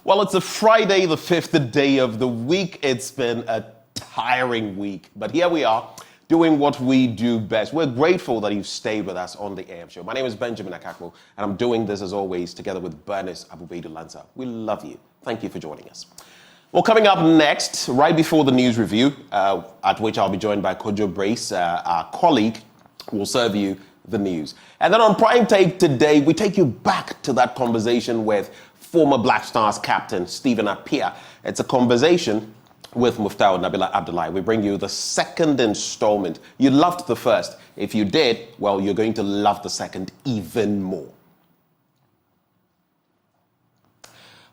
Well, it's a Friday, the 5th day of the week. It's been a tiring week, but here we are doing what we do best. We're grateful that you've stayed with us on the AM show. My name is Benjamin Akakpo, and I'm doing this as always together with Bernice Abubedu-Lanza. We love you. Thank you for joining us. Well, coming up next, right before the news review, at which I'll be joined by Kojo Brace, our colleague, who will serve you the news. And then on Prime Take today, we take you back to that conversation with former Black Stars captain Stephen Appiah. It's a conversation with Muftau Nabila Abdullahi. We bring you the second installment. You loved the first. If you did, well, you're going to love the second even more.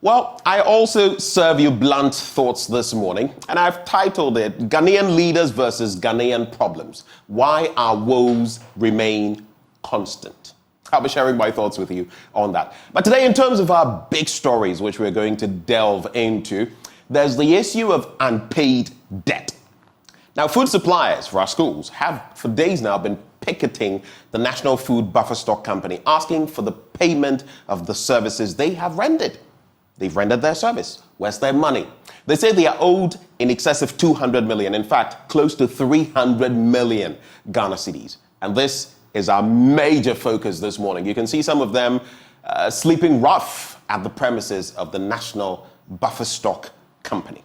Well, I also serve you blunt thoughts this morning, and I've titled it Ghanaian Leaders versus Ghanaian Problems. Why our woes remain constant. I'll be sharing my thoughts with you on that. But today, in terms of our big stories, which we're going to delve into, there's the issue of unpaid debt. Now, food suppliers for our schools have for days now been picketing the National Food Buffer Stock Company, asking for the payment of the services they have rendered. They've rendered their service. Where's their money? They say they are owed in excess of 200 million, in fact, close to 300 million Ghana cedis. And this is our major focus this morning. You can see some of them sleeping rough at the premises of the National Buffer Stock Company.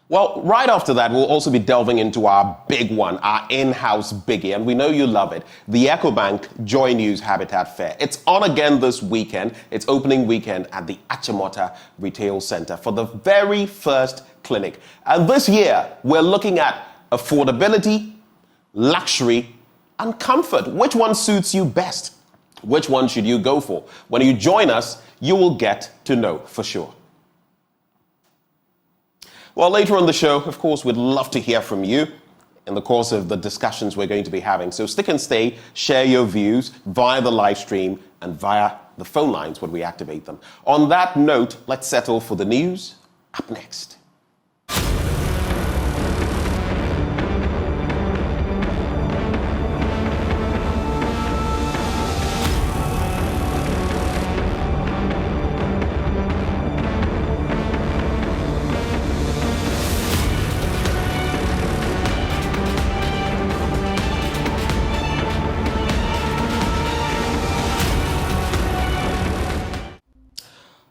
Well, right after that, we'll also be delving into our big one, our in-house biggie, and we know you love it, the EcoBank Joy News Habitat Fair. It's on again this weekend. It's opening weekend at the Achimota Retail Center for the very first clinic. And this year, we're looking at affordability, luxury, and comfort. Which one suits you best? Which one should you go for? When you join us, you will get to know for sure. Well, later on the show, of course, we'd love to hear from you in the course of the discussions we're going to be having. So stick and stay, share your views via the live stream and via the phone lines when we activate them. On that note, let's settle for the news up next.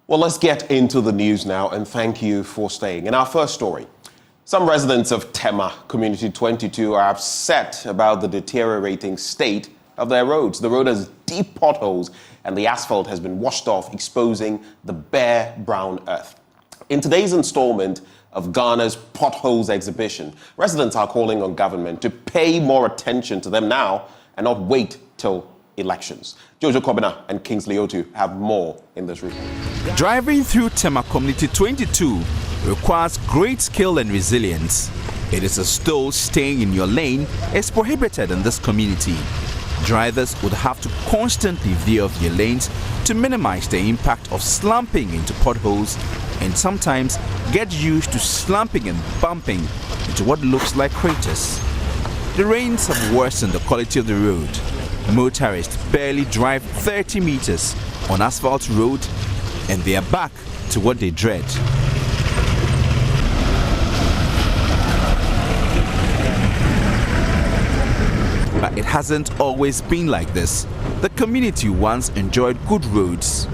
Well, let's get into the news now, and thank you for staying. In our first story, some residents of Tema, Community 22, are upset about the deteriorating state of their roads. The road has deep potholes, and the asphalt has been washed off, exposing the bare brown earth. In today's installment of Ghana's Potholes exhibition, residents are calling on government to pay more attention to them now and not wait till elections. Jojo Kobina and Kingsley Otu have more in this report. Driving through Tema Community 22 requires great skill and resilience. It is as though staying in your lane is prohibited in this community. Drivers would have to constantly veer off their lanes to minimize the impact of slumping into potholes, and sometimes get used to slumping and bumping into what looks like craters. The rains have worsened the quality of the road. Motorists barely drive 30 meters on asphalt road, and they are back to what they dread. But it hasn't always been like this. The community once enjoyed good roads.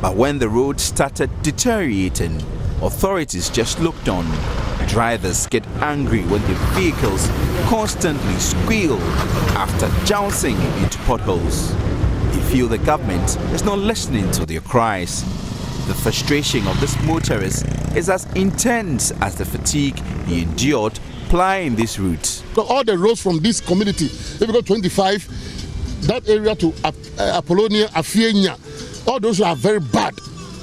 But when the road started deteriorating, authorities just looked on. Drivers get angry when their vehicles constantly squeal after jouncing into potholes. They feel the government is not listening to their cries. The frustration of this motorist is as intense as the fatigue he endured plying this route. All the roads from this community, if you go 25, that area to Apollonia, Afienya, all those are very bad.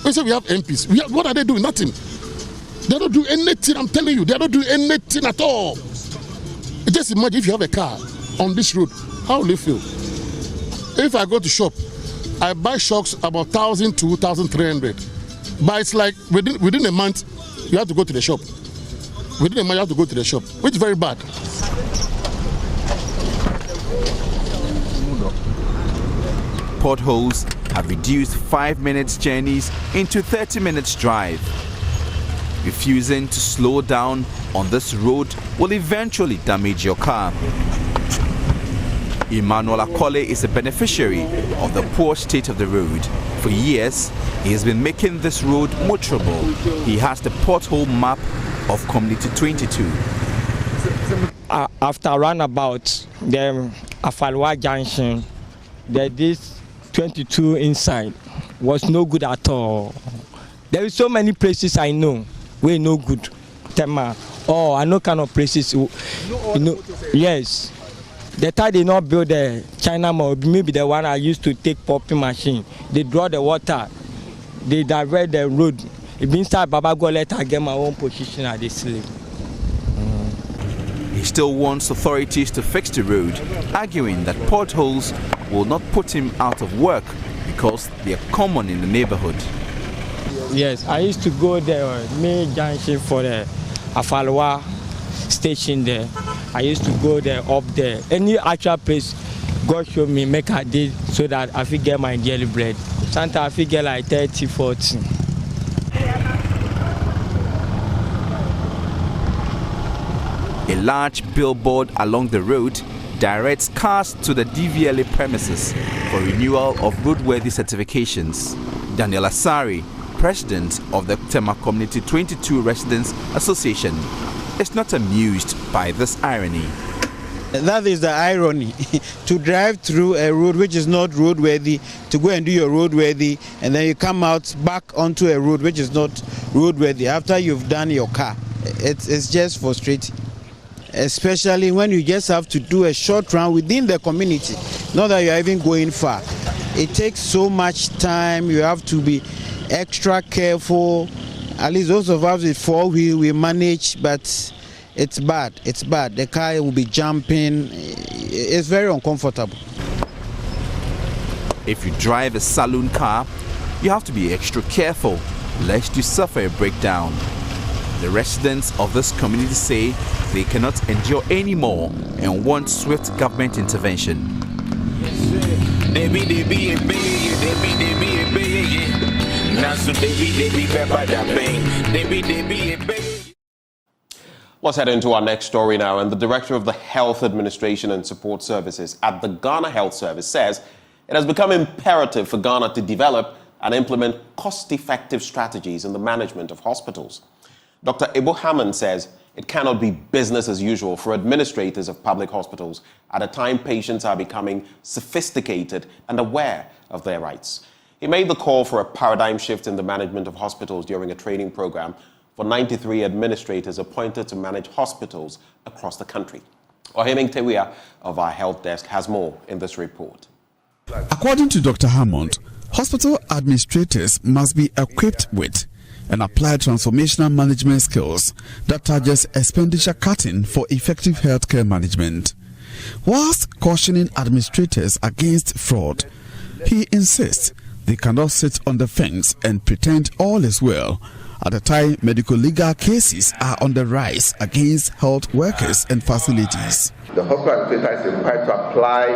We say we have MPs. What are they doing? Nothing. They don't do anything, I'm telling you. They don't do anything at all. Just imagine if you have a car on this road, how will you feel? If I go to shop, I buy shocks about 1,000 to 1,300. But it's like within a month, you have to go to the shop. Within a month, you have to go to the shop, which is very bad. Potholes have reduced 5 minutes journeys into 30 minutes drive. Refusing to slow down on this road will eventually damage your car. Emmanuel Akole is a beneficiary of the poor state of the road. For years, he has been making this road motorable. He has the pothole map of Community 22. After roundabout, the Afalwa Junction, this 22 inside was no good at all. There is so many places I know where no good. Tema, I know kind of places. Yes. The time they not build the China Mall, maybe the one I used to take popping machine. They draw the water, they divert the road. It means that Baba go let I get my own position at the sleep. He still wants authorities to fix the road, arguing that potholes will not put him out of work because they are common in the neighborhood. Yes, I used to go there, main junction for the Afalwa station there. I used to go there, up there. Any actual place God showed me, make I did so that I could get my daily bread. Sometimes I could get like 30, 40. A large billboard along the road directs cars to the DVLA premises for renewal of roadworthy certifications. Daniel Asari, president of the Tema Community 22 Residents Association, is not amused by this irony. That is the irony, to drive through a road which is not roadworthy, to go and do your roadworthy, and then you come out back onto a road which is not roadworthy after you've done your car. It's just frustrating, especially when you just have to do a short run within the community, not that you're even going far. It takes so much time, you have to be extra careful. At least those of us with four-wheel, we manage, but it's bad. It's bad. The car will be jumping. It's very uncomfortable. If you drive a saloon car, you have to be extra careful lest you suffer a breakdown. The residents of this community say they cannot endure any more and want swift government intervention. Let's head into our next story now. And the Director of the Health Administration and Support Services at the Ghana Health Service says it has become imperative for Ghana to develop and implement cost-effective strategies in the management of hospitals. Dr. Ebo Hammond says it cannot be business as usual for administrators of public hospitals at a time patients are becoming sophisticated and aware of their rights. He made the call for a paradigm shift in the management of hospitals during a training program for 93 administrators appointed to manage hospitals across the country. Oheming Tewia of our health desk has more in this report. According to Dr. Hammond, hospital administrators must be equipped with and apply transformational management skills that targets expenditure cutting for effective healthcare management. Whilst cautioning administrators against fraud, he insists they cannot sit on the fence and pretend all is well at a time medical legal cases are on the rise against health workers and facilities. The hospital administrator is required to apply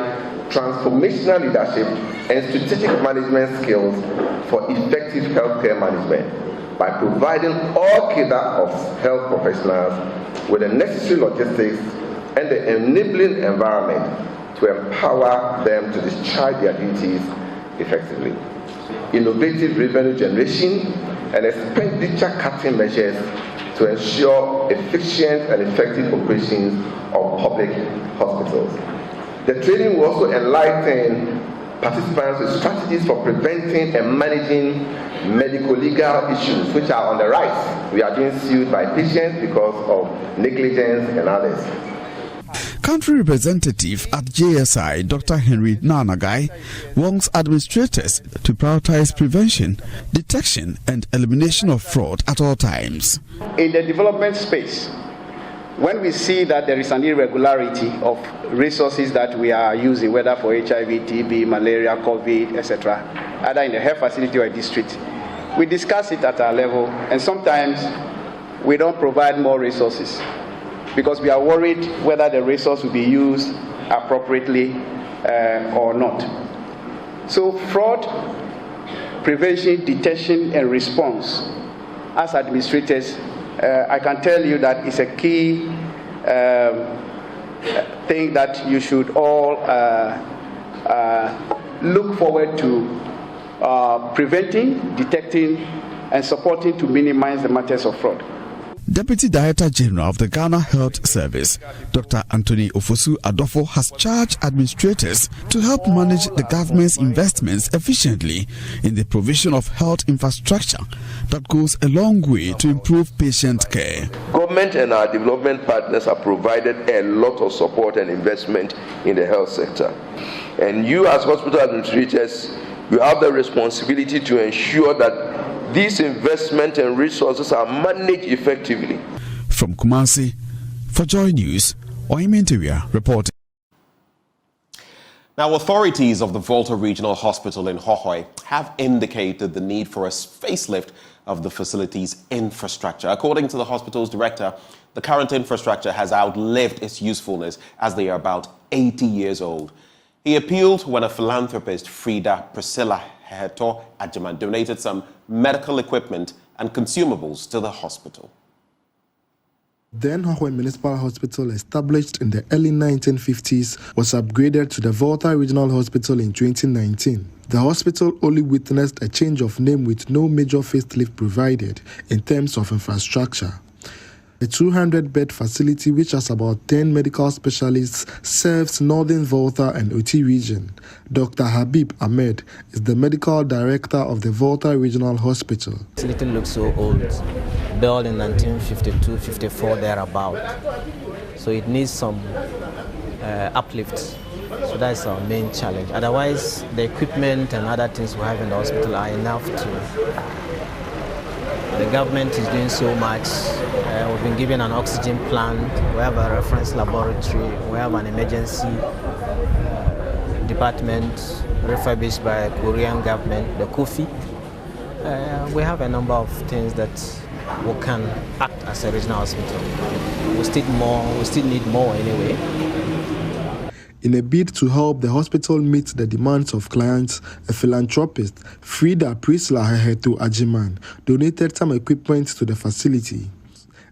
transformational leadership and strategic management skills for effective healthcare management by providing all cadre of health professionals with the necessary logistics and the enabling environment to empower them to discharge their duties effectively. Innovative revenue generation and expenditure cutting measures to ensure efficient and effective operations of public hospitals. The training will also enlighten participants with strategies for preventing and managing medical legal issues which are on the rise. We are being sued by patients because of negligence and others. Country representative at JSI, Dr. Henry Nanagai, wants administrators to prioritize prevention, detection, and elimination of fraud at all times. In the development space, when we see that there is an irregularity of resources that we are using, whether for HIV, TB, malaria, COVID, etc., either in the health facility or a district, we discuss it at our level, and sometimes we don't provide more resources because we are worried whether the resource will be used appropriately or not. So fraud prevention, detection, and response, as administrators, I can tell you that it's a key thing that you should all look forward to preventing, detecting, and supporting to minimize the matters of fraud. Deputy Director General of the Ghana Health Service, Dr. Anthony Ofosu Adofo, has charged administrators to help manage the government's investments efficiently in the provision of health infrastructure that goes a long way to improve patient care. Government and our development partners have provided a lot of support and investment in the health sector. And you as hospital administrators, you have the responsibility to ensure that these investment and resources are managed effectively. From Kumasi, for Joy News, Oimenteria reporting. Now, authorities of the Volta Regional Hospital in Hohoe have indicated the need for a facelift of the facility's infrastructure. According to the hospital's director, the current infrastructure has outlived its usefulness as they are about 80 years old. He appealed when a philanthropist, Frida Priscilla Heto Ajiman, donated some medical equipment and consumables to the hospital. Then Hohoe Municipal Hospital, established in the early 1950s, was upgraded to the Volta Regional Hospital in 2019. The hospital only witnessed a change of name with no major facelift provided in terms of infrastructure. A 200-bed facility which has about 10 medical specialists serves Northern Volta and Oti region. Dr. Habib Ahmed is the medical director of the Volta Regional Hospital. The facility looks so old, built in 1952-54 thereabout. So it needs some uplift. So that's our main challenge. Otherwise, the equipment and other things we have in the hospital are enough to. The government is doing so much. We've been given an oxygen plant, we have a reference laboratory, we have an emergency department refurbished by the Korean government, the Kofi. We have a number of things that we can act as a regional hospital. We still need more anyway. In a bid to help the hospital meet the demands of clients, a philanthropist, Frida Priscilla Heto Ajiman, donated some equipment to the facility.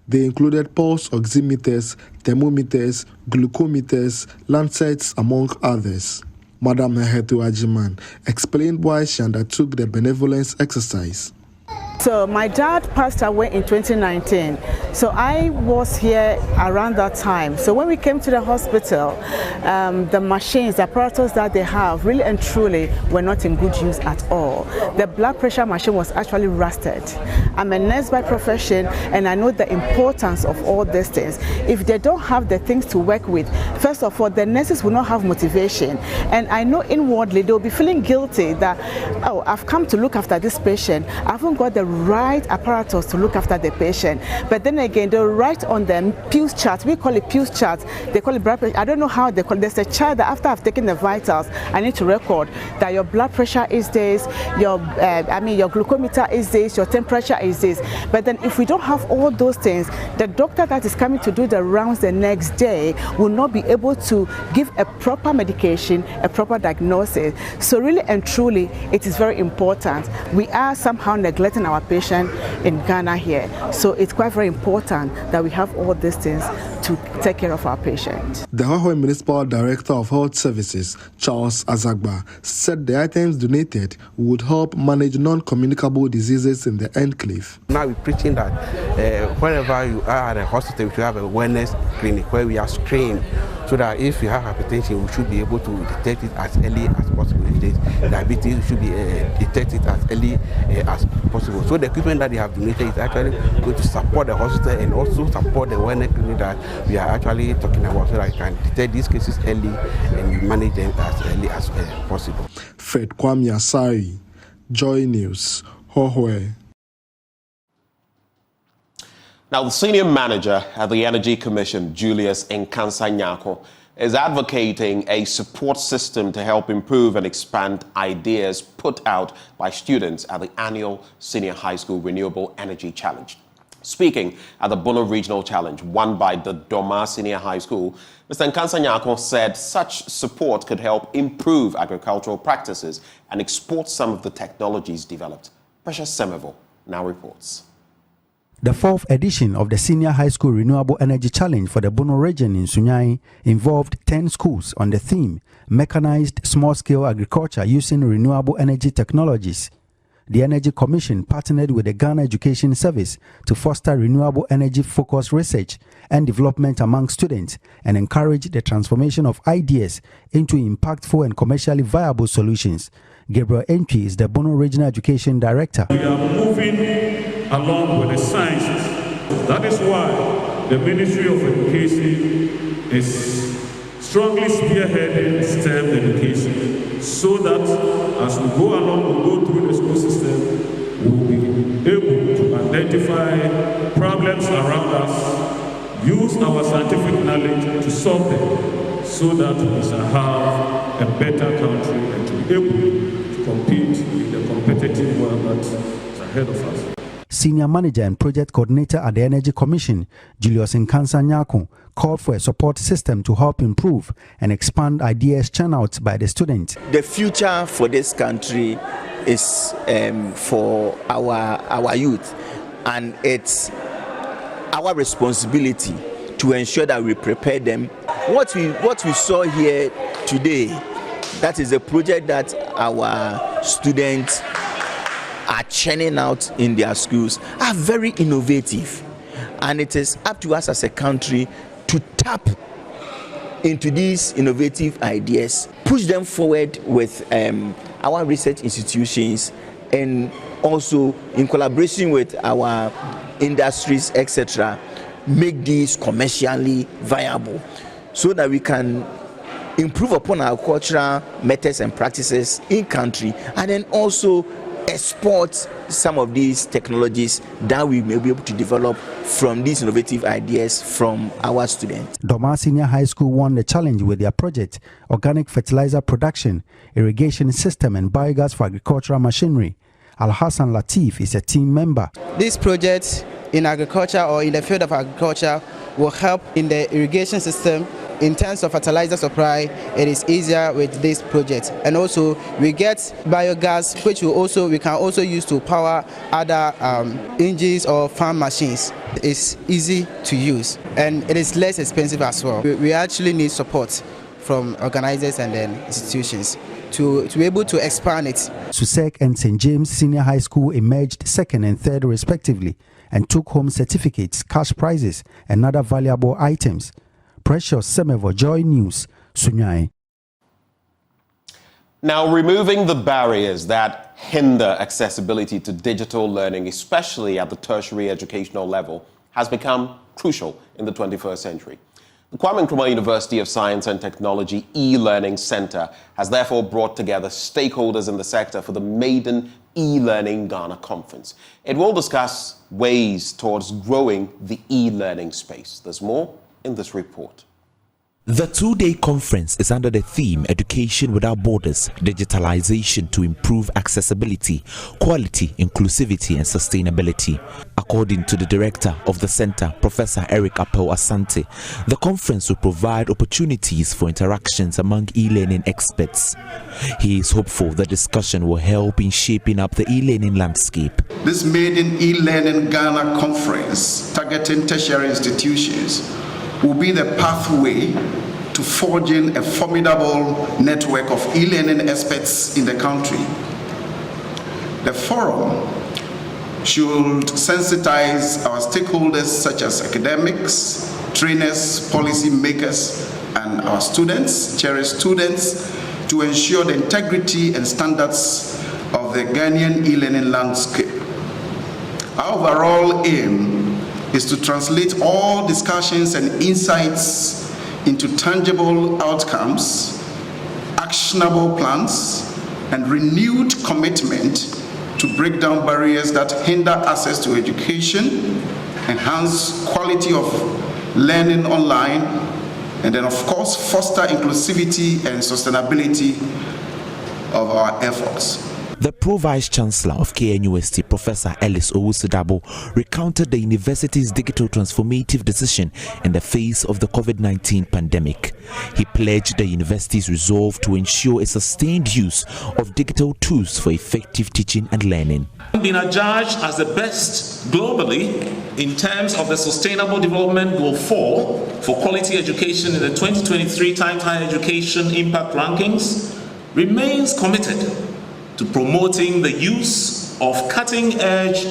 They included pulse oximeters, thermometers, glucometers, lancets, among others. Madam Heto Ajiman explained why she undertook the benevolence exercise. So my dad passed away in 2019. So I was here around that time. So when we came to the hospital, the machines, the apparatus that they have, really and truly were not in good use at all. The blood pressure machine was actually rusted. I'm a nurse by profession, and I know the importance of all these things. If they don't have the things to work with, first of all, the nurses will not have motivation. And I know inwardly they'll be feeling guilty that, oh, I've come to look after this patient. I haven't got the right apparatus to look after the patient. But then again, they'll write on them Pew's chart. We call it Pew's chart. They call it blood pressure. I don't know how they call it. There's a chart that after I've taken the vitals, I need to record that your blood pressure is this, your glucometer is this, your temperature is this. But then if we don't have all those things, the doctor that is coming to do the rounds the next day will not be able to give a proper medication, a proper diagnosis. So really and truly, it is very important. We are somehow neglecting our patient in Ghana here. So it's quite very important that we have all these things to take care of our patient. The Hohoe Municipal Director of Health Services, Charles Azagba, said the items donated would help manage non-communicable diseases in the enclave. Now we're preaching that wherever you are at a hospital, we should have a wellness clinic where we are trained so that if you have hypertension, we should be able to detect it as early as possible. If there's diabetes, we should be detected as early as possible. So the equipment that they have donated is actually going to support the hospital and also support the wellness clinic that we are actually talking about, so that I can detect these cases early and manage them as early as possible. Fred Kwame Asari, Joy News, Hohoe. Now, the senior manager at the Energy Commission, Julius Nkansa-Nyako, is advocating a support system to help improve and expand ideas put out by students at the annual Senior High School Renewable Energy Challenge. Speaking at the Bono Regional Challenge, won by the Doma Senior High School, Mr. Nkansa Nyako said such support could help improve agricultural practices and export some of the technologies developed. Precious Semevo now reports. The fourth edition of the Senior High School Renewable Energy Challenge for the Bono region in Sunyai involved 10 schools on the theme, Mechanized Small-Scale Agriculture Using Renewable Energy Technologies. The Energy Commission partnered with the Ghana Education Service to foster renewable energy-focused research and development among students and encourage the transformation of ideas into impactful and commercially viable solutions. Gabriel Entry is the Bono Regional Education Director. We are moving along with the sciences. That is why the Ministry of Education is strongly spearheading STEM education, so that as we go along, we go through the school system, we will be able to identify problems around us, use our scientific knowledge to solve them, so that we shall have a better country and to be able to compete in the competitive world that is ahead of us. Senior Manager and Project Coordinator at the Energy Commission, Julius Nkansa Nyako, called for a support system to help improve and expand ideas churned out by the students. The future for this country is for our youth, and it's our responsibility to ensure that we prepare them. What we saw here today, that is a project that our students are churning out in their schools, are very innovative, and it is up to us as a country to tap into these innovative ideas, push them forward with our research institutions, and also in collaboration with our industries, etc., make these commercially viable so that we can improve upon our cultural methods and practices in country, and then also export some of these technologies that we may be able to develop from these innovative ideas from our students. Doma Senior High School won the challenge with their project, Organic Fertilizer Production, Irrigation System and Biogas for Agricultural Machinery. Al-Hassan Latif is a team member. This project in agriculture or in the field of agriculture will help in the irrigation system. In terms of fertilizer supply, it is easier with this project, and also we get biogas, which we can also use to power other engines or farm machines. It's easy to use and it is less expensive as well. We actually need support from organizers and then institutions to be able to expand it. Susek and St. James Senior High School emerged second and third respectively and took home certificates, cash prizes and other valuable items. Precious Semevo, Joy News, Sunyai. Now, removing the barriers that hinder accessibility to digital learning, especially at the tertiary educational level, has become crucial in the 21st century. The Kwame Nkrumah University of Science and Technology e-Learning Center has therefore brought together stakeholders in the sector for the maiden e-Learning Ghana Conference. It will discuss ways towards growing the e-learning space. There's more in this report. The two-day conference is under the theme Education Without Borders, Digitalization to Improve Accessibility, Quality, Inclusivity and Sustainability. According to the director of the center, Professor Eric Apel Asante, the conference will provide opportunities for interactions among e-learning experts. He is hopeful the discussion will help in shaping up the e-learning landscape. This maiden e-Learning Ghana Conference, targeting tertiary institutions, will be the pathway to forging a formidable network of e-learning experts in the country. The forum should sensitize our stakeholders such as academics, trainers, policy makers, and our students, cherished students, to ensure the integrity and standards of the Ghanaian e-learning landscape. Our overall aim is to translate all discussions and insights into tangible outcomes, actionable plans, and renewed commitment to break down barriers that hinder access to education, enhance quality of learning online, and then of course foster inclusivity and sustainability of our efforts. The Pro-Vice Chancellor of KNUST, Professor Ellis Owusu-Dabo, recounted the university's digital transformative decision in the face of the COVID-19 pandemic. He pledged the university's resolve to ensure a sustained use of digital tools for effective teaching and learning. Been adjudged as the best globally in terms of the Sustainable Development Goal 4 for quality education in the 2023 Times Higher Education Impact Rankings, remains committed to promoting the use of cutting-edge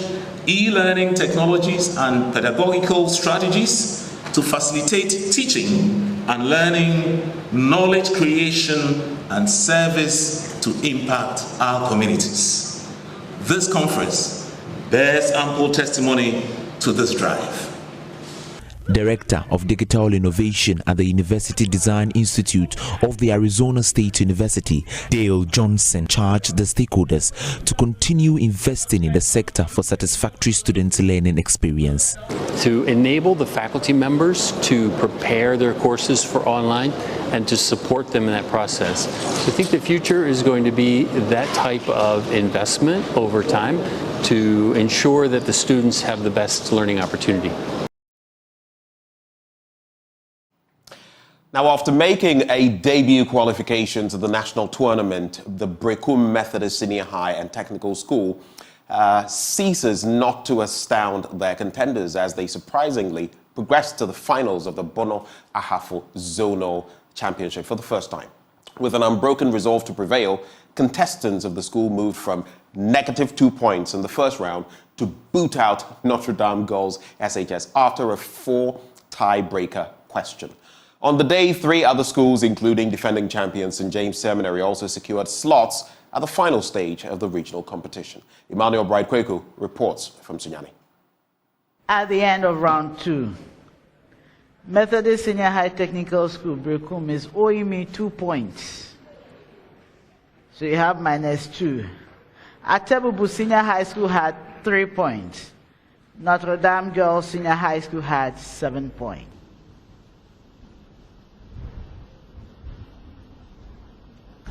e-learning technologies and pedagogical strategies to facilitate teaching and learning, knowledge creation, and service to impact our communities. This conference bears ample testimony to this drive. Director of Digital Innovation at the University Design Institute of the Arizona State University, Dale Johnson, charged the stakeholders to continue investing in the sector for satisfactory student learning experience. To enable the faculty members to prepare their courses for online and to support them in that process. So I think the future is going to be that type of investment over time to ensure that the students have the best learning opportunity. Now, after making a debut qualification to the national tournament, the Brekum Methodist Senior High and Technical School ceases not to astound their contenders as they surprisingly progressed to the finals of the Bono Ahafo Zonal Championship for the first time. With an unbroken resolve to prevail, contestants of the school moved from -2 points in the first round to boot out Notre Dame Girls SHS after a 4 tiebreaker question. On the day, 3 other schools, including defending champions St. James Seminary, also secured slots at the final stage of the regional competition. Emmanuel Bright-Kweku reports from Sunyani. At the end of round 2, Methodist Senior High Technical School, Brekum, is owing me 2 points. So you have -2. Atebubu Senior High School had 3 points. Notre Dame Girls Senior High School had 7 points.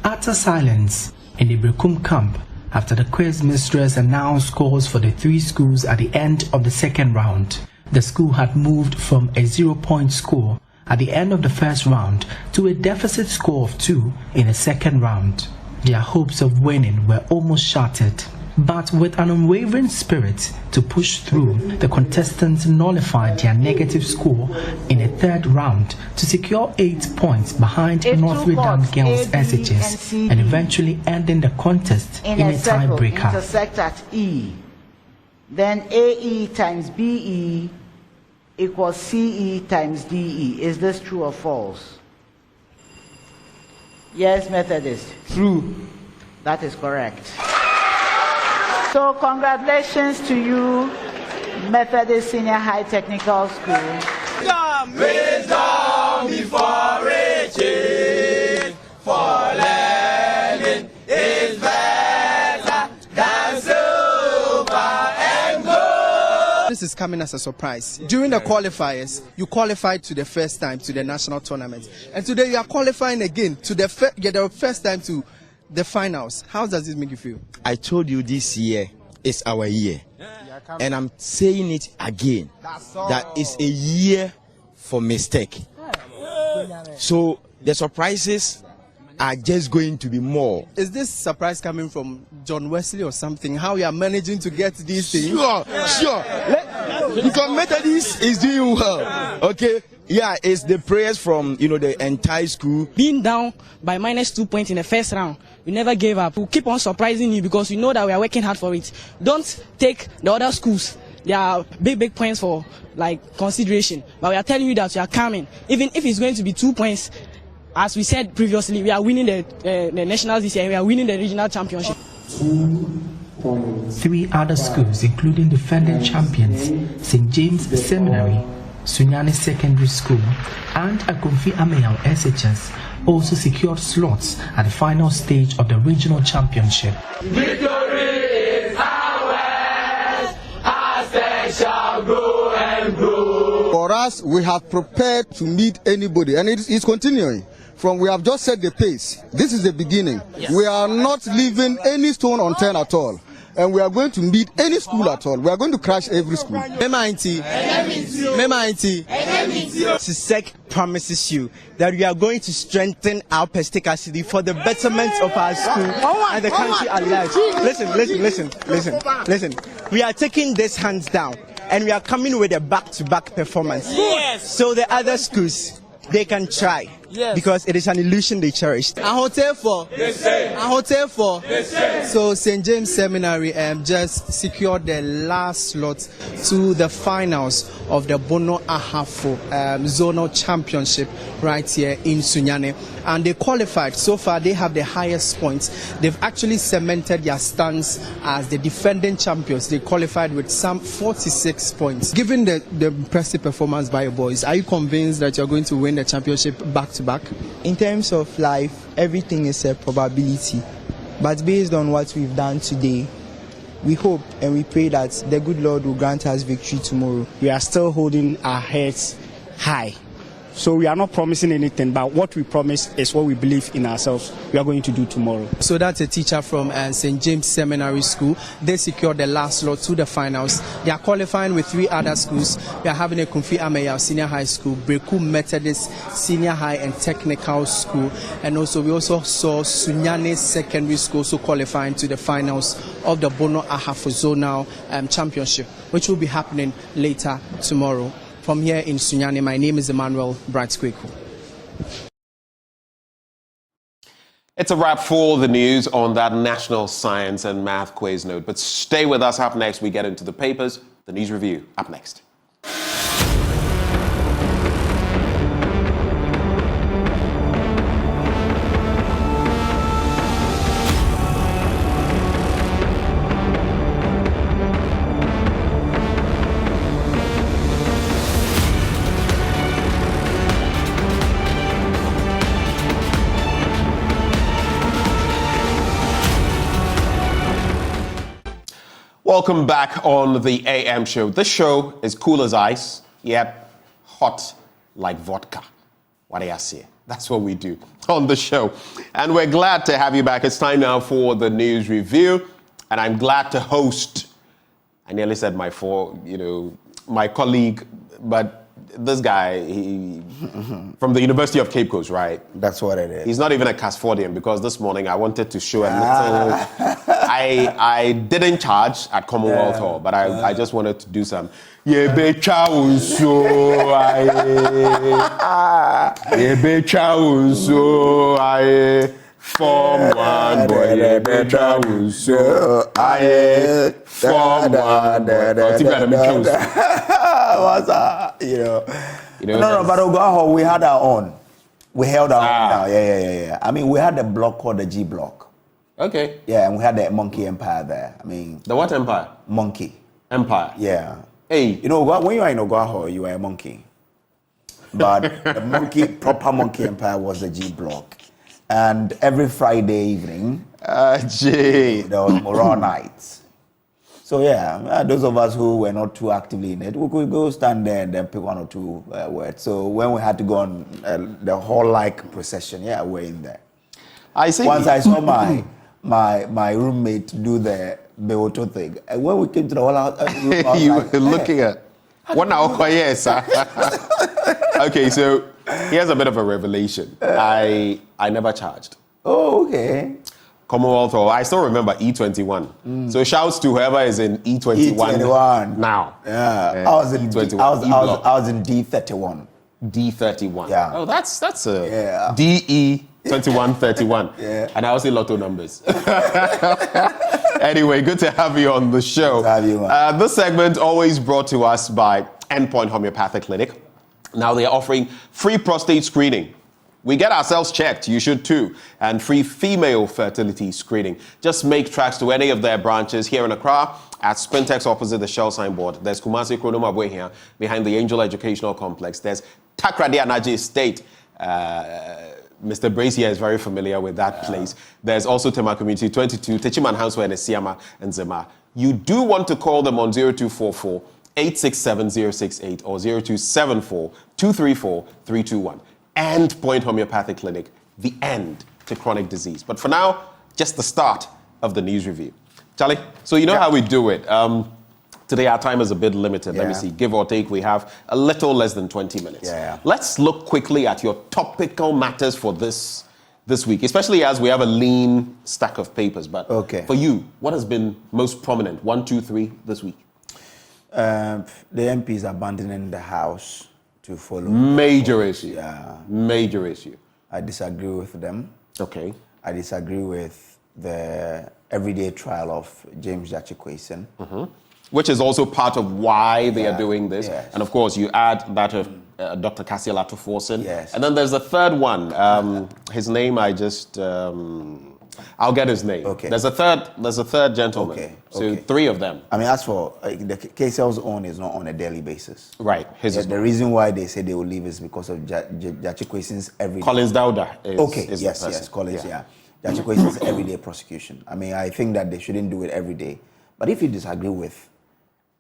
Utter silence in the Brekum camp after the quiz mistress announced scores for the 3 schools at the end of the second round. The school had moved from a 0-point score at the end of the first round to a deficit score of 2 in the second round. Their hopes of winning were almost shattered. But with an unwavering spirit to push through, the contestants nullified their negative score in the third round to secure 8 points behind Notre Dame Girls SHS and eventually ending the contest in a tiebreaker. Intersect at E. Then AE times BE equals CE times DE. Is this true or false? Yes, Methodist. True. That is correct. So congratulations to you, Methodist Senior High Technical School. Wisdom before riches, for learning is better than silver and gold. This is coming as a surprise. During the qualifiers, you qualified to the first time to the national tournament. And today you are qualifying again to the first time to the finals. How does this make you feel? I told you this year is our year, and I'm saying it again, that it's a year for mistake. So the surprises are just going to be more. Is this surprise coming from John Wesley or something? How you are managing to get these things? Sure. Because Methodist is doing well. Okay. Yeah, it's the prayers from the entire school. Being down by -2 points in the first round, we never gave up. We'll keep on surprising you because we know that we are working hard for it. Don't take the other schools. There are big points for consideration, but we are telling you that we are coming. Even if it's going to be 2 points, as we said previously, we are winning the nationals this year. We are winning the regional championship. 3 other schools, including defending champions St. James Seminary, Sunyani Secondary School, and Akofi Ameyao SHS, also secured slots at the final stage of the regional championship. Victory is ours, as they shall grow and grow. For us, we have prepared to meet anybody, and it's continuing. we have just set the pace. This is the beginning. Yes. We are not leaving any stone unturned at all. And we are going to meet any school at all. We are going to crash every school. SISEC promises you that we are going to strengthen our Pestica city for the betterment of our school and the country at large. Listen. We are taking this hands down and we are coming with a back-to-back performance. Yes. So the other schools, they can try. Yes. Because it is an illusion they cherished. A hotel for. So St. James Seminary just secured the last slot to the finals of the Bono Ahafo zonal championship right here in Sunyane, and they qualified. So far they have the highest points. They've actually cemented their stance as the defending champions. They qualified with some 46 points. Given the impressive performance by your boys, are you convinced that you're going to win the championship back to back? In terms of life, everything is a probability. But based on what we've done today, we hope and we pray that the good Lord will grant us victory tomorrow. We are still holding our heads high. So we are not promising anything, but what we promise is what we believe in ourselves we are going to do tomorrow. So that's a teacher from St. James Seminary School. They secured the last slot to the finals. They are qualifying with 3 other schools. We are having a Kumfi Ameya Senior High School, Breku Methodist Senior High and Technical School, and also we also saw Sunyane Secondary School also qualifying to the finals of the Bono Ahafo Zonal Championship, which will be happening later tomorrow. From here in Sunyane, my name is Emmanuel Bright-Kweku. It's a wrap for the news on that National Science and Math quiz note. But stay with us. Up next, we get into the papers. The news review. Up next. Welcome back on the AM show. This show is cool as ice, yet hot like vodka. What do I say? That's what we do on the show. And we're glad to have you back. It's time now for the news review. And I'm glad to host, I nearly said my colleague, but this guy, from the University of Cape Coast, right? That's what it is. He's not even a Casfordian, because this morning I wanted to show a little... I didn't charge at Commonwealth Hall, but I just wanted to do some... Form one boy, form one boy. What's that? No, but Ogaho, we had our own. We held our own now. Yeah. I mean, we had a block called the G block. Okay. Yeah, and we had the Monkey Empire there. I mean, the what empire? Monkey Empire. Yeah. Hey, when you are in Ogaho, you are a monkey. But the proper Monkey Empire was the G block. And every Friday evening, there was Morale nights. So yeah, those of us who were not too actively in it, we could go stand there and then pick 1 or 2 words. So when we had to go on the hall-like procession, we're in there. I see. Once I saw my roommate do the Beoto thing, and when we came to the hall, you were looking at what now? Yes. Okay, so here's a bit of a revelation. I never charged. Oh, okay. Commonwealth Hall. I still remember E21. So shouts to whoever is in E21 now. Yeah, I was in E21. I was in D31. D31. Yeah. Oh, that's a DE 2131. Yeah. And I also lotto numbers. Anyway, good to have you on the show. Good to have you, man. This segment always brought to us by Endpoint Homeopathic Clinic. Now they are offering free prostate screening. We get ourselves checked, you should too, and free female fertility screening. Just make tracks to any of their branches here in Accra at Spintex opposite the Shell signboard. There's Kumasi Kronoma here behind the Angel Educational Complex. There's Takrady Anaji Estate. Mr. Brazier is very familiar with that place. There's also Tema Community 22, Techiman Hanswe and Siama and Zema. You do want to call them on 0244 867 068 or 0274 234 321. End Point Homeopathic Clinic, the end to chronic disease. But for now, just the start of the news review. Charlie, so you know how we do it. Today our time is a bit limited. Let me see, give or take, we have a little less than 20 minutes. Let's look quickly at your topical matters for this week, especially as we have a lean stack of papers. But for you, what has been most prominent? 1, 2, 3 this week? The MPs abandoning the House to follow. Major issue. Major issue. I disagree with them. Okay. I disagree with the everyday trial of James Jachikwason. Which is also part of why they are doing this. And of course, you add that of Dr. Cassiel Atuforsen. And then there's a third one. His name, I'll get his name. There's a third gentleman. So 3 of them. I mean, as for the KCL's own is not on a daily basis. Right. The reason why they say they will leave is because of Jachikwason's everyday. Collins Dauda is yes, Collins, Jachikwason's everyday prosecution. I mean, I think that they shouldn't do it every day. But if you disagree with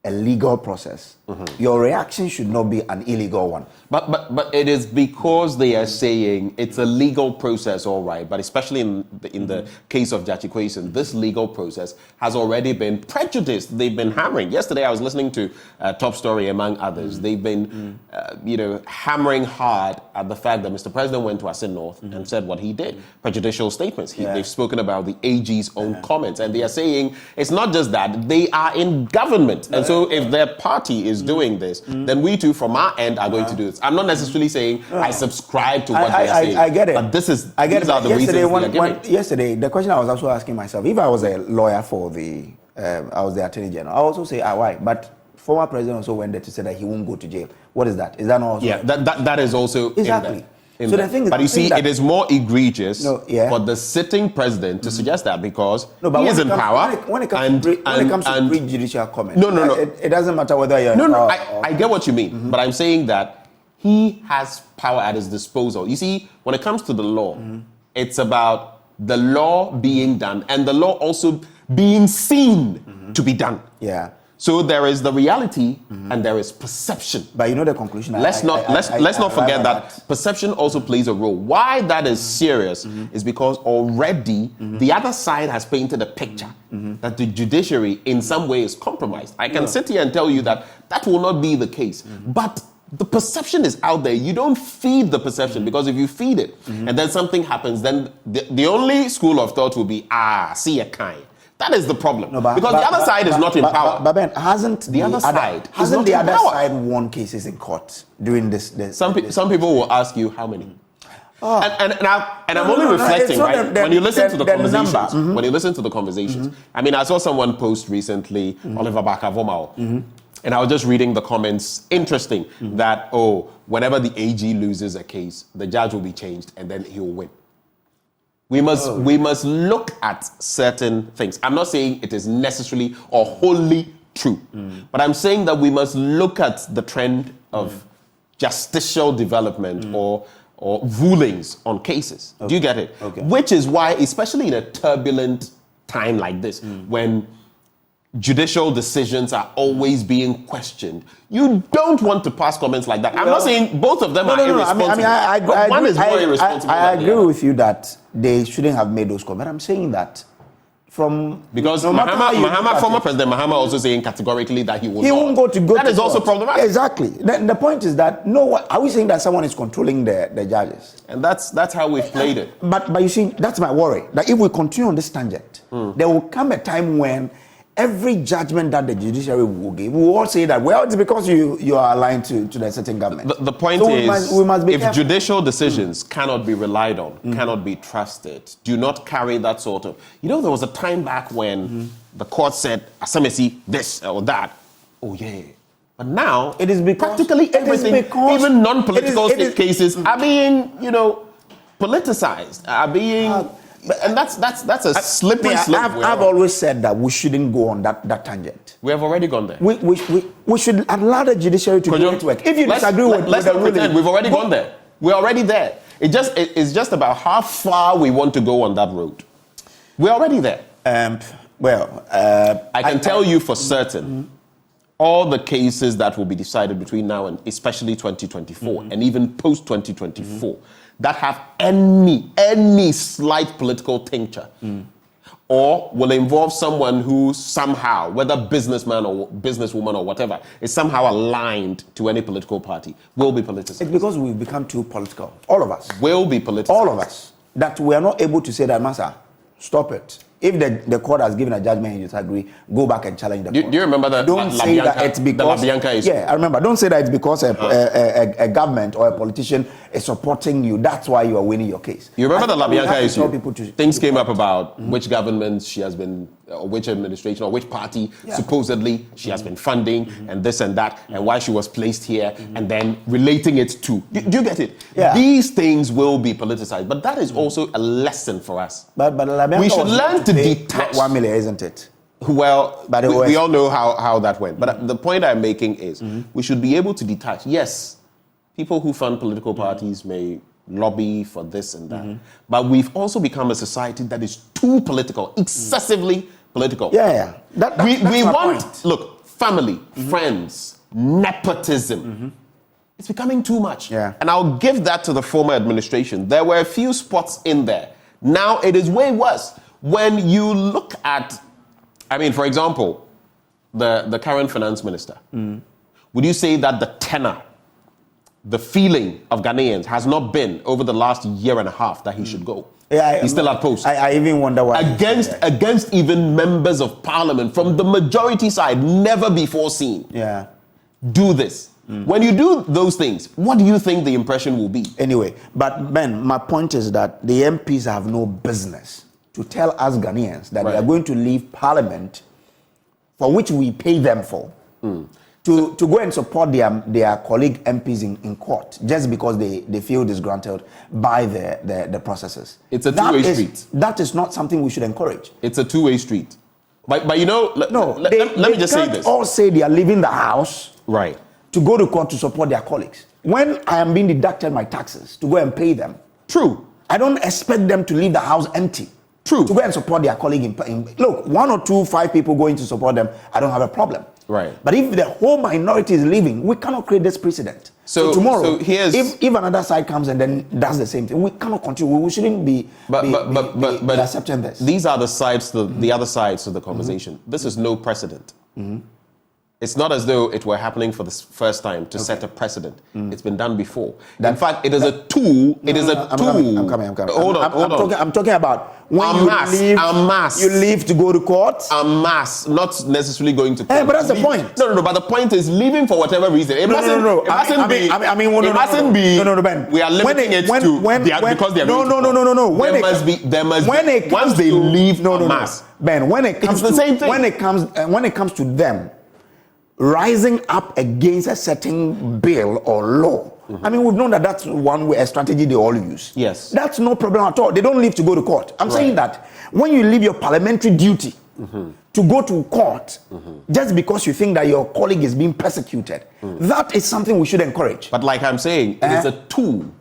a legal process, your reaction should not be an illegal one. But it is because they are saying it's a legal process, all right. But especially in the case of Jachikwason, this legal process has already been prejudiced. They've been hammering. Yesterday, I was listening to Top Story, among others. They've been, hammering hard at the fact that Mr. President went to Asin North and said what he did. Prejudicial statements. They've spoken about the AG's own comments, and they are saying it's not just that they are in government. And so if their party is doing this, then we too, from our end, are going to do this. I'm not necessarily saying I subscribe to what they are saying. I get it. But these are the reasons they are giving. Yesterday, the question I was also asking myself, if I was a lawyer for I was the Attorney General, I also say, why? But former president also went there to say that he won't go to jail. What is that? Is that not also? Yeah, that is also exactly. So the thing is, but you see, it is more egregious for the sitting president to suggest that because he is in power. When it comes to prejudicial comment, no. It doesn't matter whether you're I get what you mean, but I'm saying that he has power at his disposal. You see, when it comes to the law, it's about the law being done and the law also being seen to be done. Yeah. So there is the reality and there is perception. But you know the conclusion. Let's not forget that perception also plays a role. Why that is serious is because already the other side has painted a picture that the judiciary in some way is compromised. I can sit here and tell you that will not be the case. But the perception is out there. You don't feed the perception because if you feed it and then something happens, then the only school of thought will be, see a kind. That is the problem. Because the other side is not in power. But Ben, hasn't the other side won cases in court during this? Some people will ask you how many. And I'm only reflecting, right? When you listen to the conversations, I mean, I saw someone post recently, Oliver Bakavomao, and I was just reading the comments. Interesting that whenever the AG loses a case, the judge will be changed and then he will win. We must look at certain things. I'm not saying it is necessarily or wholly true, but I'm saying that we must look at the trend of justicial development or rulings on cases. Do you get it? Which is why, especially in a turbulent time like this, when judicial decisions are always being questioned, you don't want to pass comments like that. I'm not saying both of them are irresponsible. One is more irresponsible. I agree with you that they shouldn't have made those comments. I'm saying that because former President Mahama also saying categorically that he won't go to That is also problematic. Exactly. The point is that are we saying that someone is controlling the judges? And that's how we've played it. But you see, that's my worry. That if we continue on this tangent, there will come a time when every judgment that the judiciary will give, we will all say that, well, it's because you are aligned to the certain government. The point is, we must be careful. Judicial decisions cannot be relied on, cannot be trusted, do not carry that sort of... there was a time back when the court said, Asamesi, this or that. Oh, yeah. But now, it is because practically everything, even non-political cases, are being, politicized, are being... And that's a slippery slope. I've always said that we shouldn't go on that tangent. We have already gone there. We should allow the judiciary to do its work. If you disagree with the ruling, we've already gone there. We're already there. It's just about how far we want to go on that road. We're already there. I can tell you for certain all the cases that will be decided between now and especially 2024 and even post 2024 that have any slight political tincture or will involve someone who somehow, whether businessman or businesswoman or whatever, is somehow aligned to any political party, will be politicized. It's because we've become too political. All of us. Will be politicized. All of us. That we are not able to say that, Master, stop it. If the court has given a judgment and you disagree, go back and challenge the court. Do you remember that? Don't say that it's because... Yeah, I remember. Don't say that it's because a government or a politician is supporting you. That's why you are winning your case. You remember the LaBianca issue? Things came up about which government she has been, or which administration or which party supposedly she has been funding and this and that, and why she was placed here, and then relating it to. Do you get it? Yeah. These things will be politicized, but that is also a lesson for us. But we should learn to detach. 1 million, isn't it? Well, we all know how that went. But the point I'm making is we should be able to detach. Yes, people who fund political parties may lobby for this and that. But we've also become a society that is too political, excessively political. Yeah. That's we want, point. Look, family, friends, nepotism. It's becoming too much. Yeah. And I'll give that to the former administration. There were a few spots in there. Now it is way worse. When you look at, for example, the current finance minister, would you say that the tenor, the feeling of Ghanaians has not been over the last year and a half that he should go? Yeah, he's still at post. I even wonder why. Against even members of parliament from the majority side, never before seen. Yeah. Do this. When you do those things, what do you think the impression will be? Anyway, but Ben, my point is that the MPs have no business to tell us Ghanaians that they are going to leave parliament, for which we pay them for, to go and support their colleague MPs in court just because they feel disgruntled by the processes. It's a two-way street. That is not something we should encourage. It's a two-way street. But you know, let me just say this. They can't all say they are leaving the house to go to court to support their colleagues. When I am being deducted my taxes to go and pay them, true, I don't expect them to leave the house empty. True. To go and support their colleague. Look, 1 or 2, 5 people going to support them, I don't have a problem. Right. But if the whole minority is leaving, we cannot create this precedent. So tomorrow, if another side comes and then does the same thing, we cannot continue. We shouldn't be accepting this. These are the sides, the other sides of the conversation. This is no precedent. It's not as though it were happening for the first time to set a precedent. It's been done before. In fact, it is a tool. I'm coming. Hold on. I'm talking about when you leave to go to court. En masse, not necessarily going to court. But that's the point. No. But the point is leaving for whatever reason. It mustn't be. Ben. We are limiting it to because they are going to court. No. There must be. Once they leave en masse. Ben, when it comes to the same thing. When it comes to them rising up against a certain bill or law. We've known that that's a strategy they all use. Yes. That's no problem at all. They don't leave to go to court. I'm saying that when you leave your parliamentary duty to go to court just because you think that your colleague is being persecuted, that is something we should encourage. But like I'm saying, it is a tool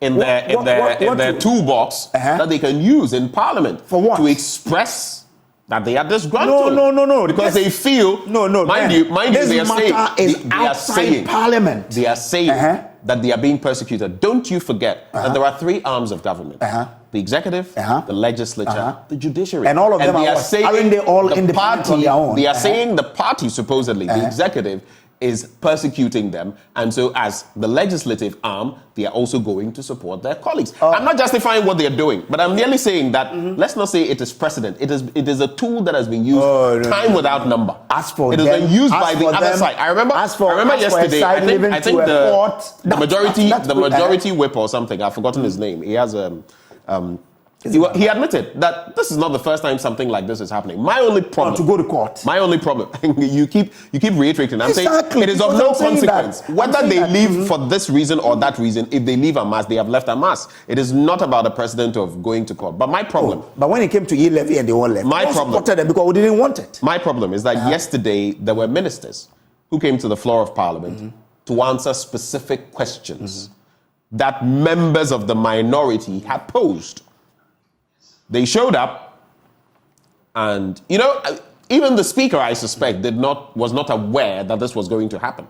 in their toolbox that they can use in parliament. For what? To express that they are disgruntled. No. Because they feel, mind you, they are saying parliament. They are saying that they are being persecuted. Don't you forget that there are 3 arms of government. The executive, the legislature, the judiciary. And all of them aren't they all independent on their own? They are saying the party, supposedly, the executive, is persecuting them, and so as the legislative arm, they are also going to support their colleagues. I'm not justifying what they are doing, but I'm merely saying that let's not say it is precedent. It is a tool that has been used without number. As for it has been used by the other side. I remember yesterday. I think the majority whip or something. I've forgotten his name. He has he admitted that this is not the first time something like this is happening. My only problem to go to court. My only problem. you keep reiterating. I'm saying it is of no consequence whether they leave for this reason or that reason. If they leave en masse, they have left en masse. It is not about the precedent of going to court. But my problem. But when it came to e-levy and they all left, my problem supported them because we didn't want it. My problem is that yesterday there were ministers who came to the floor of parliament to answer specific questions that members of the minority had posed. They showed up, and even the speaker, I suspect, was not aware that this was going to happen.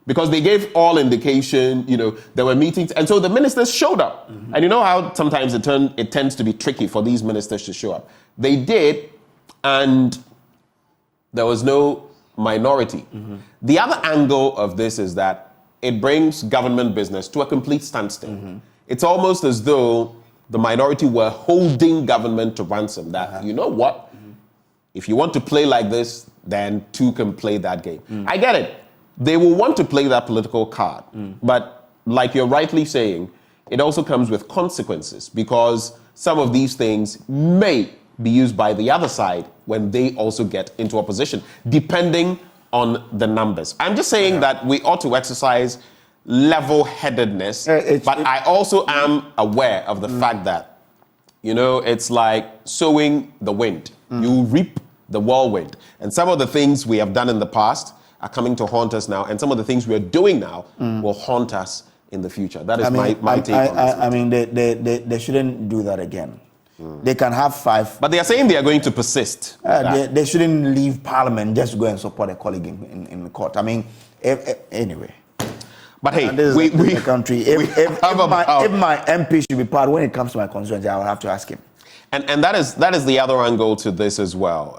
Because they gave all indication, there were meetings, and so the ministers showed up. And you know how sometimes it tends to be tricky for these ministers to show up. They did, and there was no minority. The other angle of this is that it brings government business to a complete standstill. It's almost as though the minority were holding government to ransom, that, you know what, if you want to play like this, then two can play that game. I get it. They will want to play that political card. But like you're rightly saying, it also comes with consequences, because some of these things may be used by the other side when they also get into opposition, depending on the numbers. I'm just saying that we ought to exercise level-headedness, but I also am aware of the fact that, it's like sowing the wind. You reap the whirlwind. And some of the things we have done in the past are coming to haunt us now, and some of the things we are doing now will haunt us in the future. That is my take on this. I mean, they shouldn't do that again. They can have 5. But they are saying they are going to persist. They shouldn't leave Parliament just to go and support a colleague in the court. I mean, anyway. But hey, this is the country. If my MP should be part, when it comes to my constituency, I will have to ask him. And that is the other angle to this as well.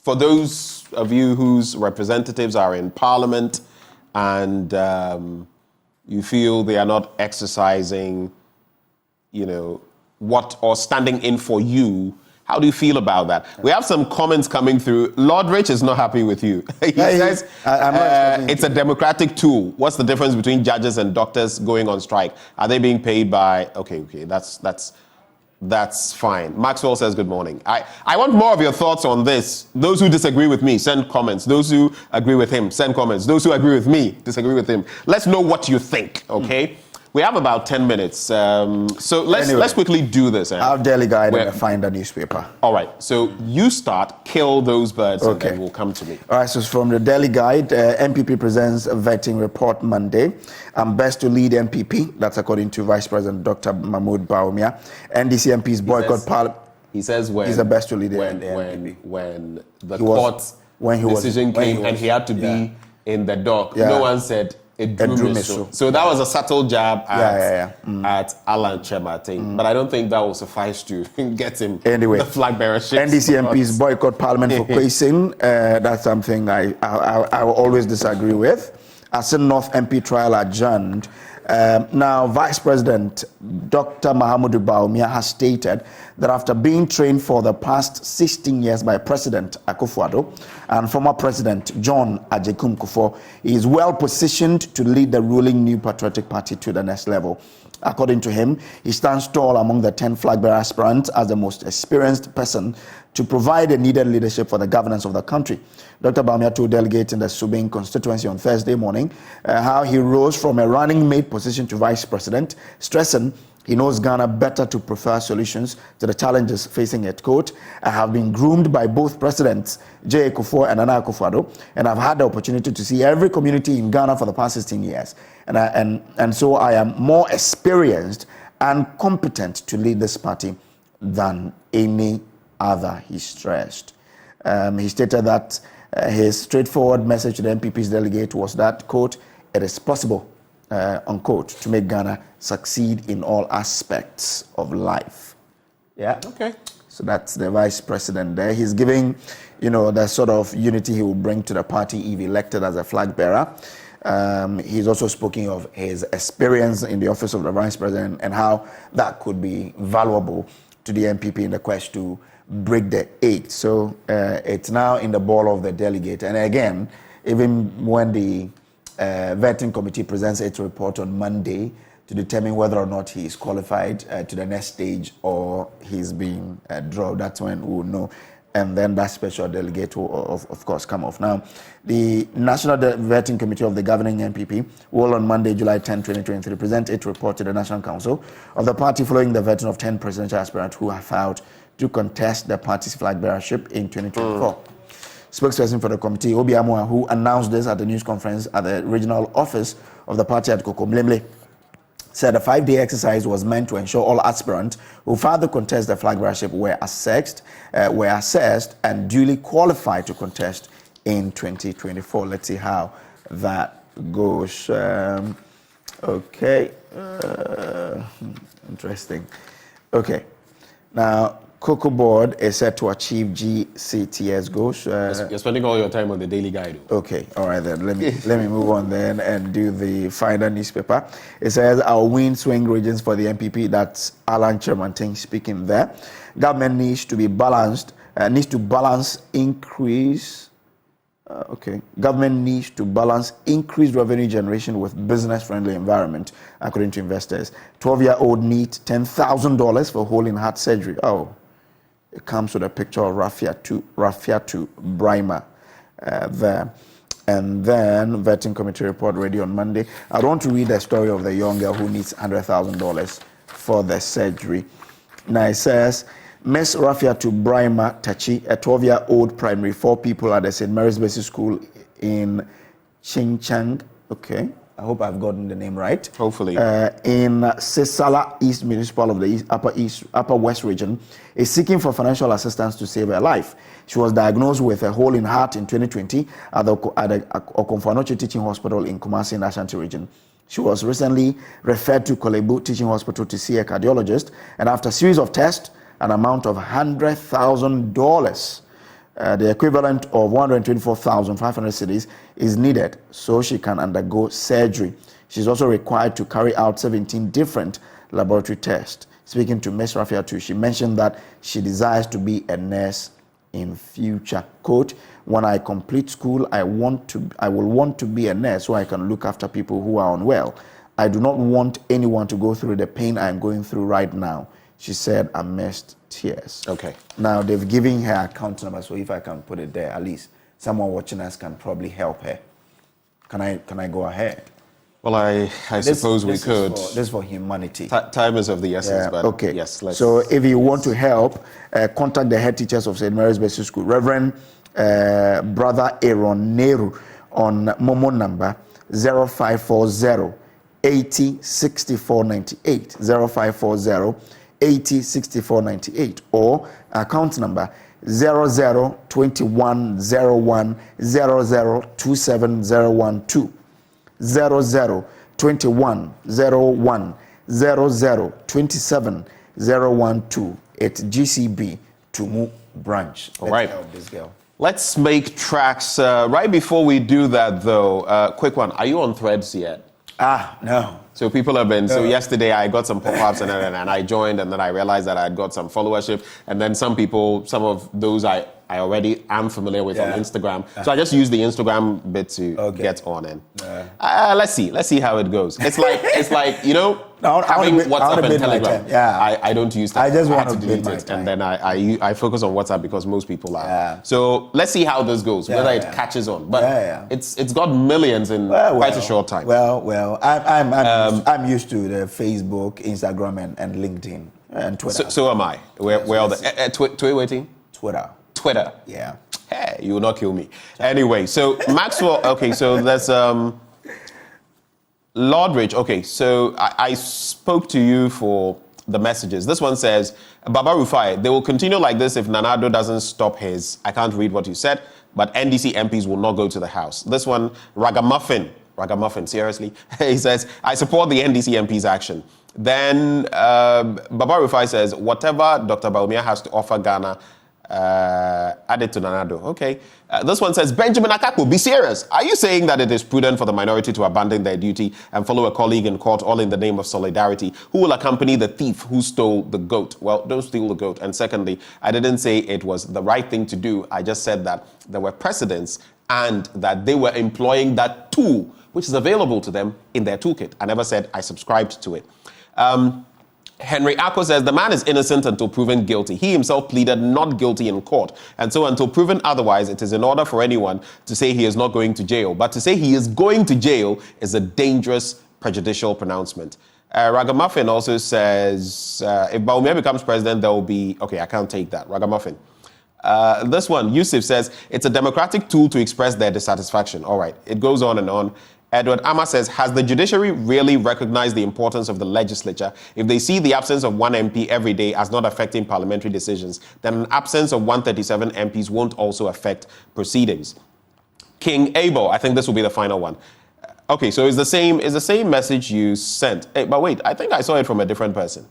For those of you whose representatives are in Parliament and you feel they are not exercising, or standing in for you, how do you feel about that? We have some comments coming through. Lord Rich is not happy with you. He says it's a democratic tool. What's the difference between judges and doctors going on strike? Are they being paid by... Okay, that's fine. Maxwell says good morning. I want more of your thoughts on this. Those who disagree with me, send comments. Those who agree with him, send comments. Those who agree with me, disagree with him. Let's know what you think, okay? We have about 10 minutes. So let's quickly do this. I'll delegate and find a newspaper. All right. So you start, kill those birds, and then we'll come to me. All right. So from the Daily Guide, MPP presents a vetting report Monday. Best to lead MPP. That's according to Vice President Dr. Mahmoud Bawumia. NDC MPs boycott Parliament. He says when he's the best to lead when the court's decision came and he had to be in the dock. No one said. So that was a subtle jab at Alan Chemate. But I don't think that will suffice to get him the flag bearership. NDC MPs boycott Parliament for Kwesing. That's something I will always disagree with. Asin North MP trial adjourned. Now, Vice President Dr. Mahmoud Bawumia has stated that after being trained for the past 16 years by President Akufo-Addo and former President John Ajekum Kufuor, he is well positioned to lead the ruling New Patriotic Party to the next level. According to him, he stands tall among the 10 flag bearer aspirants as the most experienced person to provide the needed leadership for the governance of the country. Dr. Bawumia told delegates in the Subing constituency on Thursday morning how he rose from a running mate position to vice president, stressing he knows Ghana better to prefer solutions to the challenges facing it. Quote, I have been groomed by both presidents, J. Kufuor and Nana Akufo-Addo, and I've had the opportunity to see every community in Ghana for the past 16 years. And so I am more experienced and competent to lead this party than any other, he stressed. He stated that his straightforward message to the MPP's delegate was that, quote, it is possible, unquote, to make Ghana succeed in all aspects of life. Yeah. Okay. So that's the vice president there. He's giving, the sort of unity he will bring to the party if elected as a flag bearer. He's also speaking of his experience in the office of the vice president and how that could be valuable to the MPP in the quest to break the 8. So it's now in the ball of the delegate. And again, even when the vetting committee presents its report on Monday to determine whether or not he is qualified to the next stage or he's being dropped, that's when we will know. And then that special delegate will, of course, come off. Now, the National Vetting Committee of the governing MPP will on Monday, July 10, 2023, present its report to the National Council of the party following the vetting of 10 presidential aspirants who have filed to contest the party's flag bearership in 2024. Spokesperson for the committee, Obi Amua, who announced this at the news conference at the regional office of the party at Kokomlemle, said the 5-day exercise was meant to ensure all aspirants who filed to contest the flag bearership were assessed and duly qualified to contest in 2024. Let's see how that goes. Okay. Interesting. Okay. Now, Cocoa Board is set to achieve GCTS goals. You're spending all your time on the Daily Guide. Okay, all right then. Let me move on then and do the final newspaper. It says our win swing regions for the MPP. That's Alan Chermanting speaking there. Government needs to be balanced. Needs to balance increase. Government needs to balance increased revenue generation with business-friendly environment, according to investors. 12-year-old needs $10,000 for hole in heart surgery. Oh, it comes with a picture of Rafiatu Brima there. And then vetting committee report ready on Monday. I want to read the story of the young girl who needs $100,000 for the surgery. Now it says, Miss Rafiatu Brima Tachi, a 12-year-old primary 4 people at the St. Mary's Basic School in Chingchang. Okay, I hope I've gotten the name right. Hopefully. In Sisala East Municipal of the Upper West region, is seeking for financial assistance to save her life. She was diagnosed with a hole in heart in 2020 at the Okomfanoche Teaching Hospital in Kumasi in Ashanti region. She was recently referred to Kolebu Teaching Hospital to see a cardiologist, and after a series of tests, an amount of $100,000, the equivalent of 124,500 cedis, is needed so she can undergo surgery. She's also required to carry out 17 different laboratory tests. Speaking to Ms. Rafiatu, she mentioned that she desires to be a nurse in future. Quote, when I complete school, I will want to be a nurse so I can look after people who are unwell. I do not want anyone to go through the pain I am going through right now, she said amidst tears. Okay. Now, they've given her account number, so if I can put it there, at least someone watching us can probably help her. Can I go ahead? Well, I suppose we could. This is for humanity. Time is of the essence, but okay. Yes, let's. So if you want to help, contact the head teachers of St. Mary's Basic School, Reverend Brother Aaron Nehru, on Momo number 0540 80 64 98, 0540 80 64 98, or account number 002101 0027012, 002101 0027012 at GCB Tumu branch. All right. Help this girl. Let's make tracks. Right before we do that, though, quick one. Are you on Threads yet? No. So people have been, so yesterday I got some pop-ups and I joined, and then I realized that I had got some followership, and then some of those I already am familiar with on Instagram. So I just used the Instagram bit to get on in. Let's see how it goes. It's like you know, having WhatsApp and Telegram. I don't use that. I just want to delete it, and then I focus on WhatsApp because most people are. So let's see how this goes, whether it catches on. But it's got millions in quite a short time. Well, I'm used to the Facebook, Instagram, and LinkedIn and Twitter. So am I. We're all the Twitter. Yeah. Hey, you will not kill me. Anyway, so Maxwell, okay, so there's Lordridge. Okay, so I spoke to you for the messages. This one says, Baba Rufai, they will continue like this if Nanado doesn't stop his, I can't read what you said, but NDC MPs will not go to the House. This one, Ragamuffin, seriously? He says, I support the NDC MP's action. Then Baba Rufai says, whatever Dr. Baumia has to offer Ghana, add it to Nanado. Okay. This one says, Benjamin Akakpo, be serious. Are you saying that it is prudent for the minority to abandon their duty and follow a colleague in court, all in the name of solidarity? Who will accompany the thief who stole the goat? Well, don't steal the goat. And secondly, I didn't say it was the right thing to do. I just said that there were precedents and that they were employing that tool, which is available to them in their toolkit. I never said I subscribed to it. Henry Ako says, the man is innocent until proven guilty. He himself pleaded not guilty in court. And so until proven otherwise, it is in order for anyone to say he is not going to jail. But to say he is going to jail is a dangerous, prejudicial pronouncement. Ragamuffin also says, if Baumia becomes president, there will be... Okay, I can't take that. Ragamuffin. This one, Yusuf says, it's a democratic tool to express their dissatisfaction. All right, it goes on and on. Edward Amma says, has the judiciary really recognized the importance of the legislature? If they see the absence of one MP every day as not affecting parliamentary decisions, then an absence of 137 MPs won't also affect proceedings. King Abel, I think this will be the final one. Okay, so it's the same message you sent. Hey, but wait, I think I saw it from a different person.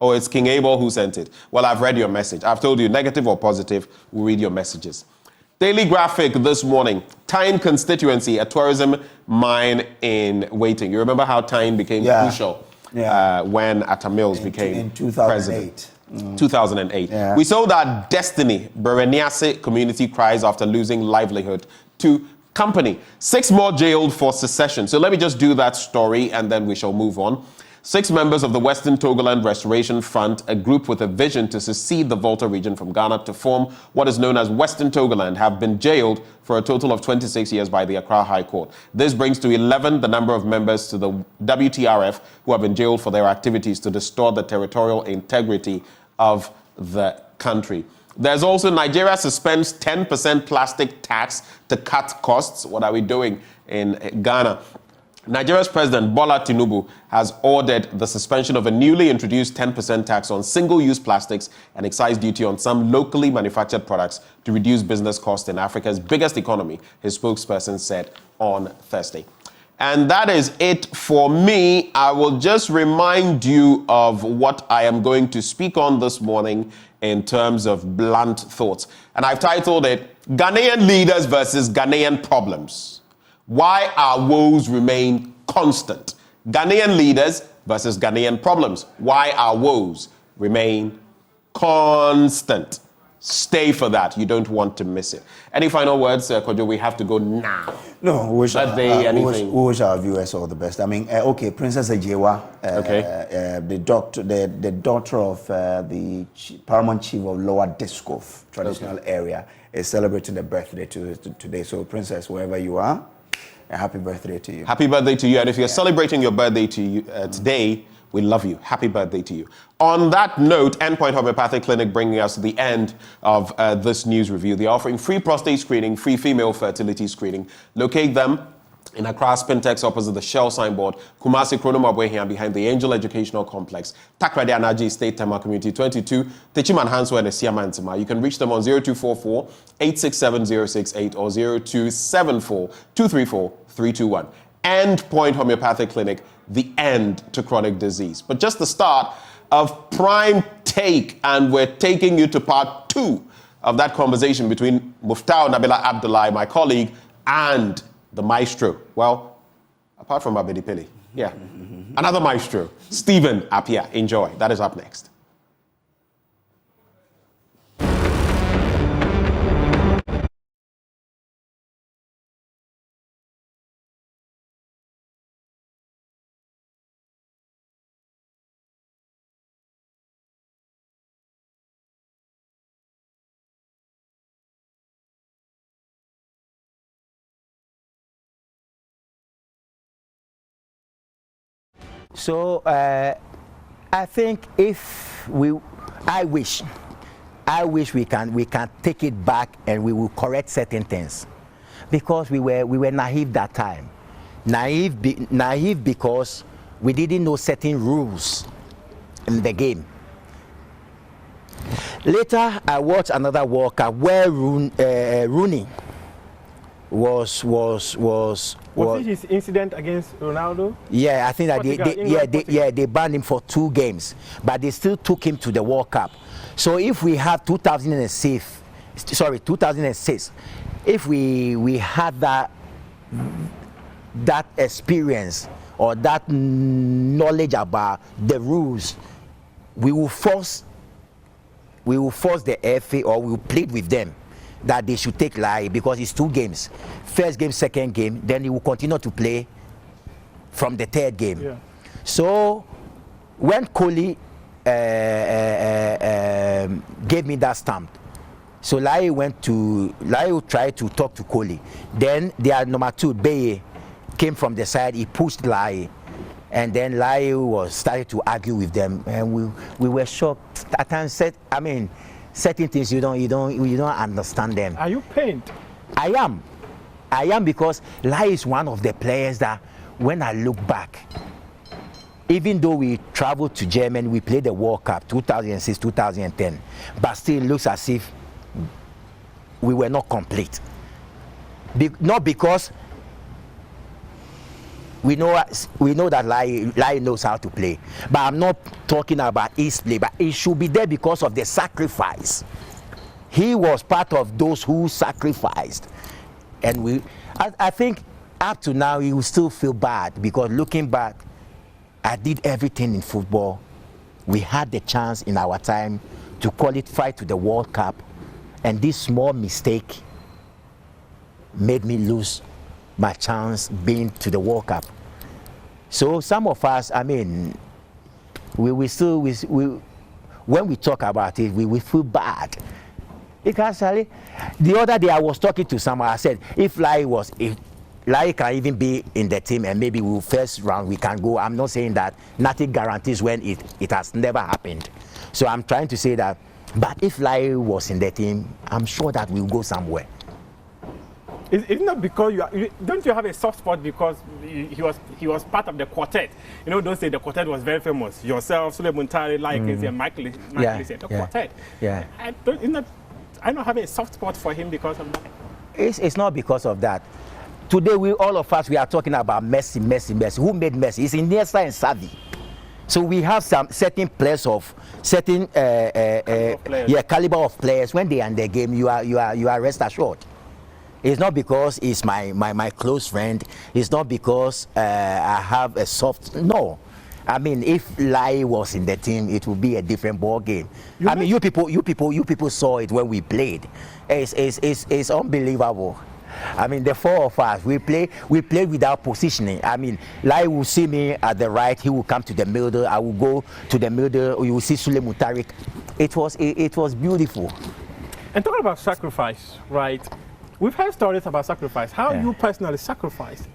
Oh, it's King Abel who sent it. Well, I've read your message. I've told you, negative or positive, we'll read your messages. Daily Graphic this morning, Tyne constituency, a tourism mine in waiting. You remember how Tyne became crucial when Atta Mills became in 2008. President. 2008. Yeah. We saw that Destiny, Bereniase community cries after losing livelihood to company. 6 more jailed for secession. So let me just do that story and then we shall move on. 6 members of the Western Togoland Restoration Front, a group with a vision to secede the Volta region from Ghana to form what is known as Western Togoland, have been jailed for a total of 26 years by the Accra High Court. This brings to 11 the number of members to the WTRF who have been jailed for their activities to distort the territorial integrity of the country. There's also Nigeria suspends 10% plastic tax to cut costs. What are we doing in Ghana? Nigeria's President Bola Tinubu has ordered the suspension of a newly introduced 10% tax on single-use plastics and excise duty on some locally manufactured products to reduce business costs in Africa's biggest economy, his spokesperson said on Thursday. And that is it for me. I will just remind you of what I am going to speak on this morning in terms of blunt thoughts. And I've titled it, Ghanaian Leaders versus Ghanaian Problems. Why our woes remain constant. Ghanaian leaders versus Ghanaian problems. Why our woes remain constant. Stay for that. You don't want to miss it. Any final words, Kojo? We have to go now. No, we wish our viewers all the best. I mean, okay, Princess Ejewa, the daughter of the Paramount Chief of Lower Diskov traditional area, is celebrating a birthday today. So, Princess, wherever you are, a happy birthday to you. Happy birthday to you. And if you're celebrating your birthday today, we love you. Happy birthday to you. On that note, Endpoint Homeopathic Clinic bringing us to the end of this news review. They're offering free prostate screening, free female fertility screening. Locate them in Accra Spintex opposite the Shell signboard, Kumasi Kronomabwe behind the Angel Educational Complex, Takrade Anaji State Tema Community 22, Techiman Hanso and Esiaman Tema. You can reach them on 0244 867 068 or 0274 234 321. Endpoint Homeopathic Clinic, the end to chronic disease. But just the start of Prime Take, and we're taking you to part 2 of that conversation between Muftau Nabila Abdullahi, my colleague, and the maestro. Well, apart from Abedi Pili. Yeah. Another maestro, Stephen Appiah. Enjoy. That is up next. So I think I wish we can take it back and we will correct certain things, because we were naive that time, naive because we didn't know certain rules in the game. Later, I watched another World Cup where Rooney was it his incident against Ronaldo? Yeah, I think that they banned him for 2 games, but they still took him to the World Cup. So if we have 2006, if we had that experience or that knowledge about the rules, we will force the FA, or we will plead with them that they should take Lai, because it's 2 games. First game, second game, then he will continue to play from the 3rd game. Yeah. So when Kohli gave me that stamp, so Lai tried to talk to Kohli. Then their number 2, Beye, came from the side, he pushed Lai. And then Lai started to argue with them, and we were shocked. At times, certain things you don't understand them. Are you pained? I am. I am because Lai is one of the players that when I look back, even though we traveled to Germany, we played the World Cup 2006, 2010, but still looks as if we were not complete. Not because we know that Lai knows how to play, but I'm not talking about his play, but he should be there because of the sacrifice. He was part of those who sacrificed, and I think up to now he will still feel bad because looking back, I did everything in football. We had the chance in our time to qualify to the World Cup, and this small mistake made me lose my chance being to the World Cup. So some of us, I mean, when we talk about it, we feel bad. Because the other day I was talking to someone, I said, if Lai can even be in the team and maybe first round we can go. I'm not saying that nothing guarantees when it has never happened. So I'm trying to say that, but if Lai was in the team, I'm sure that we'll go somewhere. It's not because don't you have a soft spot because he was part of the quartet? You know, those days the quartet was very famous. Yourself, Sule Muntari, Lai Kezi, and Michael the quartet. Yeah. I don't have a soft spot for him because of that. It's not because of that. Today, all of us, we are talking about Messi. Who made Messi? It's Iniesta and Xavi. So we have some certain players of certain caliber of players. When they are in the game, you are rest assured. It's not because he's my close friend. It's not because I have a soft. No, I mean if Lai was in the team, it would be a different ball game. You people saw it when we played. It's unbelievable. I mean, the four of us, we play without positioning. I mean, Lai will see me at the right, he will come to the middle, I will go to the middle, you will see Sule Mutarik. It was beautiful. And talking about sacrifice, right? We've heard stories about sacrifice. How you personally sacrificed?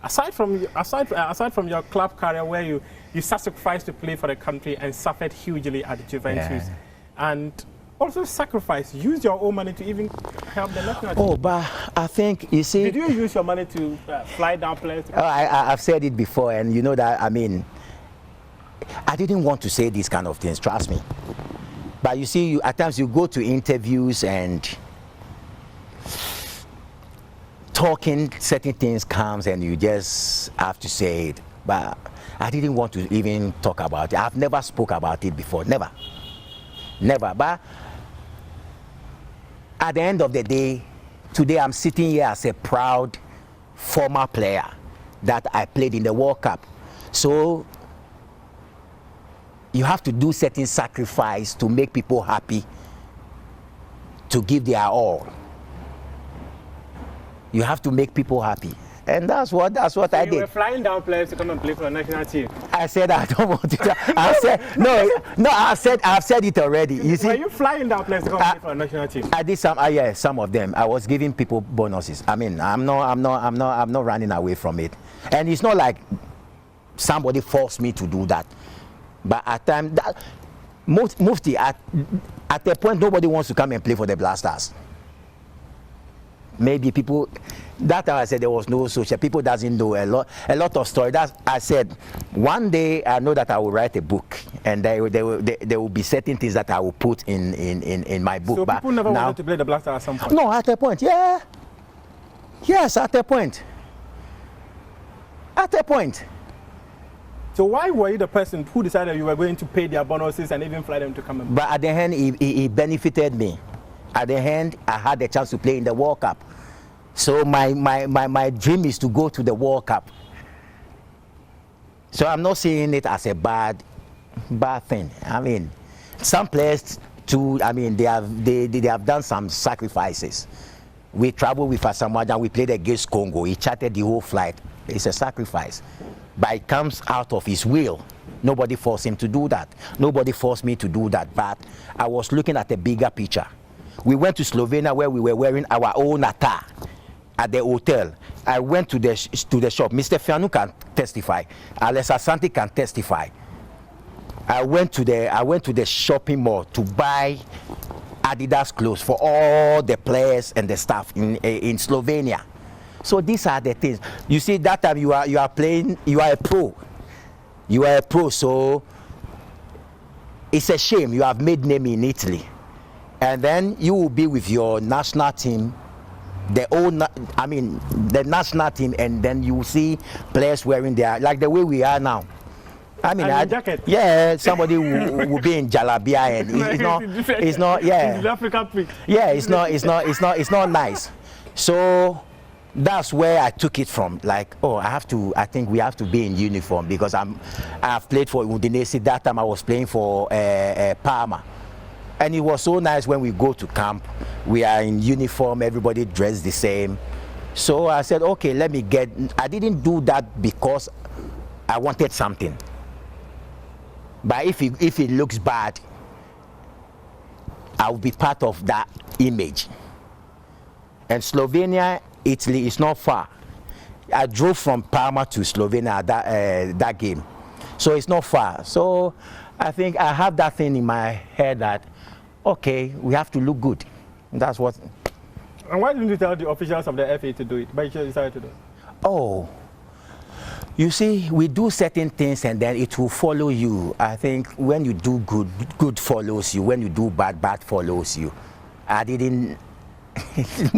Aside from your club career where you sacrificed to play for the country and suffered hugely at Juventus, and also sacrifice, use your own money to even help the national team. Oh, but I think, you see... Did you use your money to fly down players? I've said it before, and you know that, I mean, I didn't want to say these kind of things, trust me. But you see, at times you go to interviews and talking certain things comes and you just have to say it. But I didn't want to even talk about it. I've never spoke about it before, never. But at the end of the day, today I'm sitting here as a proud former player that I played in the World Cup. So you have to do certain sacrifice to make people happy, to give their all. You have to make people happy. And that's what I did. You were flying down players to come and play for the national team. I said I don't want to. I said no. I've said it already. You see, were you flying down players to come and play for the national team? I did some of them. I was giving people bonuses. I mean, I'm not running away from it. And it's not like somebody forced me to do that. But at times, Mufti, at a point, nobody wants to come and play for the Blasters. Maybe people. That time I said there was no social. People doesn't know a lot of story. That I said one day I know that I will write a book, and there will be certain things that I will put in my book. So but people never wanted to play the Blasters at some point. No, at a point, yeah. Yes, at a point. At a point. So why were you the person who decided you were going to pay their bonuses and even fly them to come and play? But at the end, he benefited me. At the end, I had the chance to play in the World Cup. So my dream is to go to the World Cup. So I'm not seeing it as a bad thing. I mean, some players too. I mean, they have done some sacrifices. We traveled with Asamoah and we played against Congo. He chartered the whole flight. It's a sacrifice, but it comes out of his will. Nobody forced him to do that. Nobody forced me to do that. But I was looking at the bigger picture. We went to Slovenia where we were wearing our own attire at the hotel. I went to the shop. Mr. Fianu can testify. Alex Asante can testify. I went to the shopping mall to buy Adidas clothes for all the players and the staff in Slovenia. So these are the things. You see, that time you are playing, you are a pro. You are a pro, so it's a shame you have made name in Italy. And then you will be with your national team, the national team, and then you will see players wearing their, like the way we are now. I mean, jacket. Yeah, somebody will be in jalabia, and it's not, yeah. Yeah, it's not nice. So that's where I took it from. Like, oh, I think we have to be in uniform, because I've played for Udinese. That time I was playing for Parma. And it was so nice when we go to camp, we are in uniform, everybody dressed the same. So I said, okay, I didn't do that because I wanted something. But if it looks bad, I'll be part of that image. And Slovenia, Italy is not far. I drove from Parma to Slovenia that game. So it's not far. So I think I have that thing in my head that, okay, we have to look good. That's what. And why didn't you tell the officials of the FA to do it, but you decided to do it? Oh. You see, we do certain things and then it will follow you. I think when you do good, good follows you. When you do bad, bad follows you. I didn't. It's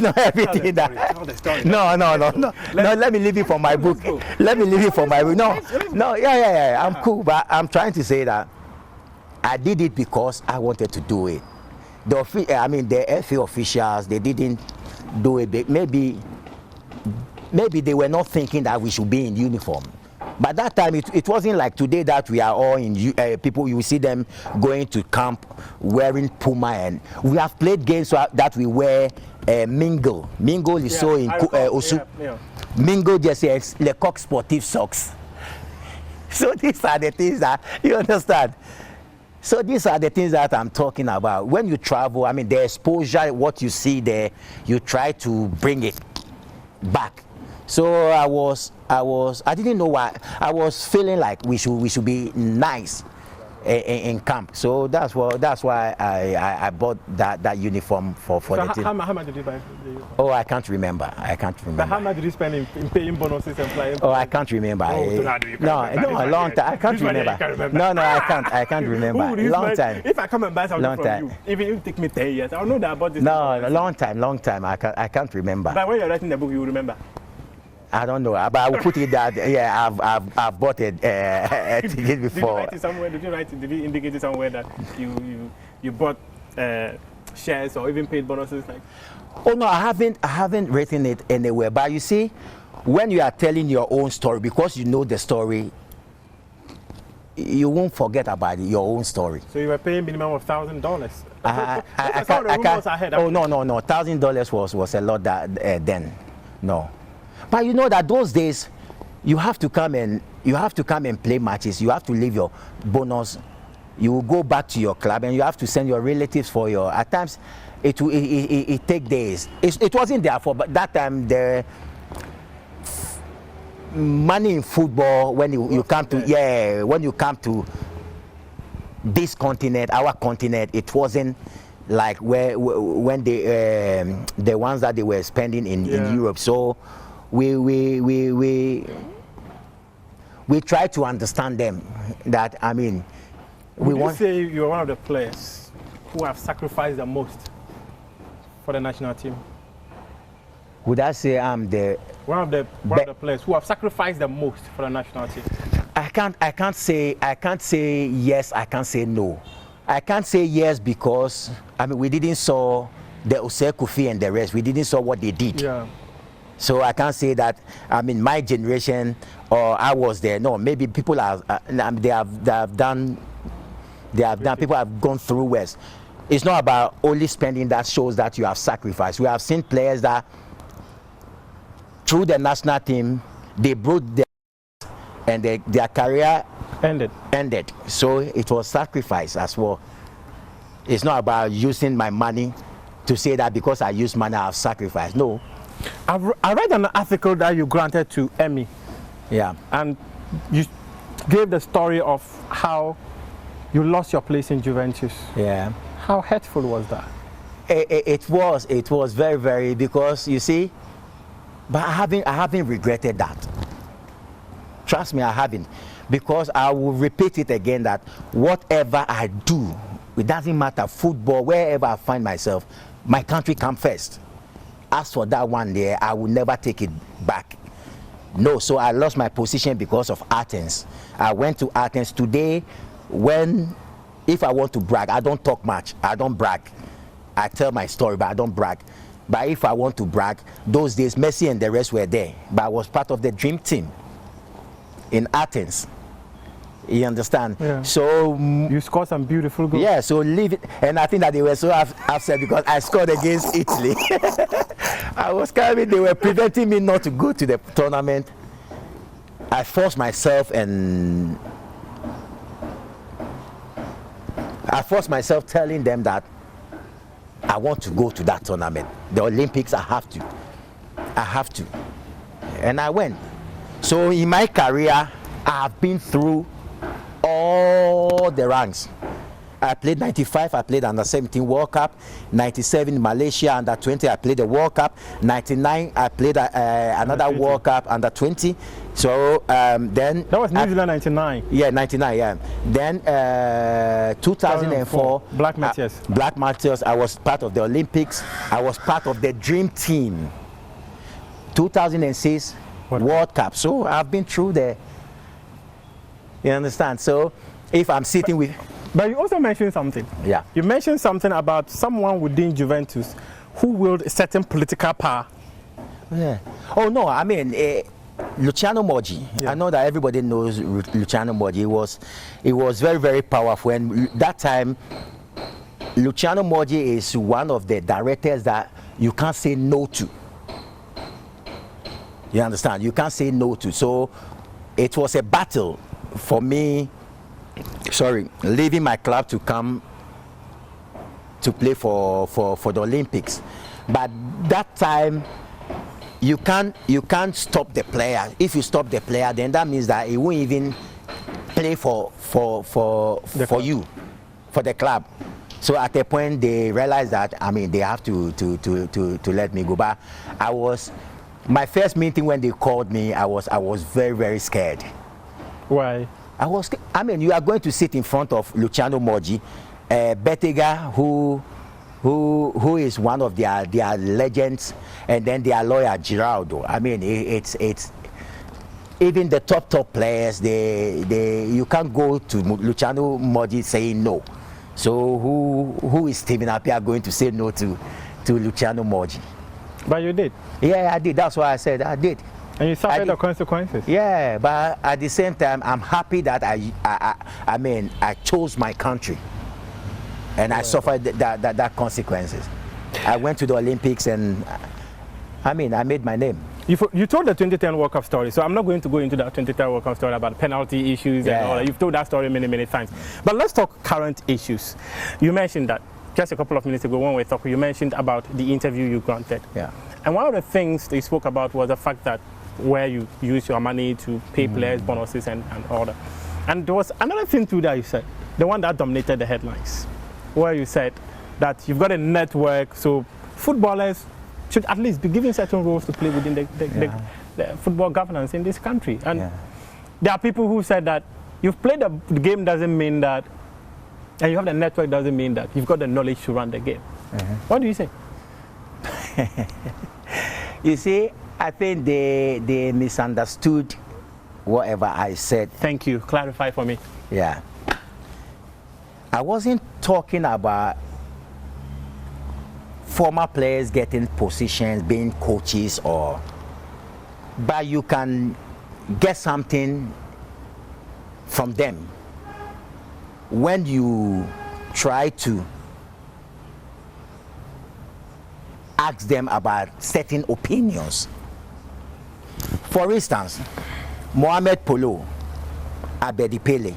not everything that. No. Let me leave it for my book. Let me leave it for my book. No. Yeah. I'm cool, but I'm trying to say that I did it because I wanted to do it. The FA officials, they didn't do it. Maybe they were not thinking that we should be in uniform. But that time, it wasn't like today that we are all in people. You see them going to camp wearing Puma, and we have played games that we wear Mingle. Mingle is so in Osu. Mingle just says Lecoq Sportive socks. So these are the things that you understand. So these are the things that I'm talking about. When you travel, the exposure, what you see there, you try to bring it back. So I didn't know why. I was feeling like we should be nice in camp. So that's why I bought that uniform for the team. How much did you buy? Oh, I can't remember. But how much did you spend in paying bonuses and flying? Oh, I can't remember. No, a long time. I can't remember. No, I can't remember. Long time. If I come and buy something from you, even if it take me 10 years, I'll know that I bought this. No, a long time. I can't remember. But when you're writing the book, you will remember. I don't know, but I will put it that I've bought a ticket before. Did you write it? Did you indicate it somewhere that you bought shares or even paid bonuses? Like? Oh no, I haven't written it anywhere. But you see, when you are telling your own story, because you know the story, you won't forget about your own story. So you were paying minimum of $1,000. Oh no, $1,000 was a lot then. No. But you know that those days, you have to come and play matches. You have to leave your bonus. You will go back to your club and you have to send your relatives for your. At times, it take days. It wasn't there for, but that time the money in football when you come to this continent, our continent, it wasn't like when the ones that they were spending in Europe. So. We try to understand them. That Would you say you're one of the players who have sacrificed the most for the national team? Would I say I'm the one of the players who have sacrificed the most for the national team? I can't say yes. I can't say no. I can't say yes because we didn't saw the Osei Kofi and the rest. We didn't saw what they did. Yeah. So I can't say that my generation or I was there. No, maybe people have done. People have gone through worse. It's not about only spending that shows that you have sacrificed. We have seen players that through the national team they broke their and their career ended. So it was sacrifice as well. It's not about using my money to say that because I use money I have sacrificed. No. I read an article that you granted to Emmy. Yeah. And you gave the story of how you lost your place in Juventus. Yeah. How hurtful was that? It was very, very, because you see, But I haven't regretted that. Trust me, I haven't. Because I will repeat it again that whatever I do, it doesn't matter, football, wherever I find myself, my country comes first. As for that one there, I will never take it back. No, so I lost my position because of Athens. I went to Athens today. If I want to brag, I don't talk much. I don't brag. I tell my story, but I don't brag. But if I want to brag, those days Messi and the rest were there. But I was part of the dream team in Athens. You understand? Yeah. So you scored some beautiful goals. Yeah, so leave it. And I think that they were so upset because I scored against Italy. I was coming, they were preventing me not to go to the tournament. I forced myself telling them that I want to go to that tournament. The Olympics, I have to. And I went. So in my career, I have been through all the ranks. I played 95, I played under 17 World Cup, 97 Malaysia under 20, I played the World Cup, 99 I played another World Cup under 20. So then that was New Zealand 99. Yeah, 99. Yeah. Then 2004 Black Matthias. Black Matthias. I was part of the Olympics. I was part of the dream team. 2006 World Cup. So I've been through there. You understand? So if I'm sitting with... But you also mentioned something. Yeah. You mentioned something about someone within Juventus who willed a certain political power. Yeah. Oh, no, I mean, Luciano Moggi. Yeah. I know that everybody knows Luciano Moggi. It was very, very powerful. And that time, Luciano Moggi is one of the directors that you can't say no to. You understand? You can't say no to. So it was a battle for me, leaving my club to come to play for the Olympics. But that time, you can't stop the player. If you stop the player, then that means that he won't even play for you, for the club. So at a point, they realized that they have to let me go. But my first meeting when they called me, I was very, very scared. Why? You are going to sit in front of Luciano Moggi, Bettega, who is one of their legends, and then their lawyer Giraldo. It's even the top players. You can't go to Luciano Moggi saying no. So who is Stephen Appiah going to say no to Luciano Moggi? But you did. Yeah, I did. That's why I said I did. And you suffered the consequences. Yeah, but at the same time, I'm happy that I chose my country, and I suffered that consequences. I went to the Olympics, and I made my name. You told the 2010 World Cup story, so I'm not going to go into that 2010 World Cup story about penalty issues and all that. You've told that story many, many times. But let's talk current issues. You mentioned that just a couple of minutes ago when we were talking, you mentioned about the interview you granted. Yeah. And one of the things they spoke about was the fact that where you use your money to pay players bonuses and all that. And there was another thing too that you said, the one that dominated the headlines, where you said that you've got a network, so footballers should at least be given certain roles to play within the football governance in this country. And there are people who said that you've played the game doesn't mean that, and you have the network doesn't mean that you've got the knowledge to run the game. What do you say? You see, I think they misunderstood whatever I said. Thank you. Clarify for me. Yeah. I wasn't talking about former players getting positions, being coaches, but you can get something from them when you try to ask them about certain opinions. For instance, Mohamed Polo, Abedi Pele,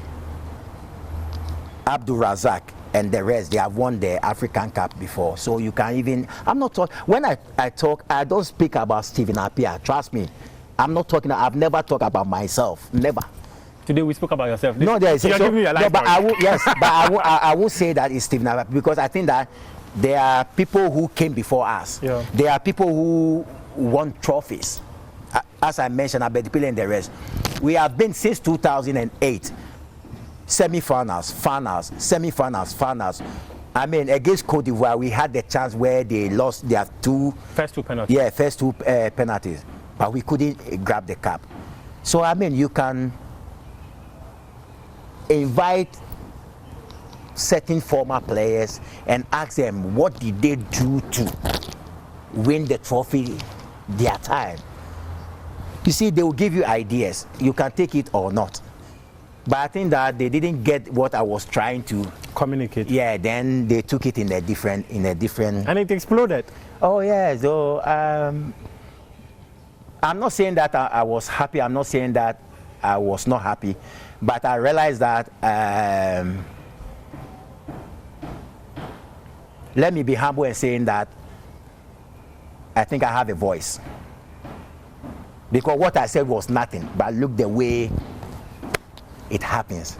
Abdul Razak, and the rest, they have won the African Cup before. So you can even, I'm not talking, when I talk, I don't speak about Stephen Appiah. Trust me. I'm not talking, I've never talked about myself. Never. Today we spoke about yourself. No, there is. So you're giving me a life no, but I won't say that it's Stephen Appiah, because I think that there are people who came before us. Yeah. There are people won trophies. As I mentioned, Abedipele and the rest. We have been since 2008, semi-finals, finals, semi-finals, finals. I mean, against Cote d'Ivoire, we had the chance where they lost their first two penalties. Yeah, first two penalties, but we couldn't grab the cup. So I mean, you can invite certain former players and ask them what did they do to win the trophy their time. You see, they will give you ideas. You can take it or not. But I think that they didn't get what I was trying to communicate. Yeah, then they took it in a different. And it exploded. Oh yeah. So I'm not saying that I was happy. I'm not saying that I was not happy, but I realized that. Let me be humble and saying that I think I have a voice. Because what I said was nothing, but look the way it happens.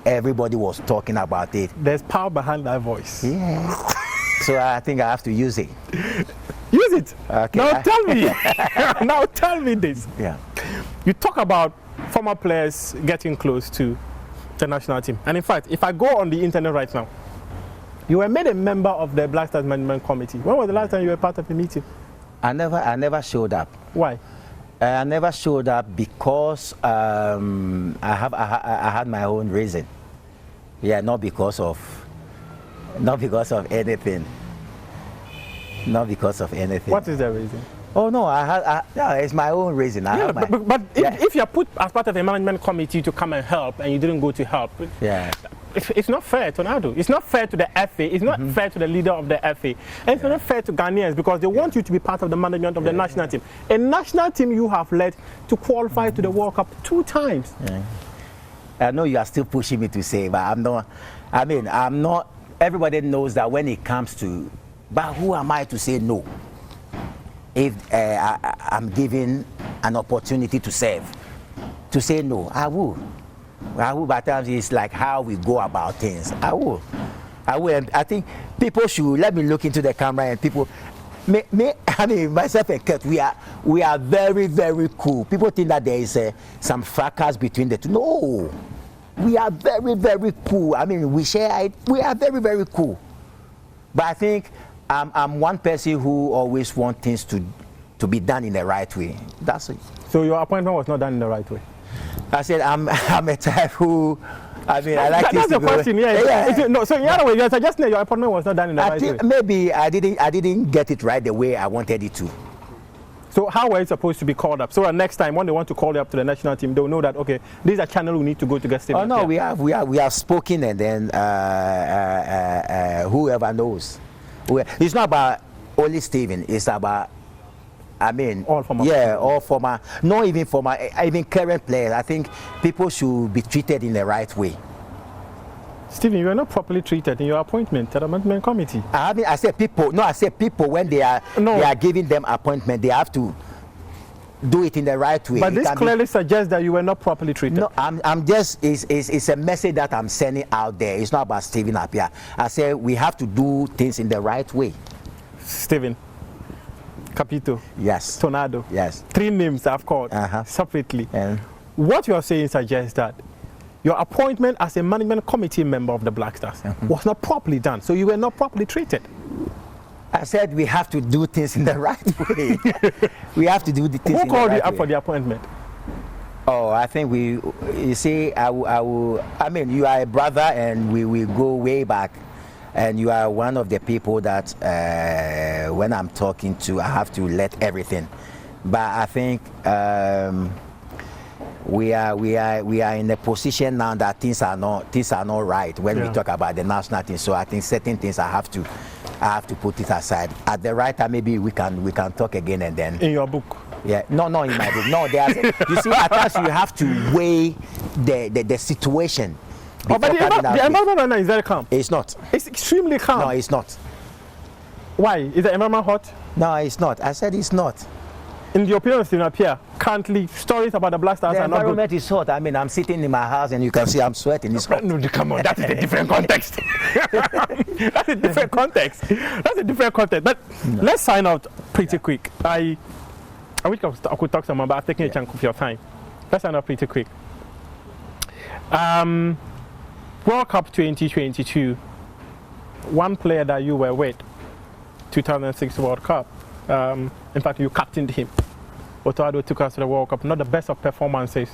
Everybody was talking about it. There's power behind that voice. Yeah. So I think I have to use it. Use it. Okay. Now tell me. Now tell me this. Yeah. You talk about former players getting close to the national team. And in fact, if I go on the internet right now, you were made a member of the Black Stars Management Committee. When was the last time you were part of a meeting? I never showed up. Why? I never showed up because I had my own reason. Yeah, not because of anything. Not because of anything. What is the reason? Oh no, no, it's my own reason. But if you're put as part of a management committee to come and help and you didn't go to help, yeah, it's not fair to Nadu. It's not fair to the FA. It's not fair to the leader of the FA. And it's not fair to Ghanaians because they want you to be part of the management of the national team. A national team you have led to qualify to the World Cup 2 times. Yeah. I know you are still pushing me to say, but I'm not. I mean, I'm not. Everybody knows that when it comes to, but who am I to say no? If I'm given an opportunity to serve, to say no, I will. But times it's like how we go about things. I will. And I think people should let me look into the camera and people. I mean, myself and Kurt, we are very, very cool. People think that there is some fracas between the two. No, we are very, very cool. I mean, we are very, very cool. But I think I'm one person who always wants things to be done in the right way. That's it. So your appointment was not done in the right way? I said I'm a type who. I mean, I like that's the question. Yeah. No. So in other words, you're suggesting that your appointment was not done in the right way. Maybe I didn't get it right the way I wanted it to. So how were you supposed to be called up? So next time when they want to call you up to the national team, they'll know that okay, this is a channel we need to go to get Stephen. Oh no, we have spoken, and then whoever knows. It's not about only Stephen. It's about. I mean, all former. Yeah, all former. Not even former. Even current players. I think people should be treated in the right way. Stephen, you were not properly treated in your appointment at the management committee. I said people. No, I said people when they are giving them appointment, they have to do it in the right way. But this clearly suggests that you were not properly treated. No, I'm just. It's a message that I'm sending out there. It's not about Stephen Appiah. I said we have to do things in the right way. Stephen. Capito. Yes. Tornado. Yes. 3 names I've called separately. What you are saying suggests that your appointment as a management committee member of the Black Stars was not properly done, so you were not properly treated. I said we have to do things in the right way. We have to do the things in the right way. Who called you up for the appointment? Oh, I think you see, I mean, you are a brother and we go way back. And you are one of the people that when I'm talking to, I have to let everything. But I think we are in a position now that things are not right when we talk about the national team. So I think certain things I have to put it aside. At the right time, maybe we can talk again and then. In your book. Yeah, no, in my book. No, you see, at times you have to weigh the situation. Oh, but the environment right now is very calm. It's not. It's extremely calm. No, it's not. Why? Is the environment hot? No, it's not. I said it's not. In the opinion of Stephen Appiah, currently stories about the Black Stars are not good. The environment is hot. I mean, I'm sitting in my house and you can see I'm sweating. It's hot. No, come on, that is a different context. That's a different context. But let's sign out pretty quick. I wish I could talk some more, but I've taken a chunk of your time. Let's end up pretty quick. World Cup 2022. One player that you were with, 2006 World Cup. In fact, you captained him. Otoado took us to the World Cup. Not the best of performances,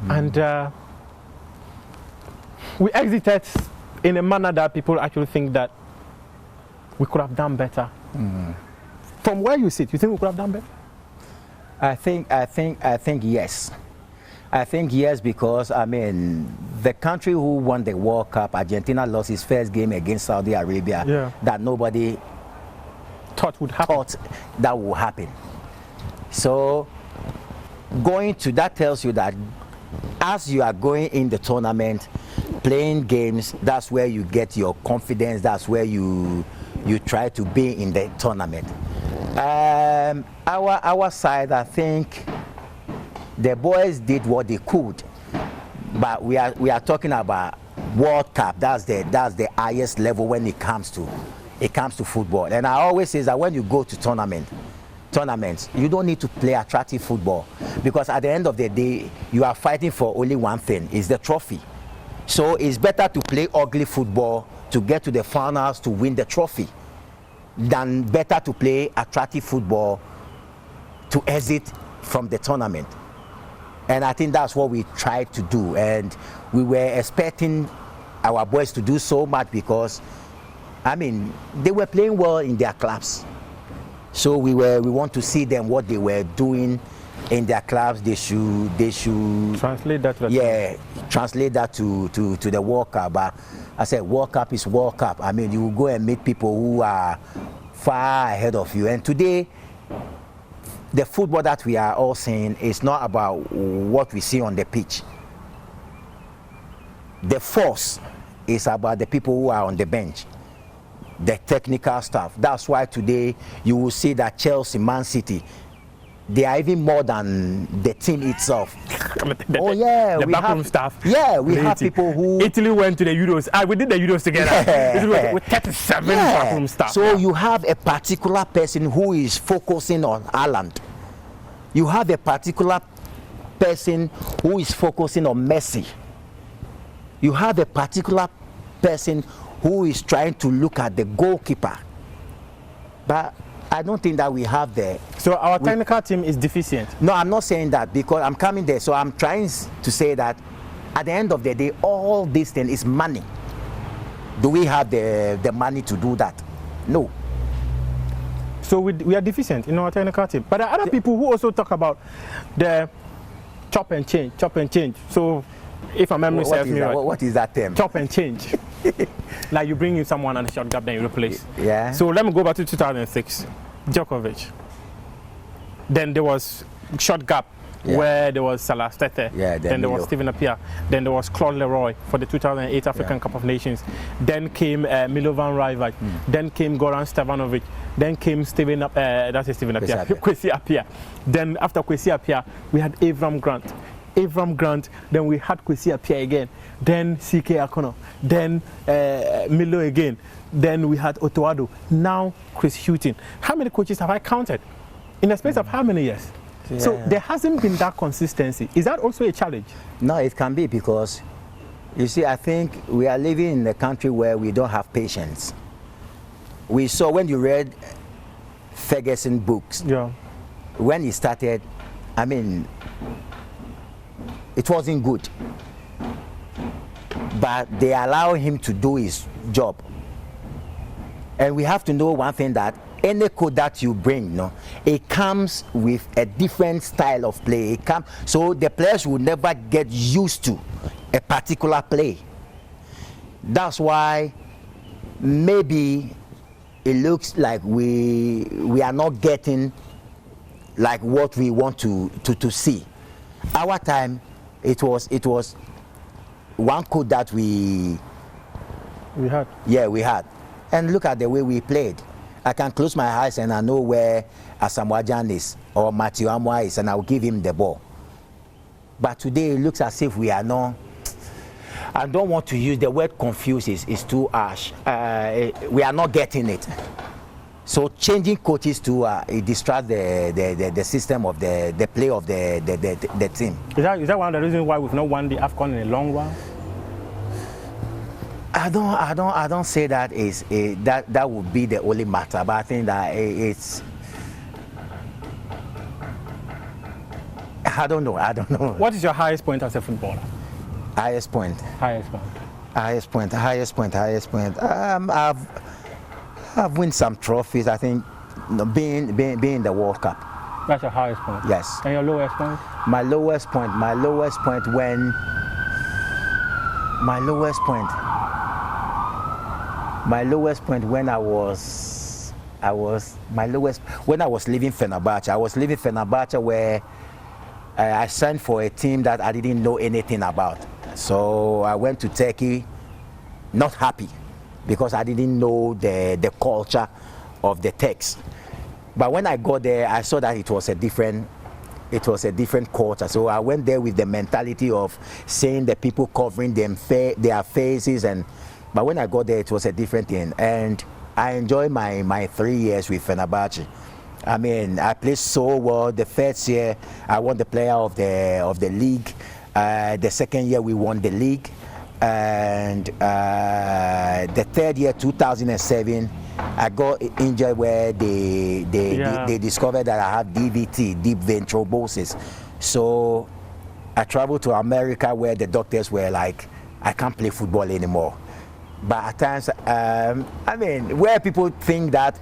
and we exited in a manner that people actually think that we could have done better. From where you sit, you think we could have done better? I think yes. I think yes, because I mean the country who won the World Cup, Argentina, lost its first game against Saudi Arabia. That nobody thought would happen. That would happen. So going to that tells you that as you are going in the tournament, playing games, that's where you get your confidence. That's where you try to be in the tournament. Our side, I think the boys did what they could, but we are talking about World Cup. That's the highest level when it comes to football. And I always say that when you go to tournaments, you don't need to play attractive football, because at the end of the day, you are fighting for only one thing: is the trophy. So it's better to play ugly football to get to the finals to win the trophy, than better to play attractive football to exit from the tournament. And I think that's what we tried to do, and we were expecting our boys to do so much, because I mean they were playing well in their clubs. So we want to see them what they were doing in their clubs. They should translate that to the World Cup. But I said World Cup is World Cup. I mean, you will go and meet people who are far ahead of you. And today, the football that we are all seeing is not about what we see on the pitch. The force is about the people who are on the bench, the technical staff. That's why today you will see that Chelsea, Man City, they are even more than the team itself. The backroom staff. Yeah, we have people who... Italy went to the Euros. We did the Euros together. With 37 backroom staff. So you have a particular person who is focusing on Haaland. You have a particular person who is focusing on Messi. You have a particular person who is trying to look at the goalkeeper. But I don't think that we have the... So our technical team is deficient? No, I'm not saying that, because I'm coming there. So I'm trying to say that at the end of the day, all this thing is money. Do we have the money to do that? No. So we are deficient in our technical team. But there are other people who also talk about the chop and change. So if my memory serves me right. What is that term? Chop and change. Like you bring in someone and a short gap, then you replace. Yeah. So let me go back to 2006. Djokovic. Then there was short gap where there was Salah Stete. Then there was Stephen Appiah. Then there was Claude Leroy for the 2008 African Cup of Nations. Then came Milovan Rajvac. Then came Goran Stevanovic. Then came Kwesi Appiah. Then after Kwesi Appiah, we had Avram Grant. Then we had Kwesi Appiah again. Then CK Akono. Then Milo again. Then we had Otoado. Now Chris Houghton. How many coaches have I counted? In the space of how many years? Yeah. So there hasn't been that consistency. Is that also a challenge? No, it can be, because you see, I think we are living in a country where we don't have patience. We saw when you read Ferguson books, when he started, I mean, it wasn't good. But they allow him to do his job. And we have to know one thing, that any code that you bring, it comes with a different style of play. So the players will never get used to a particular play. That's why maybe it looks like we are not getting like what we want to see. Our time, it was one code that we had. Yeah, we had. And look at the way we played. I can close my eyes and I know where Asamoah Gyan is or Matthew Amwa is, and I'll give him the ball. But today it looks as if we are not. I don't want to use the word confused, is too harsh. We are not getting it. So changing coaches to it distracts the system of the play of the team. Is that one of the reasons why we've not won the AFCON in a long while? I don't say that is that would be the only matter, but I think that it's. I don't know. What is your highest point as a footballer? Highest point. I've won some trophies. I think being in the World Cup. That's your highest point. Yes. And your lowest point? My lowest point when I was leaving Fenerbahce. I was leaving Fenerbahce where I signed for a team that I didn't know anything about. So I went to Turkey, not happy, because I didn't know the culture of the Turks. But when I got there, I saw that it was a different culture. So I went there with the mentality of seeing the people covering their faces, but when I got there, it was a different thing. And I enjoyed my 3 years with Fenerbahce. I mean, I played so well. The first year, I won the player of the league. The second year, we won the league. And the third year, 2007, I got injured where they discovered that I had DVT, deep vein thrombosis. So I traveled to America where the doctors were like, I can't play football anymore. But at times, I mean, where people think that,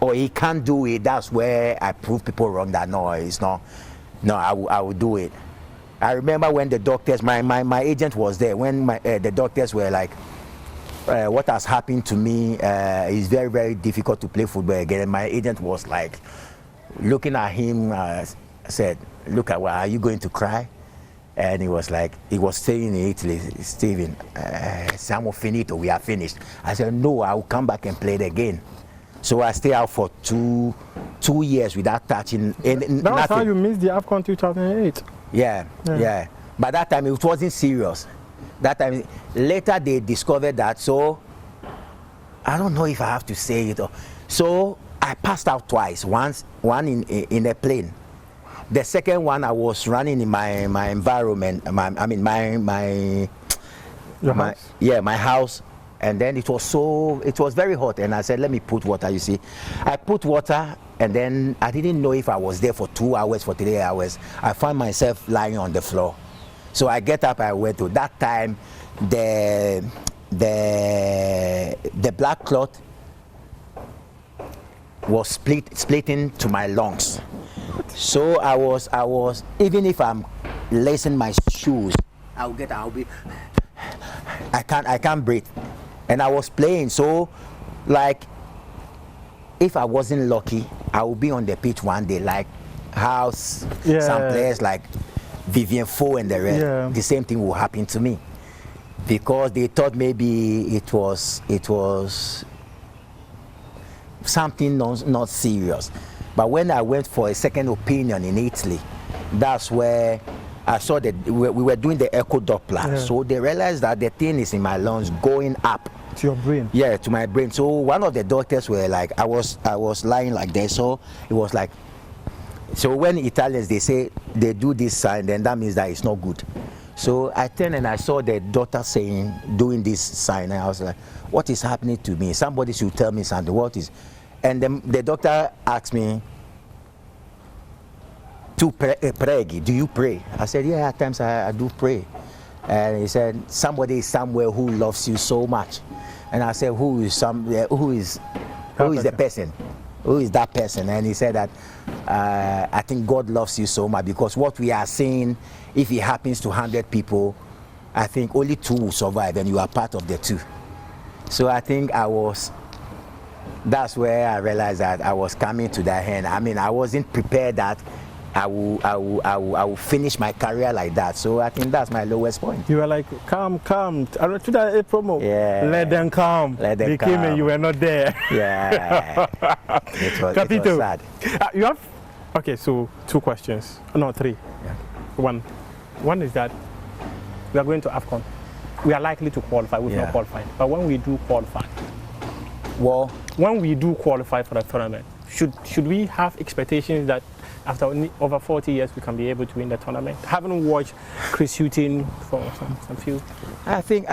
oh, he can't do it, that's where I prove people wrong that no, it's not. No, I will do it. I remember when the doctors, my agent was there, when the doctors were like, what has happened to me is very, very difficult to play football again. And my agent was like, looking at him, said, look, are you going to cry? And he was like, he was saying in Italy, Stephen, siamo finito, we are finished. I said, no, I will come back and play it again. So I stayed out for two years without touching anything. That was how you missed the AFCON 2008. Yeah. But that time it wasn't serious. That time, later they discovered that, so I don't know if I have to say it. So I passed out twice, one in a plane. The second one, I was running in my environment, my house, and then it was very hot, and I said, let me put water, you see. I put water, and then I didn't know if I was there for 2 hours, for 3 hours. I found myself lying on the floor. So I get up, I went to, that time, the black cloth was splitting to my lungs. So I was even if I'm lacing my shoes, I can't breathe. And I was playing, so like if I wasn't lucky, I would be on the pitch one day, like how some players like Vivian Foe and the rest, the same thing will happen to me. Because they thought maybe it was something not serious. But when I went for a second opinion in Italy, that's where I saw that we were doing the echo Doppler. So they realized that the thing is in my lungs going up. To your brain? Yeah, to my brain. So one of the doctors were like, I was lying like this, so it was like, so when Italians, they say they do this sign, then that means that it's not good. So I turned and I saw the doctor doing this sign, and I was like, what is happening to me? Somebody should tell me something. What is? And the doctor asked me, do you pray? I said, yeah, at times I do pray. And he said, somebody is somewhere who loves you so much. And I said, who is the person? Who is that person? And he said that, I think God loves you so much, because what we are seeing, if it happens to 100 people, I think only 2 will survive, and you are part of the 2. So I think that's where I realized that I was coming to that end. I mean, I wasn't prepared that I will finish my career like that. So I think that's my lowest point. You were like, come. I wrote to that promo. Yeah. Let them come. They came and you were not there. Yeah. it was sad. You have, okay, so 2 questions. No, 3. Yeah. One is that we are going to AFCON. We are likely to qualify. We've not qualified. But when we do qualify, well, when we do qualify for the tournament, should we have expectations that after over 40 years we can be able to win the tournament? Having watched Chris Hutton for some few. I think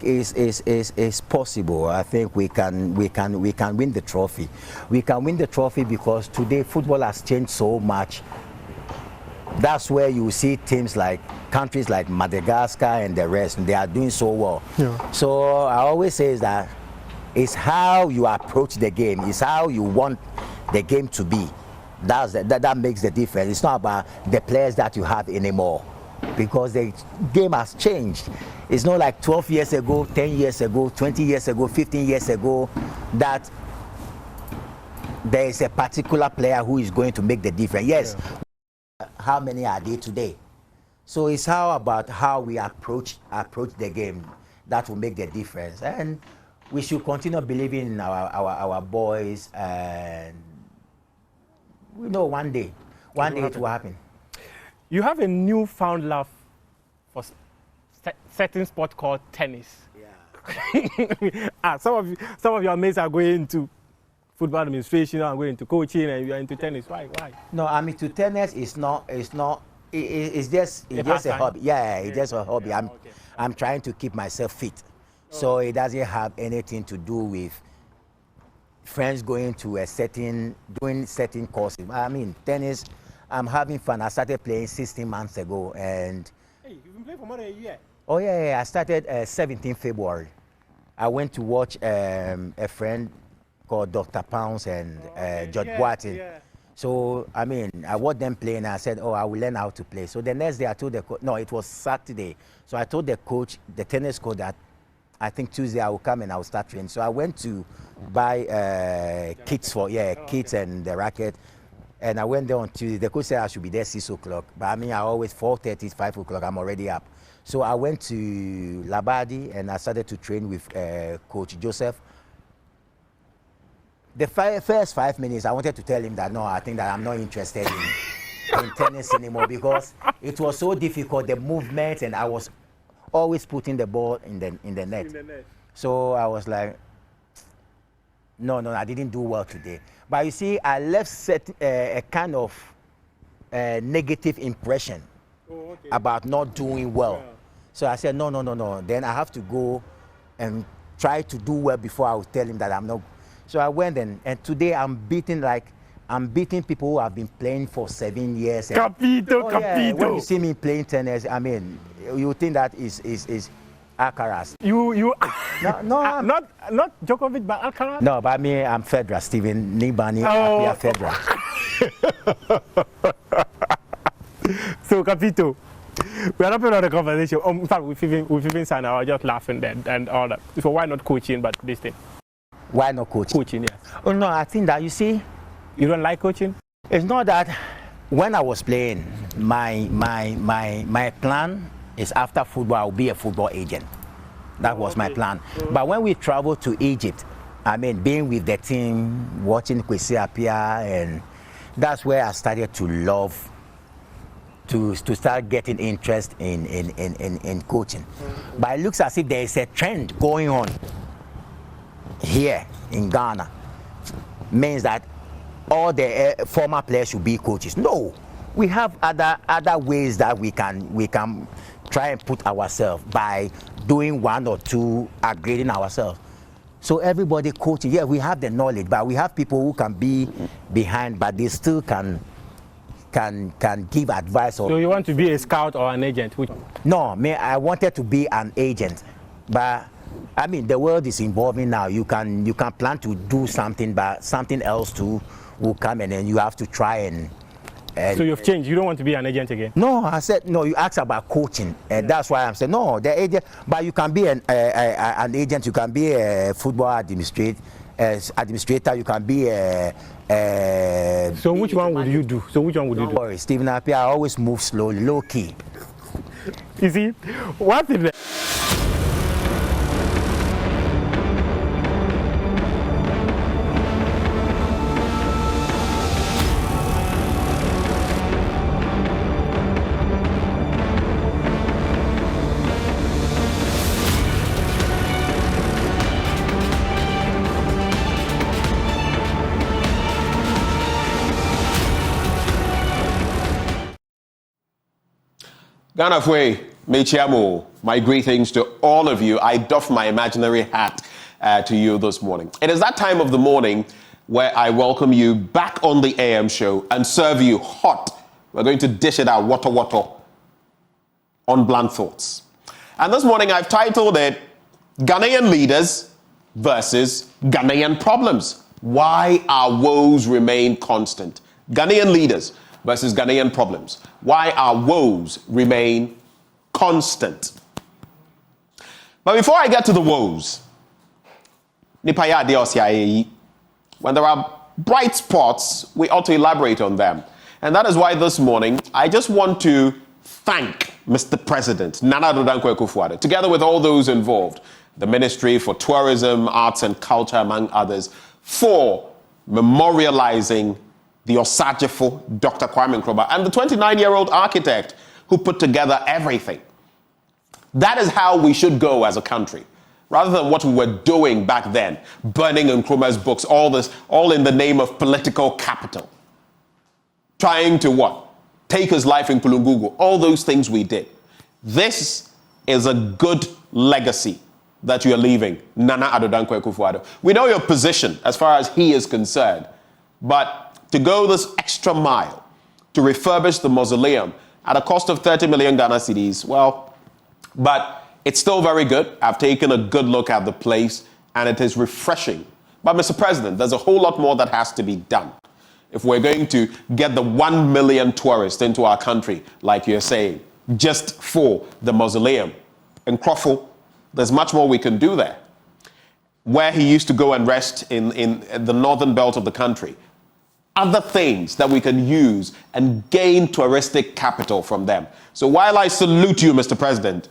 it's possible. I think we can win the trophy. We can win the trophy because today football has changed so much. That's where you see teams like countries like Madagascar and the rest, and they are doing so well. Yeah. So I always say is that it's how you approach the game. It's how you want the game to be. That makes the difference. It's not about the players that you have anymore, because the game has changed. It's not like 12 years ago, 10 years ago, 20 years ago, 15 years ago that there is a particular player who is going to make the difference. Yes, yeah. How many are there today? So it's about how we approach the game that will make the difference. And we should continue believing in our boys, and we know one day it will happen. You have a newfound love for certain sport called tennis. Yeah. Some of your mates are going into football administration and going into coaching, and you are into tennis. Why? No, I'm into tennis. It's just a hobby. Yeah, it's just a hobby. I'm trying to keep myself fit. So it doesn't have anything to do with friends going to doing certain courses. I mean, tennis, I'm having fun. I started playing 16 months ago, and hey, you've been playing for more than a year. Oh yeah. I started 17 February. I went to watch a friend called Dr. Pounds and George Boateng. Yeah. So I mean, I watched them play, and I said, I will learn how to play. So the next day I told the coach, no, it was Saturday. So I told the coach, the tennis coach, that I think Tuesday I will come and I will start training. So I went to buy kits kits and the racket, and I went there on Tuesday. The coach said I should be there 6 o'clock, but I mean I always 4:30, 5 o'clock. I'm already up. So I went to Labadi and I started to train with Coach Joseph. The first 5 minutes, I wanted to tell him that no, I think that I'm not interested in tennis anymore, because it was so difficult, the movement, and I was always putting the ball in the net. So I was like, no, I didn't do well today. But you see, I left a kind of negative impression about not doing well. Yeah. So I said, no. Then I have to go and try to do well before I will tell him that I'm not. So I went and today I'm beating people who have been playing for 7 years. Capito. When you see me playing tennis, I mean, you think that is Alcaraz. You no, not Djokovic, but Alcaraz. No, but I'm Federer, Stephen Appiah Federer. So Capito, we are not putting on the conversation. In fact, we've even signed. I was just laughing then and all that. So why not coaching, but this thing? Why not coaching? Coaching, yes. Oh no, I think that, you see, you don't like coaching. It's not that. When I was playing, my plan is after football, I'll be a football agent. That was my plan. But when we traveled to Egypt, I mean, being with the team, watching Stephen Appiah, and that's where I started to love, to start getting interest in coaching. But it looks as if there is a trend going on here in Ghana. Means that all the former players should be coaches. No, we have other ways that we can try and put ourselves by doing one or two, upgrading ourselves. So everybody coaching. Yeah, we have the knowledge, but we have people who can be behind, but they still can give advice. So you want to be a scout or an agent? No, I wanted to be an agent, but I mean the world is evolving now. You can plan to do something, but something else too will come, and then you have to try and. So you've changed. You don't want to be an agent again? No, I said no. You asked about coaching, and that's why I'm saying no. The agent, but you can be an agent. You can be a football administrator. You can be a. So which one would you do? Don't worry, Stephen Appiah always moves slowly, low key. You see, what if? Ghana Fwe, Mechiamo, my greetings to all of you. I doff my imaginary hat to you this morning. It is that time of the morning where I welcome you back on the AM show and serve you hot. We're going to dish it out, water, on blunt thoughts. And this morning I've titled it, Ghanaian Leaders versus Ghanaian Problems. Why our woes remain constant. Ghanaian leaders versus Ghanaian problems. Why our woes remain constant. But before I get to the woes, when there are bright spots, we ought to elaborate on them. And that is why this morning, I just want to thank Mr. President, Nana Addo Dankwa Akufo-Addo, together with all those involved, the Ministry for Tourism, Arts and Culture, among others, for memorializing the Osajefo, Dr. Kwame Nkrumah, and the 29-year-old architect who put together everything. That is how we should go as a country, rather than what we were doing back then, burning Nkrumah's books, all in the name of political capital. Trying to what? Take his life in Kulungugu, all those things we did. This is a good legacy that you are leaving, Nana Addo Dankwa Akufo-Addo. We know your position as far as he is concerned, but to go this extra mile to refurbish the mausoleum at a cost of 30 million Ghana cedis, well, but it's still very good. I've taken a good look at the place and it is refreshing. But Mr. President, there's a whole lot more that has to be done if we're going to get the 1 million tourists into our country, like you're saying, just for the mausoleum. In Crawford, there's much more we can do there. Where he used to go and rest in the northern belt of the country. Other things that we can use and gain touristic capital from them. So while I salute you, Mr. President,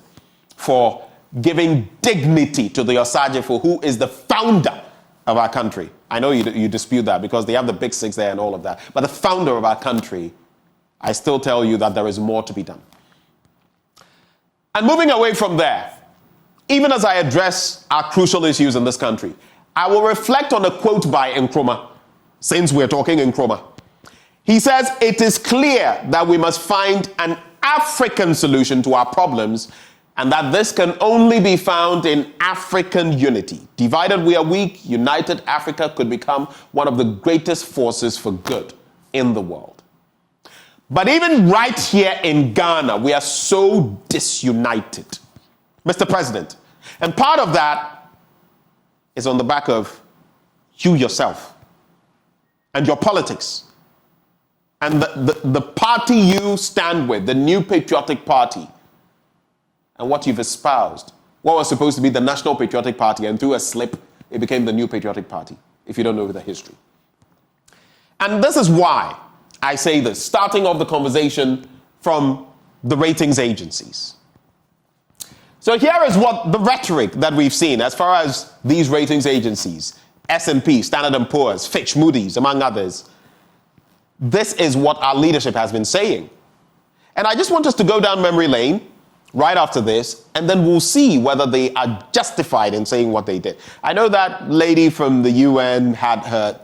for giving dignity to the Osajefo, who is the founder of our country. I know you dispute that because they have the big six there and all of that. But the founder of our country, I still tell you that there is more to be done. And moving away from there, even as I address our crucial issues in this country, I will reflect on a quote by Nkrumah, since we're talking Nkrumah. He says, it is clear that we must find an African solution to our problems and that this can only be found in African unity. Divided we are weak, united Africa could become one of the greatest forces for good in the world. But even right here in Ghana, we are so disunited, Mr. President. And part of that is on the back of you yourself and your politics. And the party you stand with, the New Patriotic Party, and what you've espoused, what was supposed to be the National Patriotic Party, and through a slip, it became the New Patriotic Party, if you don't know the history. And this is why I say this, starting off the conversation from the ratings agencies. So here is what the rhetoric that we've seen as far as these ratings agencies, S&P, Standard & Poor's, Fitch, Moody's, among others. This is what our leadership has been saying. And I just want us to go down memory lane right after this, and then we'll see whether they are justified in saying what they did. I know that lady from the UN had her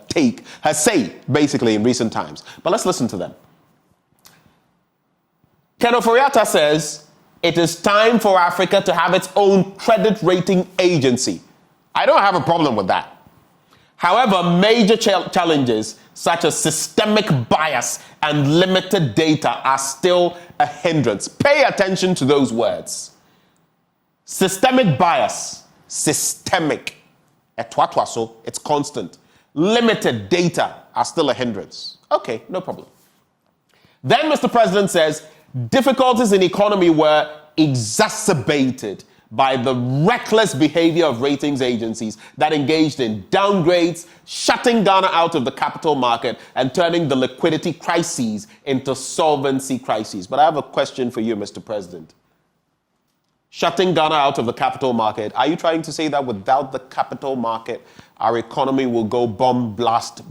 say, basically, in recent times. But let's listen to them. Ken Oforiatta says, it is time for Africa to have its own credit rating agency. I don't have a problem with that. However, major challenges such as systemic bias and limited data are still a hindrance. Pay attention to those words. Systemic bias, systemic. It's constant. Limited data are still a hindrance. Okay, no problem. Then Mr. President says, difficulties in economy were exacerbated by the reckless behavior of ratings agencies that engaged in downgrades, shutting Ghana out of the capital market, and turning the liquidity crises into solvency crises. But I have a question for you, Mr. President. Shutting Ghana out of the capital market, are you trying to say that without the capital market, our economy will go bomb blast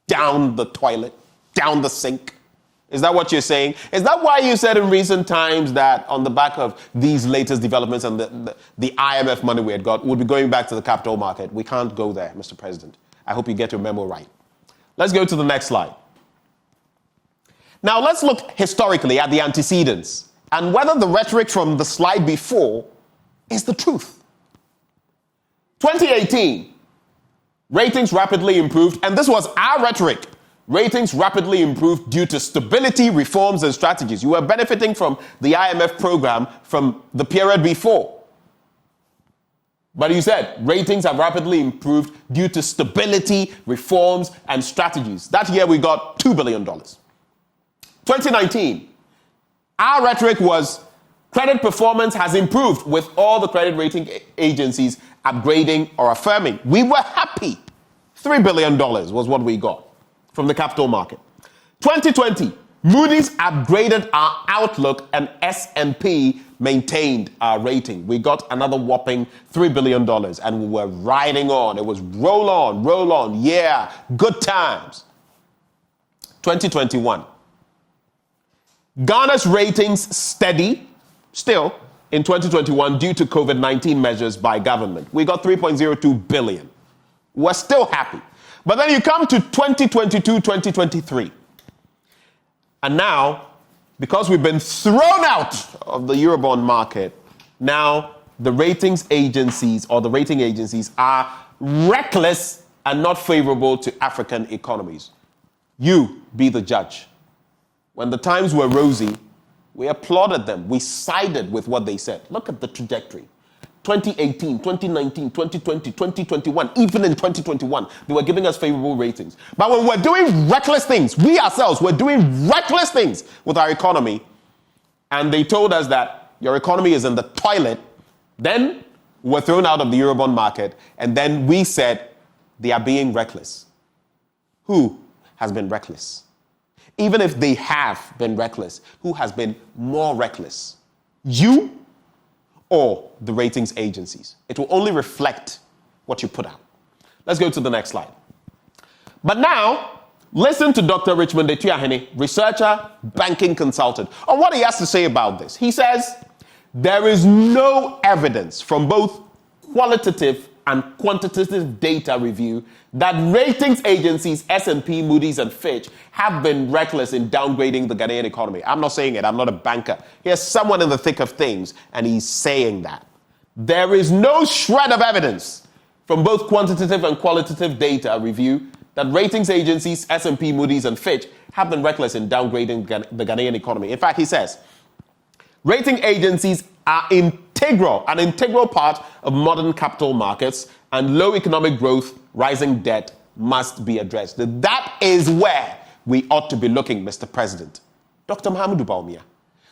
down the toilet, down the sink? Is that what you're saying? Is that why you said in recent times that on the back of these latest developments and the IMF money we had got, we'll be going back to the capital market? We can't go there, Mr. President. I hope you get your memo right. Let's go to the next slide. Now let's look historically at the antecedents and whether the rhetoric from the slide before is the truth. 2018, ratings rapidly improved, and this was our rhetoric. Ratings rapidly improved due to stability, reforms, and strategies. You were benefiting from the IMF program from the period before. But you said ratings have rapidly improved due to stability, reforms, and strategies. That year we got $2 billion. 2019, our rhetoric was credit performance has improved with all the credit rating agencies upgrading or affirming. We were happy. $3 billion was what we got from the capital market. 2020, Moody's upgraded our outlook and S&P maintained our rating. We got another whopping $3 billion and we were riding on. It was roll on. Yeah, good times. 2021, Ghana's ratings steady still in 2021 due to COVID-19 measures by government. We got 3.02 billion. We're still happy. But then you come to 2022, 2023. And now, because we've been thrown out of the Eurobond market, now the rating agencies are reckless and not favorable to African economies. You be the judge. When the times were rosy, we applauded them. We sided with what they said. Look at the trajectory. 2018, 2019, 2020, 2021, even in 2021, they were giving us favorable ratings. But when we're doing reckless things, we ourselves were doing reckless things with our economy, and they told us that your economy is in the toilet, then we're thrown out of the Eurobond market, and then we said they are being reckless. Who has been reckless? Even if they have been reckless, who has been more reckless? You or the ratings agencies? It will only reflect what you put out. Let's go to the next slide. But now, listen to Dr. Richmond Etuahene, researcher, banking consultant, on what he has to say about this. He says, there is no evidence from both qualitative and quantitative data review that ratings agencies S&P, Moody's, and Fitch have been reckless in downgrading the Ghanaian economy. I'm not saying it. I'm not a banker. Here's someone in the thick of things, and he's saying that. There is no shred of evidence from both quantitative and qualitative data review that ratings agencies S&P, Moody's, and Fitch have been reckless in downgrading the Ghanaian economy. In fact, he says, rating agencies are an integral part of modern capital markets, and low economic growth, rising debt must be addressed. That is where we ought to be looking, Mr. President. Dr. Mahamudu Bawumia,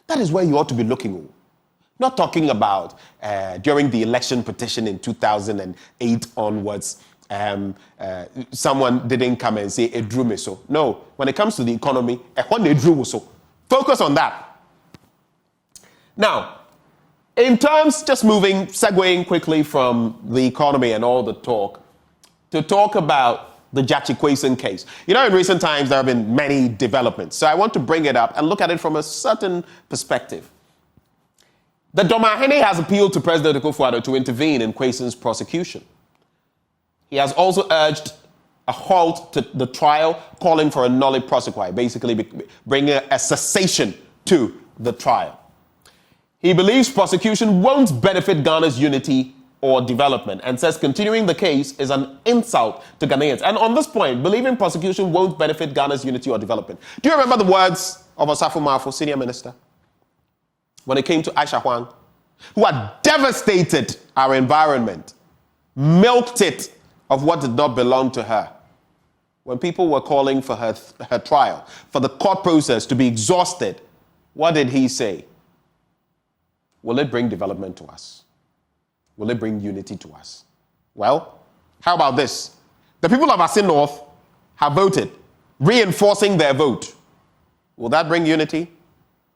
that is where you ought to be looking. Not talking about during the election petition in 2008 onwards, someone didn't come and say, "It drew me so." No, when it comes to the economy, focus on that. Now, in terms, just segueing quickly from the economy and all the talk, to talk about the Jachi case. You know, in recent times, there have been many developments. So I want to bring it up and look at it from a certain perspective. The Domahene has appealed to President Akufo-Addo to intervene in Kweson's prosecution. He has also urged a halt to the trial, calling for a nolle prosequi, basically bringing a cessation to the trial. He believes prosecution won't benefit Ghana's unity or development and says continuing the case is an insult to Ghanaians. And on this point, believing prosecution won't benefit Ghana's unity or development. Do you remember the words of Osafo Marfo, senior minister, when it came to Aisha Huang, who had devastated our environment, milked it of what did not belong to her? When people were calling for her trial, for the court process to be exhausted, what did he say? Will it bring development to us? Will it bring unity to us? Well, how about this? The people of Asin North have voted, reinforcing their vote. Will that bring unity?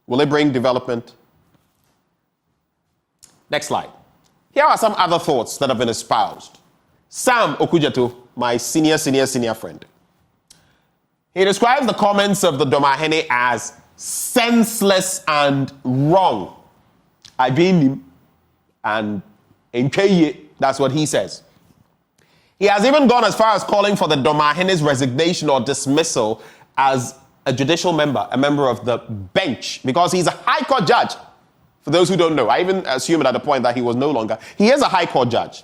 Will it bring development? Next slide. Here are some other thoughts that have been espoused. Sam Okujato, my senior friend. He describes the comments of the Domahene as senseless and wrong. I blame him, and that's what he says. He has even gone as far as calling for the Domahene's resignation or dismissal as a judicial member, a member of the bench, because he's a high court judge. For those who don't know, I even assumed at the point that he was no longer. He is a High Court judge.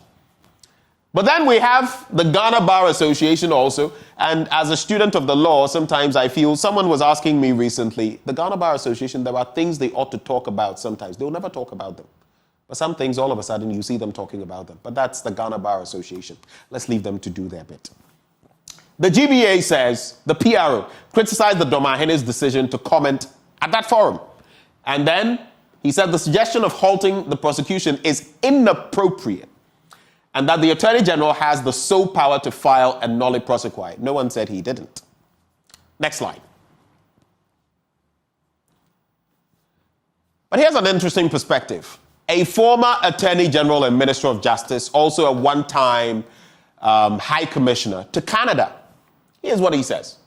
But then we have the Ghana Bar Association also, and as a student of the law, sometimes I feel, someone was asking me recently, the Ghana Bar Association, there are things they ought to talk about sometimes. They'll never talk about them. But some things, all of a sudden, you see them talking about them. But that's the Ghana Bar Association. Let's leave them to do their bit. The GBA says, the PRO criticized the Domahene's decision to comment at that forum. And then he said the suggestion of halting the prosecution is inappropriate, and that the Attorney General has the sole power to file a nolle prosequi. No one said he didn't. Next slide. But here's an interesting perspective. A former Attorney General and Minister of Justice, also a one-time High Commissioner to Canada. Here's what he says.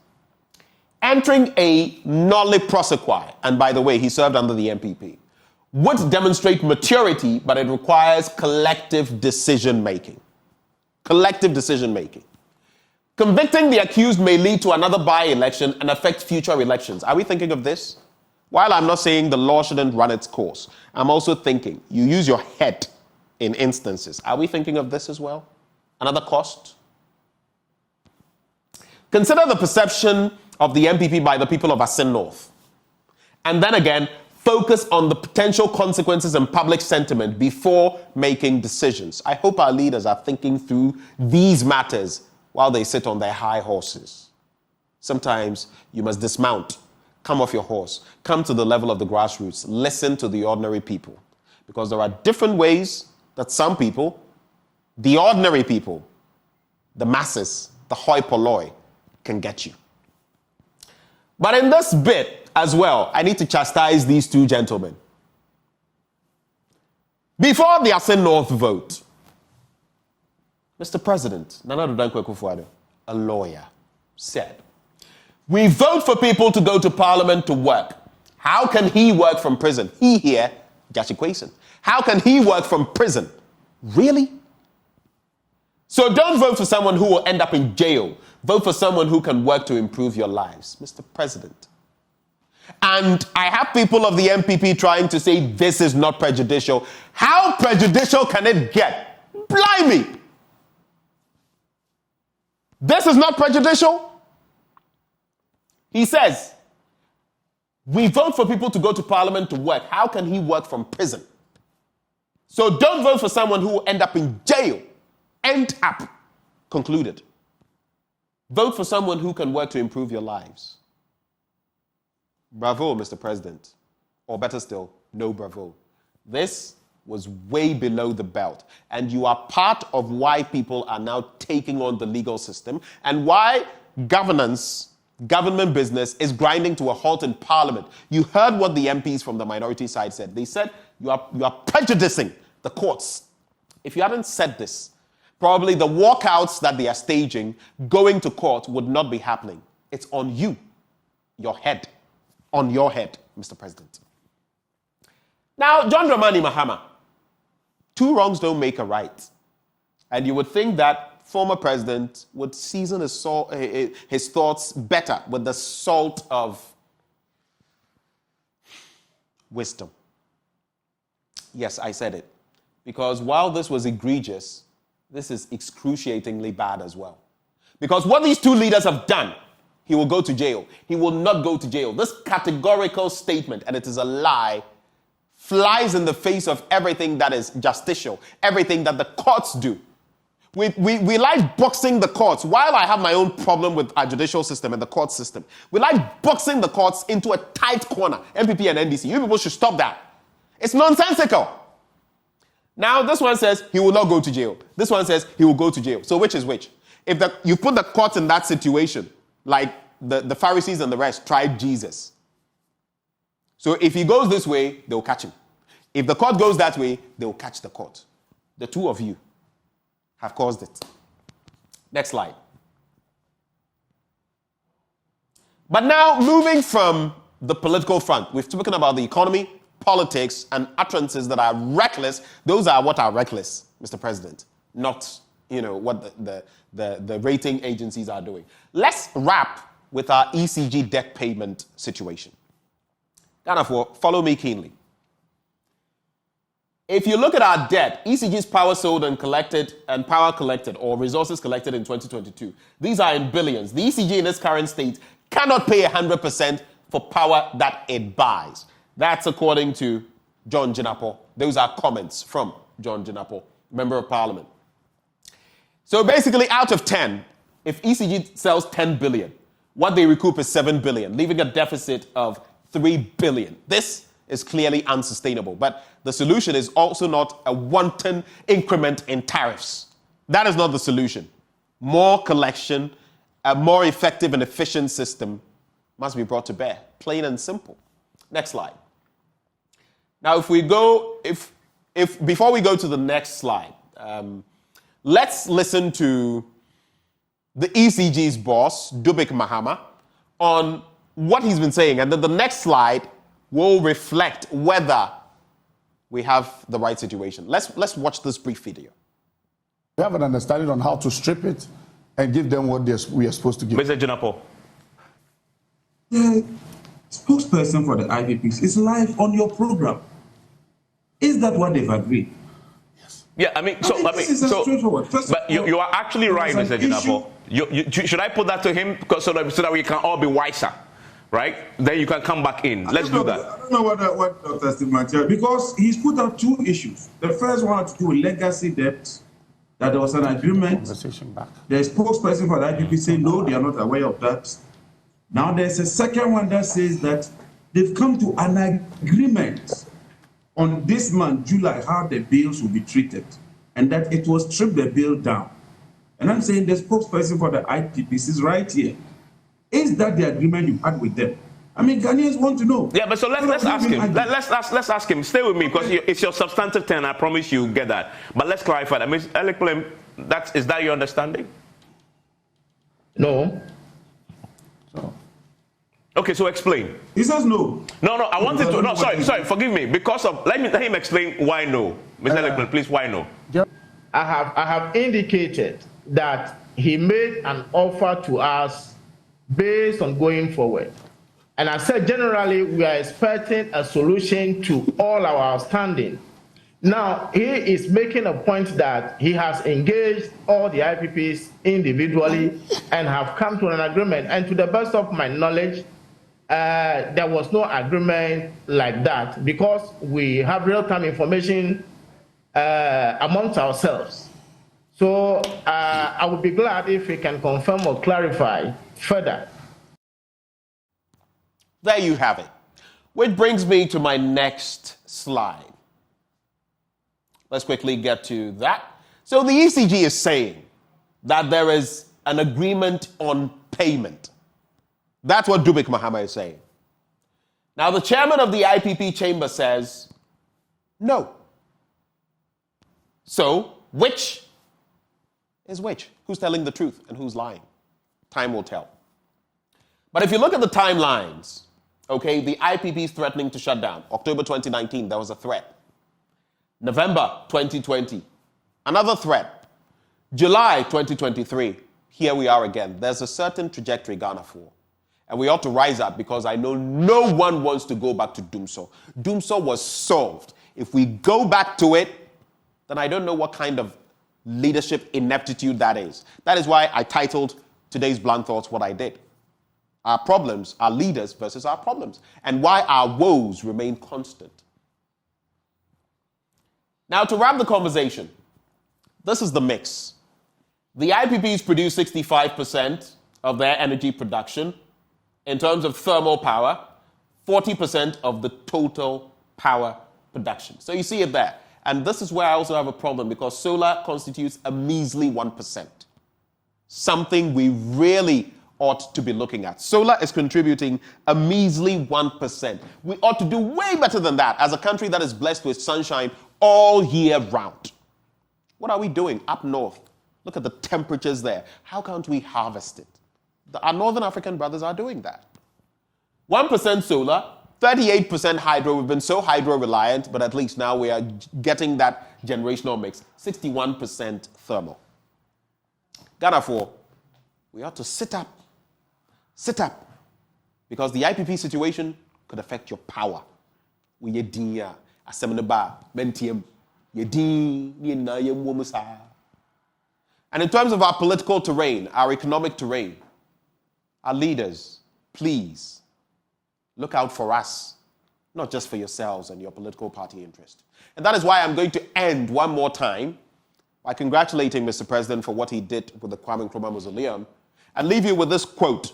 Entering a nolle prosequi, and by the way, he served under the MPP, would demonstrate maturity, but it requires collective decision-making. Collective decision-making. Convicting the accused may lead to another by-election and affect future elections. Are we thinking of this? While I'm not saying the law shouldn't run its course, I'm also thinking you use your head in instances. Are we thinking of this as well? Another cost? Consider the perception of the MPP by the people of Asin North. And then again, focus on the potential consequences and public sentiment before making decisions. I hope our leaders are thinking through these matters while they sit on their high horses. Sometimes you must dismount, come off your horse, come to the level of the grassroots, listen to the ordinary people. Because there are different ways that some people, the ordinary people, the masses, the hoi polloi, can get you. But in this bit as well, I need to chastise these two gentlemen. Before the Asin North vote, Mr. President, Nana Addo Dankwa Akufo-Addo, a lawyer, said, we vote for people to go to Parliament to work. How can he work from prison? He here, Jachi Kwesen. How can he work from prison? Really? So don't vote for someone who will end up in jail. Vote for someone who can work to improve your lives, Mr. President. And I have people of the MPP trying to say this is not prejudicial. How prejudicial can it get? Blimey! This is not prejudicial? He says, we vote for people to go to Parliament to work. How can he work from prison? So don't vote for someone who will end up in jail. End up. Concluded. Vote for someone who can work to improve your lives. Bravo, Mr. President. Or better still, no bravo. This was way below the belt. And you are part of why people are now taking on the legal system and why government business is grinding to a halt in Parliament. You heard what the MPs from the minority side said. They said you are prejudicing the courts. If you hadn't said this, probably the walkouts that they are staging going to court would not be happening. It's on you, your head, on your head, Mr. President. Now, John Dramani Mahama, two wrongs don't make a right. And you would think that former president would season his thoughts better with the salt of wisdom. Yes, I said it. Because while this was egregious, this is excruciatingly bad as well. Because what these two leaders have done, he will go to jail. He will not go to jail. This categorical statement, and it is a lie, flies in the face of everything that is justicial, everything that the courts do. We like boxing the courts. While I have my own problem with our judicial system and the court system, we like boxing the courts into a tight corner. MPP and NDC, you people should stop that. It's nonsensical. Now, this one says he will not go to jail. This one says he will go to jail. So which is which? If you put the court in that situation, like the Pharisees and the rest tried Jesus. So if he goes this way, they'll catch him. If the court goes that way, they'll catch the court. The two of you have caused it. Next slide. But now, moving from the political front, we've spoken about the economy, politics, and utterances that are reckless. Those are what are reckless, Mr. President, not what the rating agencies are doing. Let's wrap with our ECG debt payment situation. Ghana, follow me keenly. If you look at our debt, ECG's power sold and collected and power collected or resources collected in 2022, these are in billions. The ECG in its current state cannot pay 100% for power that it buys. That's according to John Gyampo. Those are comments from John Gyampo, Member of Parliament. So basically, out of 10, if ECG sells 10 billion, what they recoup is 7 billion, leaving a deficit of 3 billion. This is clearly unsustainable. But the solution is also not a wanton increment in tariffs. That is not the solution. More collection, a more effective and efficient system must be brought to bear. Plain and simple. Next slide. Now, if before we go to the next slide, let's listen to the ECG's boss, Dubik Mahama, on what he's been saying. And then the next slide will reflect whether we have the right situation. Let's watch this brief video. We have an understanding on how to strip it and give them what we are supposed to give. Mr. Gyampo. The spokesperson for the IPPs is live on your program. Is that what they've agreed? Yeah, I mean, straightforward. But you are actually right, Mr. Gyampo. Should I put that to him so that we can all be wiser, right? Then you can come back in. Let's do that. I don't know what Dr. Stephen Appiah, because he's put out two issues. The first one had to do with legacy debt, that there was an agreement. The spokesperson for the IPP said no, they are not aware of that. Now there's a second one that says that they've come to an agreement on this month, July, how the bills will be treated, and that it will strip the bill down. And I'm saying the spokesperson for the IPPs is right here. Is that the agreement you had with them? I mean, Ghanaians want to know. Yeah, but so let's ask him. Let's ask him. Stay with me, because it's your substantive turn. I promise you get that. But let's clarify that. Ms. Elikplem, is that your understanding? No. Okay, so explain. He says no. No, I wanted to. No, sorry, forgive me. Because of, let him explain why no. Mr. Elikplem, please, why no? I have indicated that he made an offer to us based on going forward. And I said generally we are expecting a solution to all our outstanding. Now, he is making a point that he has engaged all the IPPs individually and have come to an agreement. And to the best of my knowledge, there was no agreement like that, because we have real-time information amongst ourselves. So I would be glad if we can confirm or clarify further. There you have it. Which brings me to my next slide. Let's quickly get to that. So the ECG is saying that there is an agreement on payment. That's what Dubik Mahama is saying. Now, the chairman of the IPP chamber says no. So, which is which? Who's telling the truth and who's lying? Time will tell. But if you look at the timelines, okay, the IPP is threatening to shut down. October 2019, there was a threat. November 2020, another threat. July 2023, here we are again. There's a certain trajectory Ghana for. And we ought to rise up, because I know no one wants to go back to Dumso. Dumso was solved. If we go back to it, then I don't know what kind of leadership ineptitude that is. That is why I titled today's Blunt Thoughts what I did. Our problems, our leaders versus our problems, and why our woes remain constant. Now, to wrap the conversation, this is the mix. The IPPs produce 65% of their energy production in terms of thermal power, 40% of the total power production. So you see it there. And this is where I also have a problem, because solar constitutes a measly 1%. Something we really ought to be looking at. Solar is contributing a measly 1%. We ought to do way better than that as a country that is blessed with sunshine all year round. What are we doing up north? Look at the temperatures there. How can't we harvest it? Our Northern African brothers are doing that. 1% solar, 38% hydro. We've been so hydro-reliant, but at least now we are getting that generational mix. 61% thermal. Ghana 4, we ought to sit up, because the IPP situation could affect your power. We dinya, asemneba, mentium, And in terms of our political terrain, our economic terrain, our leaders, please look out for us, not just for yourselves and your political party interest. And that is why I'm going to end one more time by congratulating Mr. President for what he did with the Kwame Nkrumah Mausoleum and leave you with this quote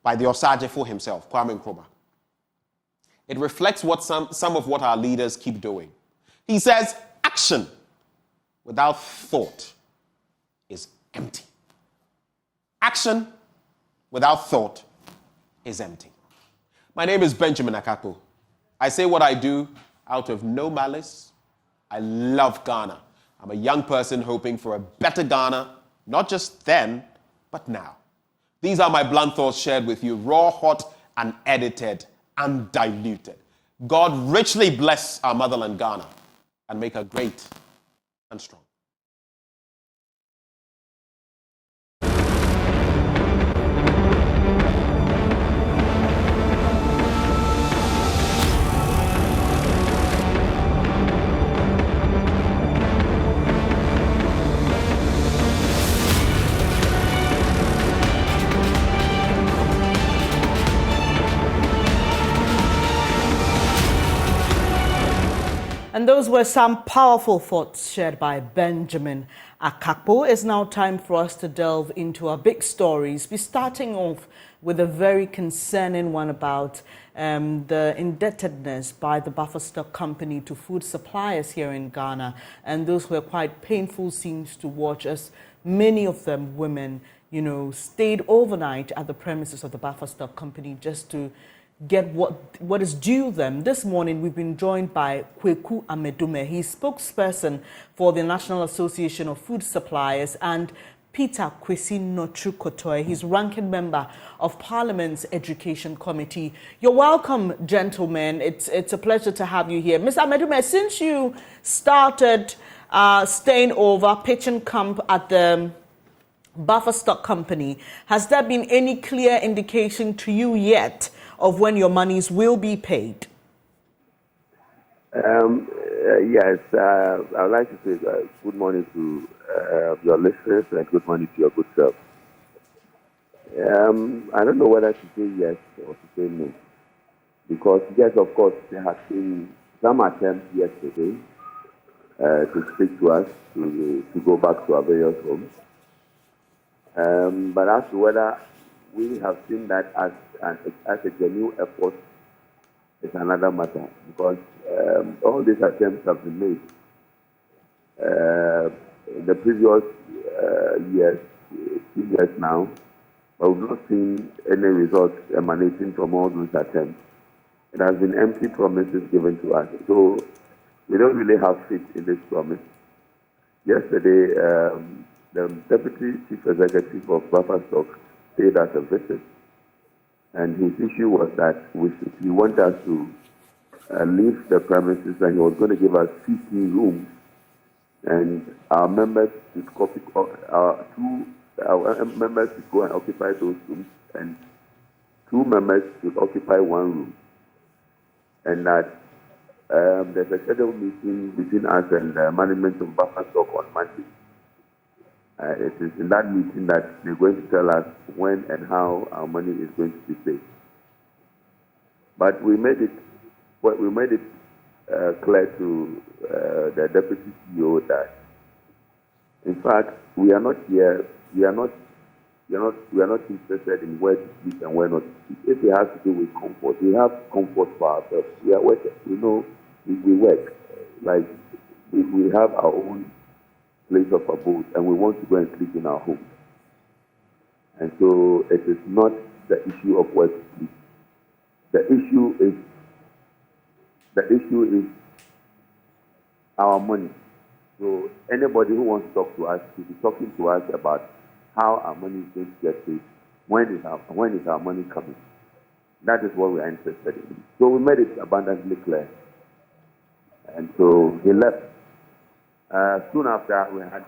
by the Osajefo himself, Kwame Nkrumah. It reflects what some of what our leaders keep doing. He says, action without thought is empty. Action without thought is empty. My name is Benjamin Akakpo. I say what I do out of no malice. I love Ghana. I'm a young person hoping for a better Ghana, not just then, but now. These are my blunt thoughts shared with you, raw, hot, unedited, undiluted. God richly bless our motherland Ghana and make her great and strong. And those were some powerful thoughts shared by Benjamin Akakpo. It's now time for us to delve into our big stories. We're starting off with a very concerning one about the indebtedness by the buffer stock company to food suppliers here in Ghana. And those were quite painful scenes to watch, as many of them women, stayed overnight at the premises of the buffer stock company just to get what is due them. This morning, we've been joined by Kweku Amedume. He's spokesperson for the National Association of Food Suppliers, and Peter Kwesi Notru Kotoy. He's ranking member of Parliament's Education Committee. You're welcome, gentlemen. It's a pleasure to have you here. Mr. Amedume, since you started staying over, pitching camp at the buffer stock company, has there been any clear indication to you yet of when your monies will be paid? Yes, I would like to say good morning to your listeners and good morning to your good self. I don't know whether to say yes or to say no, because yes, of course, there has been some attempts yesterday to speak to us, to go back to our various homes. But as to whether we have seen that as a genuine effort is another matter, because all these attempts have been made in the previous years, 2 years now, but we've not seen any results emanating from all those attempts. It has been empty promises given to us, so we don't really have faith in this promise. Yesterday, the Deputy Chief Executive of Buffer Stock paid us a visit, and his issue was that he wanted us to leave the premises, and he was going to give us 15 rooms, and our members should our members should go and occupy those rooms, and 2 members should occupy 1 room, and that there's a scheduled meeting between us and the management of Buffer Stock on Monday. It is in that meeting that they're going to tell us when and how our money is going to be paid. But we made it clear to the Deputy CEO that, in fact, we are not here. We are not interested in where to sleep and where not to sleep. If it has to do with comfort, we have comfort for ourselves. We are workers. We work. Like we have our own place of abode, and we want to go and sleep in our home. And so it is not the issue of where to sleep. The issue is our money. So anybody who wants to talk to us should be talking to us about how our money is going to get paid. When is our money coming? That is what we are interested in. So we made it abundantly clear. And so he left. Soon after, we had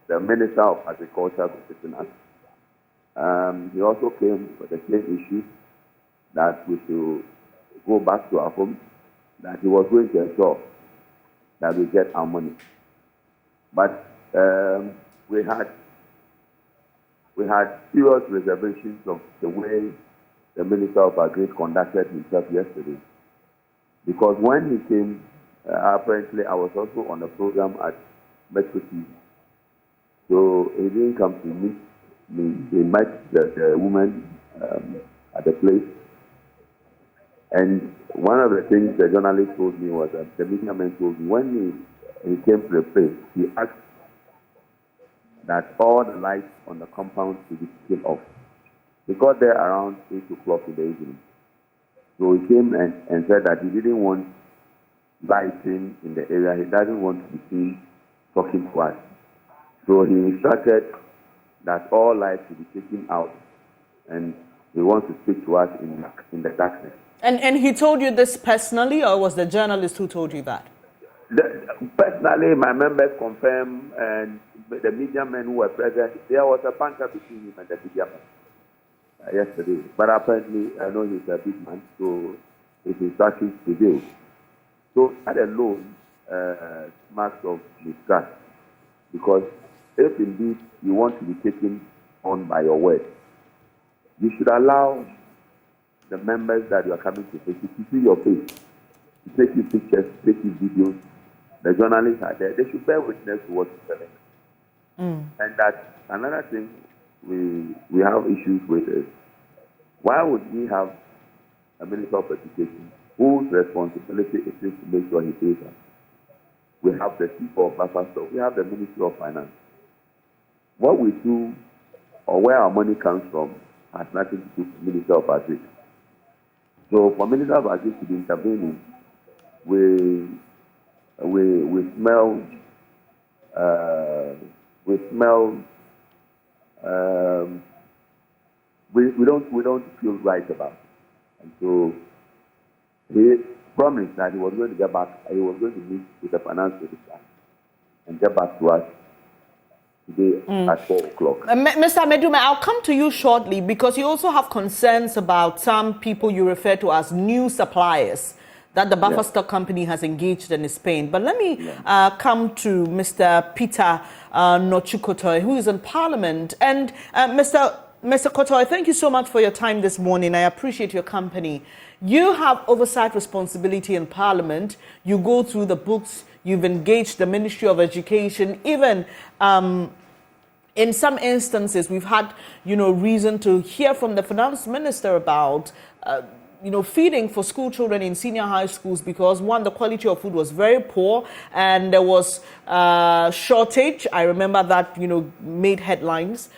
the Minister of Agriculture visiting us. He also came with the same issue that we should go back to our homes, that he was going to ensure that we get our money. But we had serious reservations of the way the Minister of Agri conducted himself yesterday. Because when he came, apparently I was also on a program at Metro TV. So he didn't come to meet me. He met the woman at the place. And one of the things the journalist told me was that the media man told me when he came to the place, he asked that all the lights on the compound should be taken off. He got there around 8 o'clock in the evening. So he came and said that he didn't want lighting in the area. He doesn't want to be seen talking to us. So he instructed that all lights should be taken out, and he wants to speak to us in the darkness. And he told you this personally, or was the journalist who told you that? Personally, my members confirm, and the media men who were present, there was a banter between him and the media men yesterday. But apparently, I know he's a big man, so his instructions prevail. So that alone marks of mistrust, because if indeed you want to be taken on by your word, you should allow the members that you are coming to face to see your face, to take you pictures, take you videos. The journalists are there. They should bear witness to what you're telling. And that another thing we have issues with is, why would we have a Minister of Education whose responsibility it is to make sure he pays us? We have the Chief of Buffer Stock. We have the Ministry of Finance. What we do or where our money comes from has nothing to do with the Minister of Agri. So for Minister of Agri to be intervening, we smell we don't feel right about it. And so he promised that he was going to get back, he was going to meet with the finance minister and get back to us today at 4 o'clock. Mr. Medume, I'll come to you shortly, because you also have concerns about some people you refer to as new suppliers that the buffer stock company has engaged in Spain. But let me come to Mr. Peter Nochukotoi, who is in Parliament. And Mr. Kotoi, thank you so much for your time this morning. I appreciate your company. You have oversight responsibility in Parliament. You go through the books. You've engaged the Ministry of Education. Even in some instances, we've had, reason to hear from the finance minister about, feeding for school children in senior high schools, because one, the quality of food was very poor and there was shortage. I remember that, made headlines.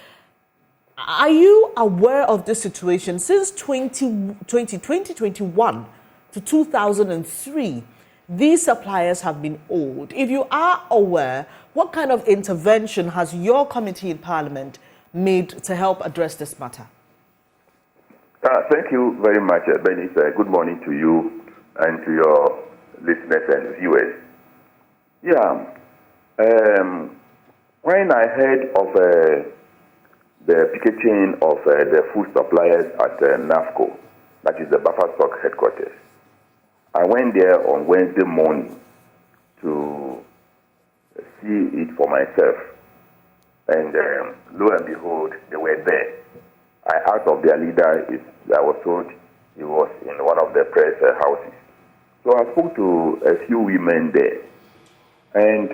Are you aware of this situation? Since 2021 to 2003, these suppliers have been owed. If you are aware, what kind of intervention has your committee in Parliament made to help address this matter? Thank you very much, Benny. Good morning to you and to your listeners and viewers. When I heard of the picketing of the food suppliers at NAFCO, that is the buffer stock headquarters, I went there on Wednesday morning to see it for myself. And lo and behold, they were there. I asked of their leader, I was told he was in one of the press houses. So I spoke to a few women there. And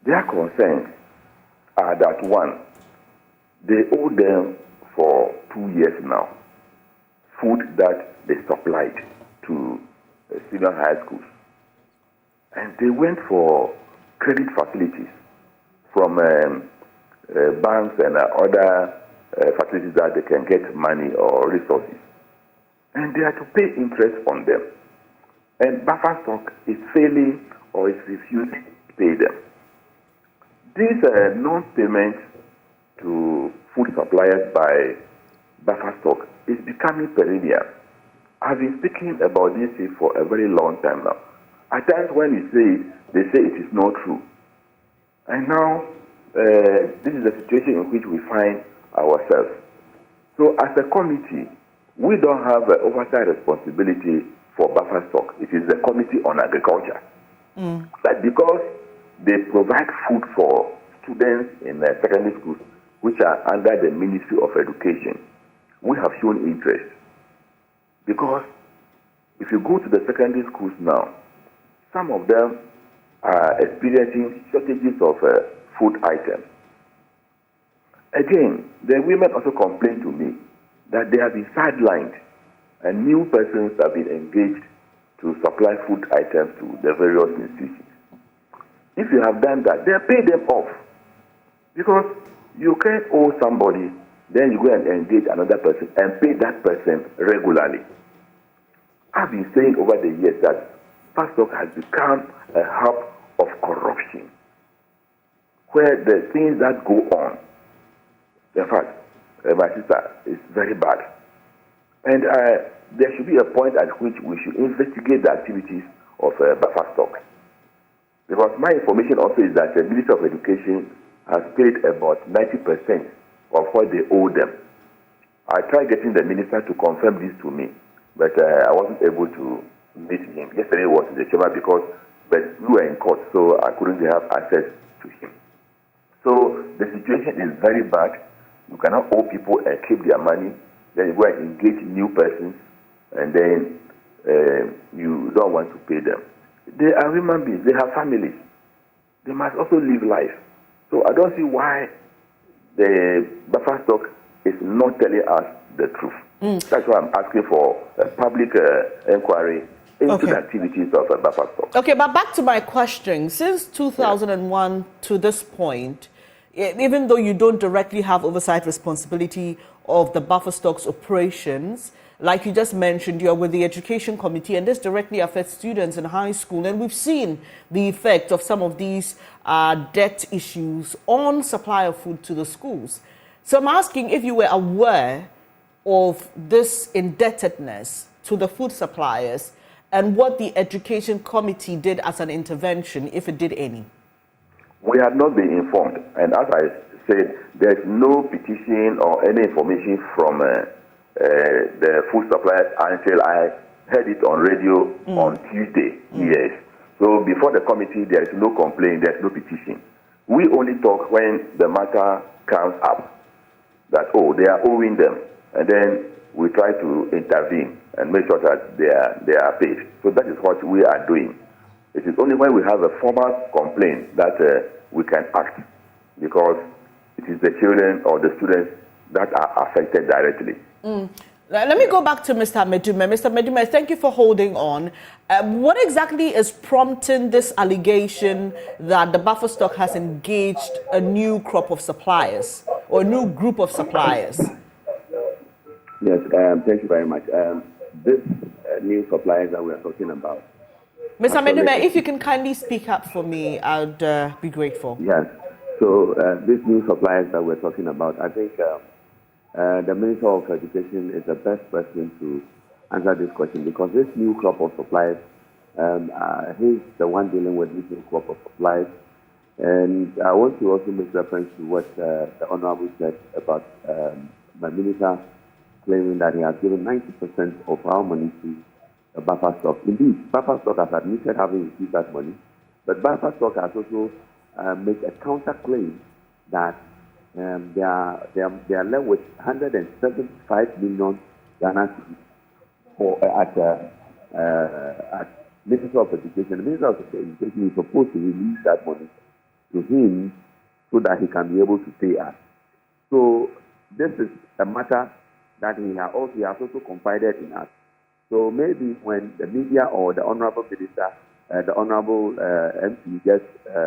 their concerns are that, one, they owe them for 2 years now food that they supplied to senior high schools. And they went for credit facilities from banks and other facilities that they can get money or resources. And they are to pay interest on them. And buffer stock is failing or is refusing to pay them. This non-payment to food suppliers by buffer stock is becoming perennial. I've been speaking about this for a very long time now. At times when you say it, they say it is not true. And now, this is the situation in which we find ourselves. So as a committee, we don't have oversight responsibility for buffer stock. It is the Committee on Agriculture. But because they provide food for students in secondary schools, which are under the Ministry of Education, we have shown interest. Because if you go to the secondary schools now, some of them are experiencing shortages of food items. Again, the women also complain to me that they have been sidelined and new persons have been engaged to supply food items to the various institutions. If you have done that, then pay them off. Because you can't owe somebody, then you go and engage another person and pay that person regularly. I've been saying over the years that Pastor has become a hub of corruption, where the things that go on, in fact, my sister, is very bad. And there should be a point at which we should investigate the activities of buffer stock. Because my information also is that the Ministry of Education has paid about 90% of what they owe them. I tried getting the minister to confirm this to me, but I wasn't able to meet him. Yesterday was in the chamber but we were in court, so I couldn't have access to him. So the situation is very bad. You cannot owe people and keep their money. Then you go and engage new persons, and then you don't want to pay them. They are human beings. They have families. They must also live life. So I don't see why the buffer stock is not telling us the truth. That's why I'm asking for a public inquiry into the activities of a buffer stock. Okay, but back to my question. Since 2001 to this point, even though you don't directly have oversight responsibility of the buffer stocks operations, like you just mentioned, you're with the Education Committee, and this directly affects students in high school. And we've seen the effect of some of these debt issues on supply of food to the schools. So I'm asking if you were aware of this indebtedness to the food suppliers and what the Education Committee did as an intervention, if it did any. We have not been informed. And as I said, there's no petition or any information from the food suppliers until I heard it on radio on Tuesday. Yes. So before the committee, there is no complaint, there is no petition. We only talk when the matter comes up that, they are owing them. And then we try to intervene and make sure that they are paid. So that is what we are doing. It is only when we have a formal complaint that we can act, because it is the children or the students that are affected directly. Let me go back to Mr. Medume. Mr. Medume, thank you for holding on. What exactly is prompting this allegation that the buffer stock has engaged a new crop of suppliers or a new group of suppliers? Yes, thank you very much. This new suppliers that we are talking about. Mr. Medume, if you can kindly speak up for me, I'd be grateful. Yes. So these new suppliers that we're talking about, I think the Minister of Education is the best person to answer this question, because this new crop of suppliers, he's the one dealing with this new crop of suppliers. And I want to also make reference to what the Honorable said about my minister claiming that he has given 90% of our money to the buffer stock. Indeed, buffer stock has admitted having received that money, but buffer stock has also made a counterclaim that they are left with 175 million Ghana at Minister of Education. The Minister of Education is supposed to release that money to him so that he can be able to pay us. So this is a matter that he has also confided in us. So maybe when the media or the Honorable Minister, the Honorable MP gets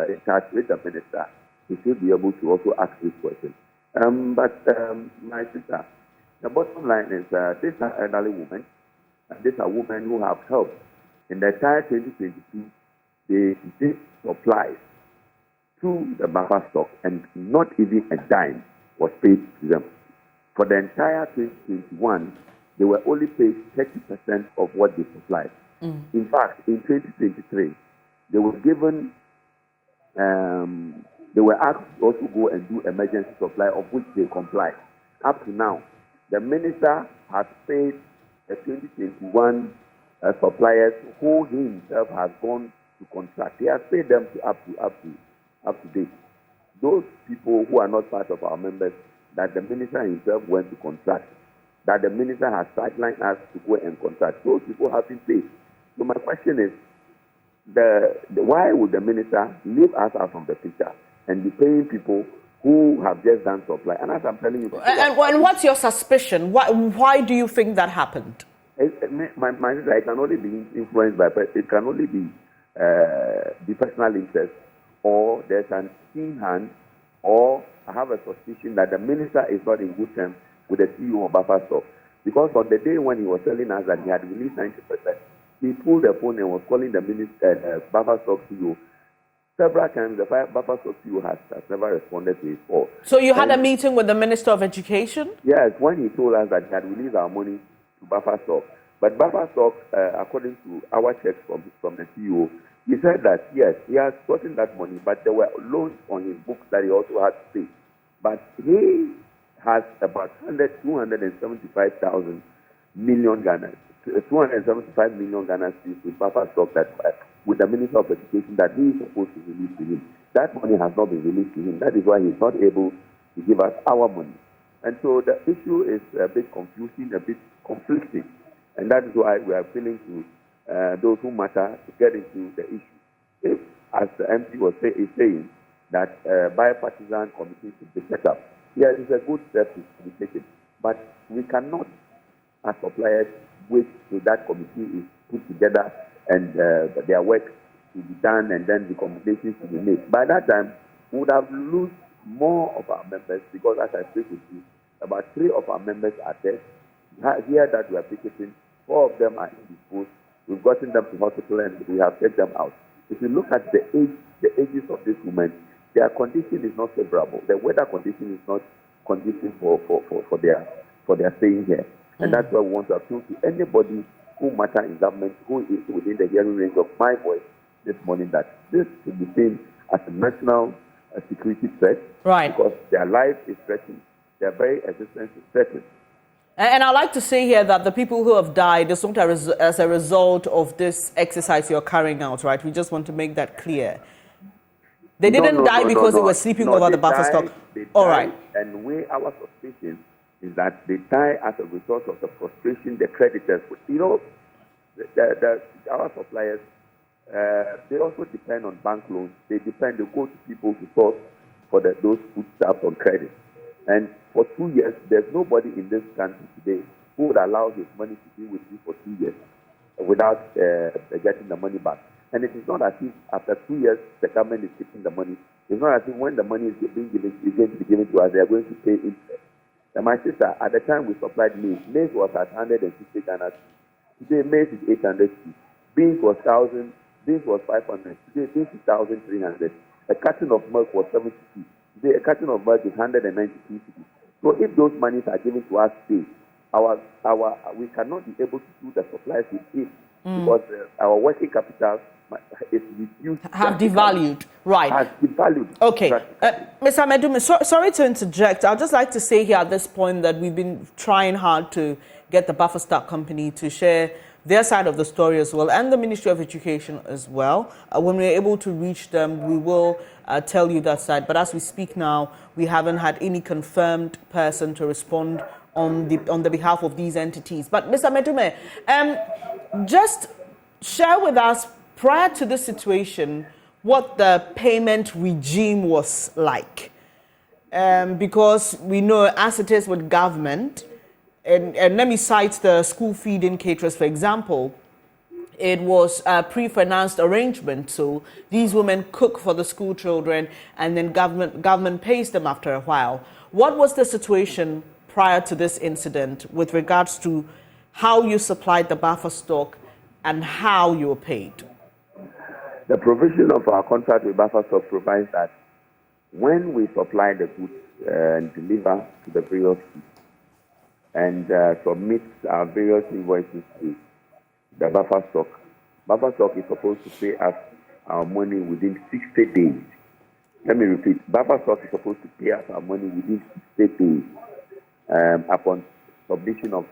in touch with the Minister, he should be able to also ask this question. But my sister, the bottom line is this is an elderly woman, and this is a woman who have helped. In the entire 2022, they did supplies to the buffer stock, and not even a dime was paid to them. For the entire 2021, they were only paid 30% of what they supplied. In fact, in 2023, they were given, they were asked to also go and do emergency supply, of which they complied. Up to now, the minister has paid the 2021 suppliers who he himself has gone to contract. He has paid them up to date. Those people who are not part of our members, that the minister himself went to contract, that the minister has sidelined us to go and contract. Those people have been paid. So my question is, why would the minister leave us out from the picture and be paying people who have just done supply? And as I'm telling you, and what's your suspicion? Why do you think that happened? My sister, it can only be influenced by, it can only be the personal interest, or there's an in hand, or I have a suspicion that the minister is not in good terms with the CEO of Buffer Stock. Because on the day when he was telling us that he had released 90%, he pulled the phone and was calling the minister, Buffer Stock CEO. Several times, the Buffer Stock CEO has never responded to his call. So you had a meeting with the Minister of Education? Yes, when he told us that he had released our money to Buffer Stock. But Buffer Stock, according to our checks from the CEO, he said that, yes, he has gotten that money, but there were loans on his books that he also had to pay. But he has about 275,000 million Ghana, 275 million Ghana with Buffer Stock that with the Minister of Education that he is supposed to release to him. That money has not been released to him. That is why he is not able to give us our money. And so the issue is a bit confusing, a bit conflicting. And that is why we are appealing to those who matter to get into the issue. If, as the MP is saying, that bipartisan committee should be set up, yes, it's a good step to be taken. But we cannot, as suppliers, wait till that committee is put together and their work to be done and then the recommendations to be made. By that time, we would have lost more of our members because, as I speak with you, about 3 of our members are dead. Here that we are picketing, 4 of them are indisposed. We've gotten them to hospital and we have taken them out. If you look at the ages of these women, their condition is not favorable. The weather condition is not conducive for their staying here. And that's why we want to appeal to anybody who matter in government, who is within the hearing range of my voice this morning, that this should be seen as a national security threat. Right. Because their life is threatened. Their very existence is threatened. And I'd like to say here that the people who have died is not as a result of this exercise you're carrying out, right? We just want to make that clear. They didn't die because they were sleeping over the buffer stock. All right. And our suspicion is that they die as a result of the frustration the creditors. You know, our suppliers, they also depend on bank loans. They go to people to source for those foodstuffs on credit. And for 2 years, there's nobody in this country today who would allow his money to be with you for 2 years without getting the money back. And it is not as if after 2 years the government is taking the money. It's not as if when the money is going to be given to us, they are going to pay interest. And my sister, at the time we supplied maize was at 150 Ghana. Today maize is 800. Beans was 1,000. Beans was 500. Today beans is 1,300. A carton of milk was 70. Today a carton of milk is 192. So if those monies are given to us today, we cannot be able to do the supplies with it because our working capital is reduced. Have devalued, right? Has devalued. Okay, Mr. Medume, sorry to interject. I'd just like to say here at this point that we've been trying hard to get the Buffer Stock Company to share their side of the story as well, and the Ministry of Education as well. When we're able to reach them, we will tell you that side. But as we speak now, we haven't had any confirmed person to respond on the behalf of these entities. But Mr. Medume, just share with us, prior to this situation, what the payment regime was like. Because we know, as it is with government, and let me cite the school feeding caterers, for example, it was a pre-financed arrangement. So these women cook for the school children and then government pays them after a while. What was the situation prior to this incident with regards to how you supplied the buffer stock and how you were paid? The provision of our contract with Buffer Stock provides that when we supply the goods and deliver to the various schools and submit our various invoices to the Buffer Stock is supposed to pay us our money within 60 days. Let me repeat. Buffer Stock is supposed to pay us our money within 60 days upon submission of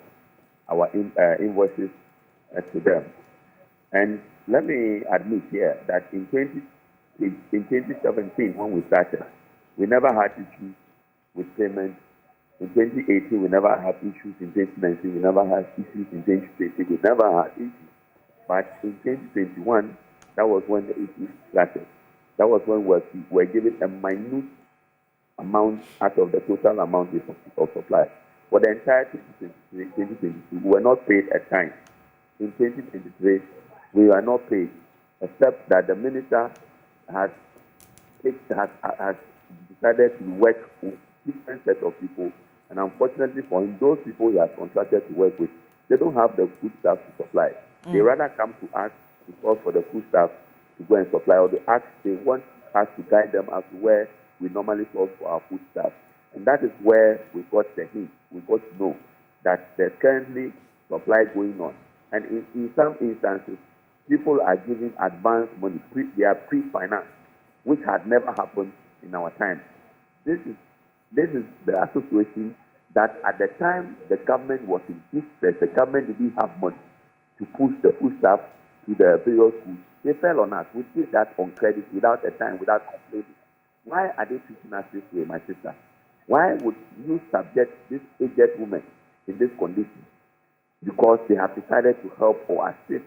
our invoices to them. And let me admit here that in 2017, when we started, we never had issues with payment. In 2018, we never had issues. In 2019, we never had issues. In 2020, we never had issues. But in 2021, that was when the issues started. That was when we were given a minute amount out of the total amount of supply. For the entire 2022, we were not paid a time. In 2023, we were not paid, except that the minister has decided to work with different sets of people. And unfortunately for him, those people he has contracted to work with, they don't have the food staff to supply. They rather come to us to call for the food staff to go and supply, or they want us to guide them as to where we normally source for our food staff. And that is where we got the hint. We got to know that there's currently supply going on. And in some instances, people are giving advance money. They are pre-financed, which had never happened in our time. This is the association that at the time the government was in distress, the government didn't have money to push the food staff to the various schools. They fell on us. We did that on credit without a time, without complaining. Why are they treating us this way, my sister? Why would you subject this aged woman in this condition? Because they have decided to help or assist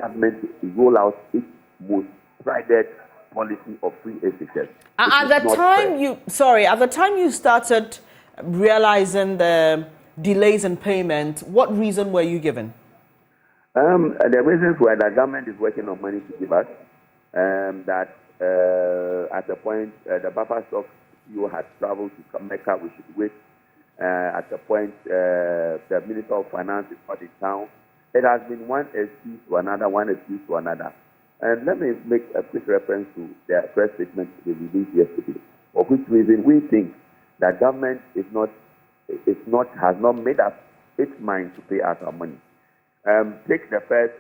government to roll out its most prided policy of free education. At the time you started realizing the delays in payment, what reason were you given? The reasons were that government is working on money to give us, that at a point the buffer stock CEO had traveled to Mecca, we should wait. At the point the Minister of Finance is not in town. It has been one excuse to another, one excuse to another. And let me make a quick reference to their press statement they released yesterday, for which reason we think that government has not made up its mind to pay us our money. Take the first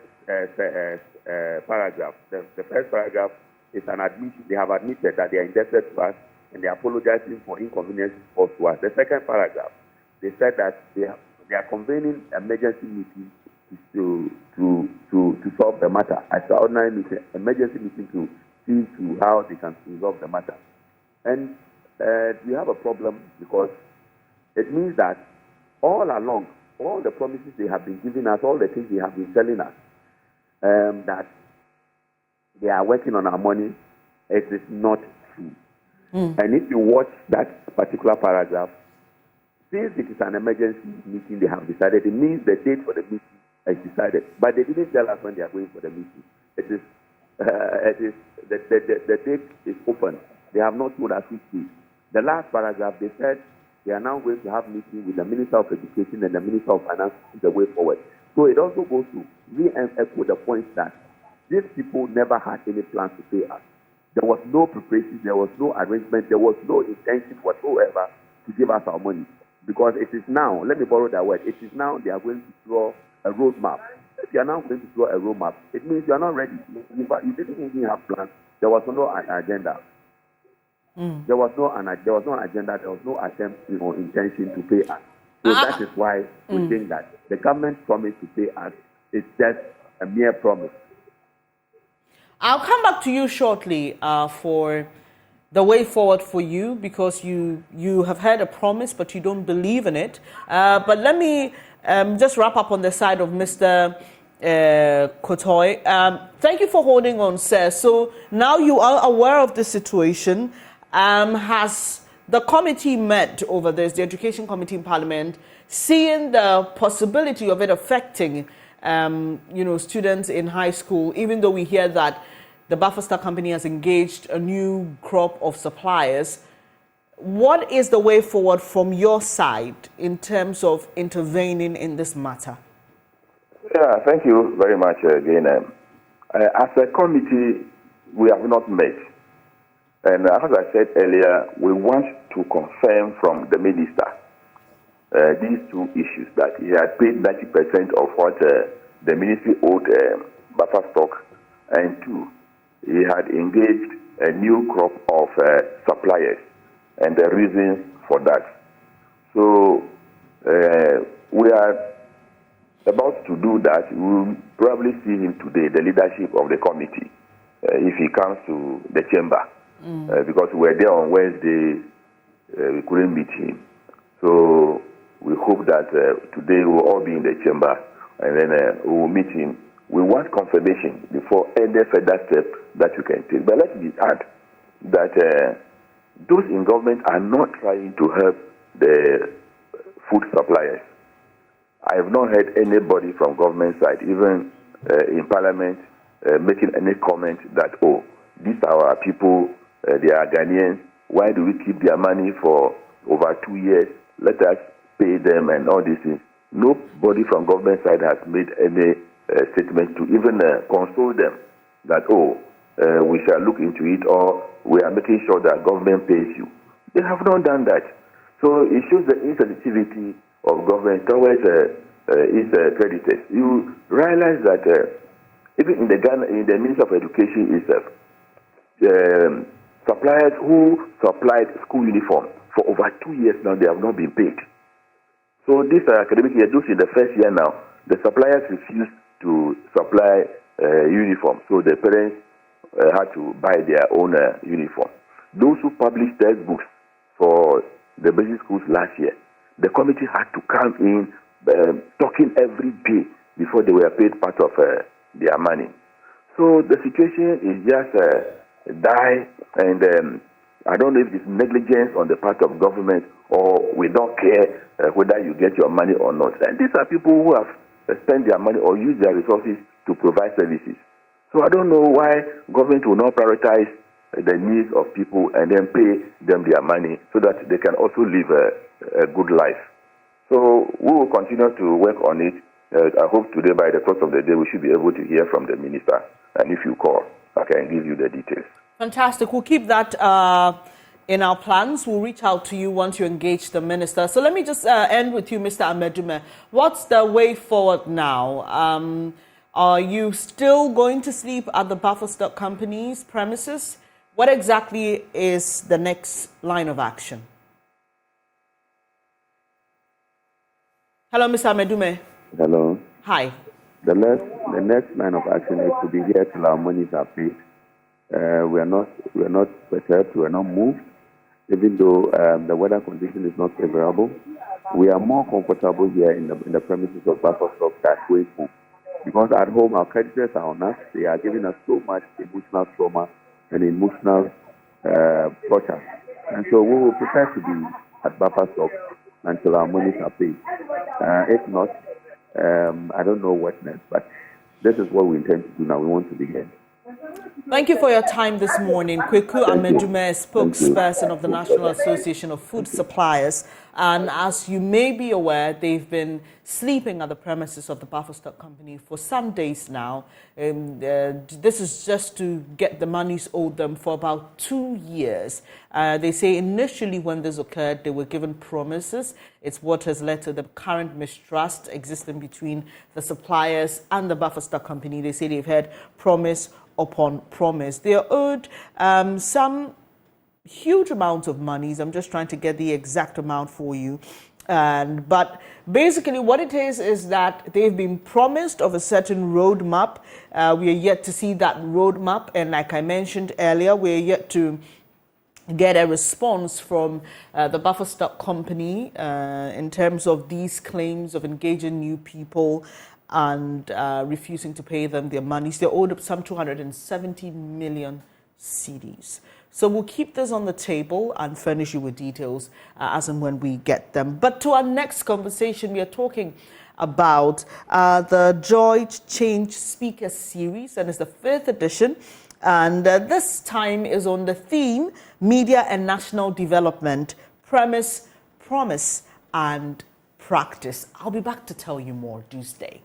paragraph. The first paragraph is an admission. They have admitted that they are indebted to us and they are apologizing for inconveniences caused to us. The second paragraph, they said that they are convening emergency meeting to solve the matter. Extraordinary meeting, emergency meeting to see to how they can resolve the matter. And we have a problem because it means that all along, all the promises they have been giving us, all the things they have been telling us, that they are working on our money, it is not true. And if you watch that particular paragraph, since it is an emergency meeting they have decided, it means the date for the meeting is decided. But they didn't tell us when they are going for the meeting. The date is open. They have not told us which date. The last paragraph, they said they are now going to have meeting with the Minister of Education and the Minister of Finance to the way forward. So it also goes to re-echo the point that these people never had any plans to pay us. There was no preparation, there was no arrangement, there was no intention whatsoever to give us our money. Because it is now, let me borrow that word, it is now they are going to draw a roadmap. If you are now going to draw a roadmap, it means you are not ready. You didn't even have plans. There was no agenda. There was no agenda, there was no attempt, intention to pay us. So that is why we think that the government promise to pay us is just a mere promise. I'll come back to you shortly for the way forward for you, because you have heard a promise but you don't believe in it. But let me just wrap up on the side of Mr. Kotoy. Thank you for holding on, sir. So now you are aware of the situation. Has the committee met over this, the Education Committee in Parliament, seeing the possibility of it affecting students in high school, even though we hear that the Buffer Star Company has engaged a new crop of suppliers? What is the way forward from your side in terms of intervening in this matter? Yeah, thank you very much again. As a committee, we have not met. And as I said earlier, we want to confirm from the minister these two issues, that he had paid 90% of what the ministry owed buffer stock, and two, he had engaged a new crop of suppliers, and the reasons for that. So we are about to do do that, we'll probably see him today, the leadership of the committee, if he comes to the chamber. Because we were there on Wednesday, we couldn't meet him. So we hope that today we'll all be in the chamber, and then we will meet him. We want confirmation before any further step that we can take. But let me add that those in government are not trying to help the food suppliers. I have not heard anybody from government side, even in Parliament, making any comment that, oh, these are our people, they are Ghanaians, why do we keep their money for over 2 years? Let us pay them and all these things. Nobody from government side has made any statement to even console them that, oh, we shall look into it, or we are making sure that government pays you. They have not done that. So it shows the insensitivity of government towards its creditors. You realize that even in the Ministry of Education itself, suppliers who supplied school uniform for over 2 years now, they have not been paid. So this academic year, those in the first year now, the suppliers refused to supply uniform. So the parents had to buy their own uniform. Those who published textbooks for the basic schools last year, the committee had to come in talking every day before they were paid part of their money. So the situation is just die, and I don't know if it's negligence on the part of government, or we don't care whether you get your money or not. And these are people who have spent their money or used their resources to provide services. So I don't know why government will not prioritize the needs of people and then pay them their money so that they can also live a good life. So we will continue to work on it. I hope today, by the close of the day, we should be able to hear from the minister. And if you call, I can give you the details. Fantastic. We'll keep that in our plans. We'll reach out to you once you engage the minister. So let me just end with you, Mr. Amedume. What's the way forward now? Are you still going to sleep at the Buffer Stock Company's premises? What exactly is the next line of action? Hello, Mr. Amedume. Hello. Hi. The next line of action is to be here till our monies are paid. We are not perturbed. We are not moved, even though the weather condition is not favorable. We are more comfortable here in the premises of Buffer Stock than going home, because at home our creditors are on us. They are giving us so much emotional trauma and emotional torture, and so we will prefer to be at Buffer Stock until our monies are paid. If not, I don't know what next, but this is what we intend to do now. We want to begin. Thank you for your time this morning. Kweku Amedume, spokesperson of the National Association of Food Suppliers. And as you may be aware, they've been sleeping at the premises of the Buffer Stock Company for some days now. This is just to get the monies owed them for about 2 years. They say initially when this occurred, they were given promises. It's what has led to the current mistrust existing between the suppliers and the Buffer Stock Company. They say they've had promise upon promise. They are owed some huge amounts of monies. I'm just trying to get the exact amount for you. But basically what it is that they've been promised of a certain roadmap. We are yet to see that roadmap. And like I mentioned earlier, we are yet to get a response from the Buffer Stock Company in terms of these claims of engaging new people and refusing to pay them their monies. They're owed up some 270 million cedis. So we'll keep this on the table and furnish you with details as and when we get them. But to our next conversation, we are talking about the Joy to Change Speaker Series, and it's the 5th edition. And this time is on the theme, Media and National Development, Premise, Promise, and Practice. I'll be back to tell you more. Do stay.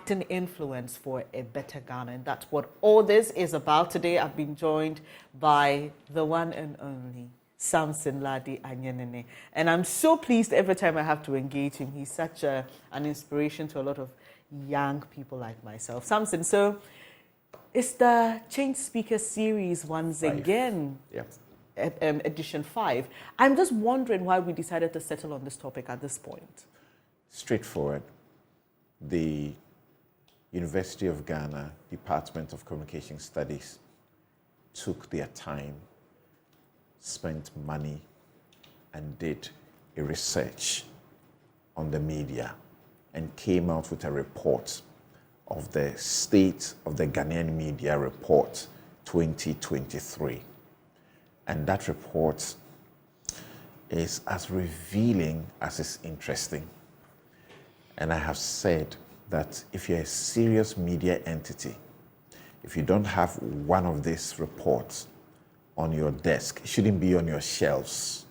acting influence for a better Ghana. And that's what all this is about today. I've been joined by the one and only Samson Ladi Anyenene. And I'm so pleased every time I have to engage him. He's such an inspiration to a lot of young people like myself. Samson, so it's the Change Speaker series once again. Yep. Edition 5. I'm just wondering why we decided to settle on this topic at this point. Straightforward. The University of Ghana Department of Communication Studies took their time, spent money, and did a research on the media and came out with a report of the State of the Ghanaian Media Report 2023. And that report is as revealing as it's interesting. And I have said that if you're a serious media entity, if you don't have one of these reports on your desk, it shouldn't be on your shelves.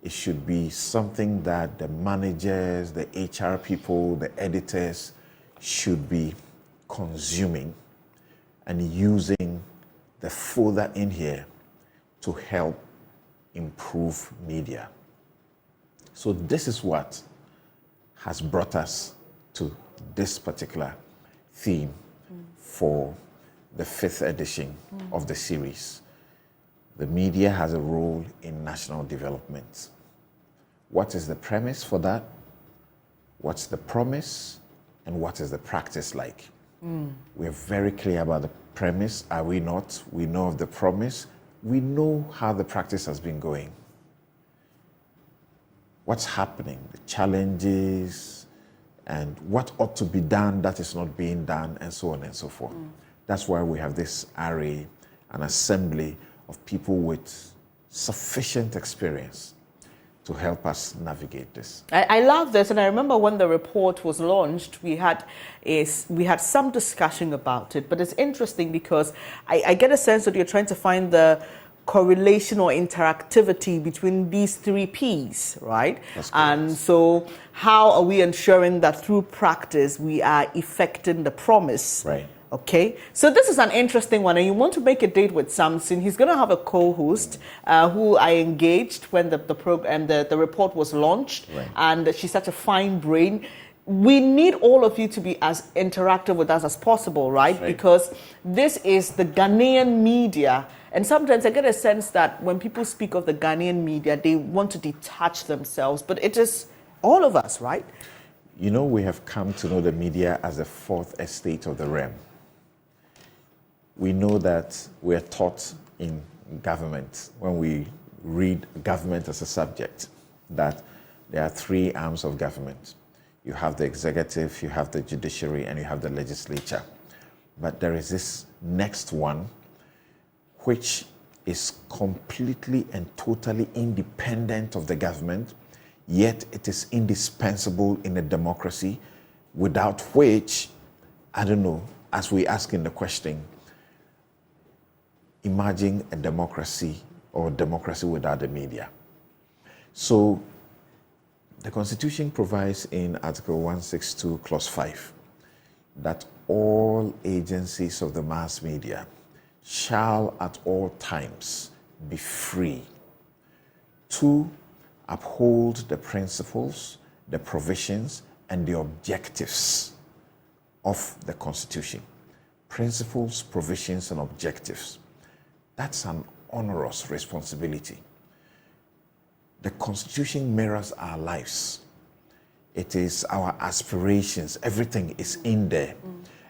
It should be something that the managers, the HR people, the editors should be consuming and using the folder in here to help improve media. So this is what has brought us to this particular theme for the 5th edition of the series. The media has a role in national development. What is the premise for that? What's the promise? And what is the practice like? We're very clear about the premise, are we not? We know of the promise. We know how the practice has been going. What's happening, the challenges, and what ought to be done that is not being done, and so on and so forth. That's why we have this array, an assembly of people with sufficient experience to help us navigate this. I love this, and I remember when the report was launched, we had some discussion about it, but it's interesting because I get a sense that you're trying to find the correlation or interactivity between these 3 Ps, right? And so how are we ensuring that through practice we are effecting the promise? Right. Okay, so this is an interesting one, and you want to make a date with Samson. He's going to have a co-host who I engaged when the report was launched, and she's such a fine brain. We need all of you to be as interactive with us as possible, right? Because this is the Ghanaian media, and sometimes I get a sense that when people speak of the Ghanaian media, they want to detach themselves, but it is all of us, right? You know, we have come to know the media as the 4th estate of the realm. We know that we're taught in government, when we read government as a subject, that there are 3 arms of government. You have the executive, you have the judiciary, and you have the legislature. But there is this next one, which is completely and totally independent of the government, yet it is indispensable in a democracy, without which, I don't know, as we ask in the question, imagine a democracy or democracy without the media. So the Constitution provides in Article 162, Clause 5, that all agencies of the mass media shall at all times be free to uphold the principles, the provisions, and the objectives of the Constitution. Principles, provisions, and objectives. That's an onerous responsibility. The Constitution mirrors our lives. It is our aspirations. Everything is in there.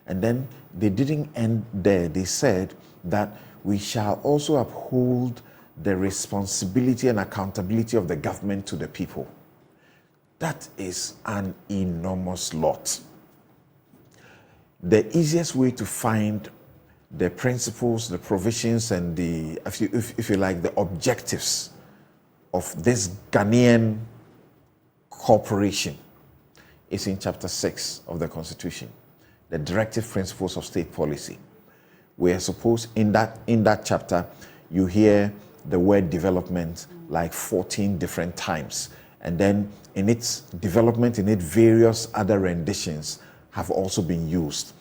And then they didn't end there. They said that we shall also uphold the responsibility and accountability of the government to the people. That is an enormous lot. The easiest way to find the principles, the provisions, and the, if you like, the objectives of this Ghanaian corporation is in Chapter 6 of the Constitution, the directive principles of state policy. We are supposed, in that chapter, you hear the word development like 14 different times. And then in its development, in its various other renditions, have also been used.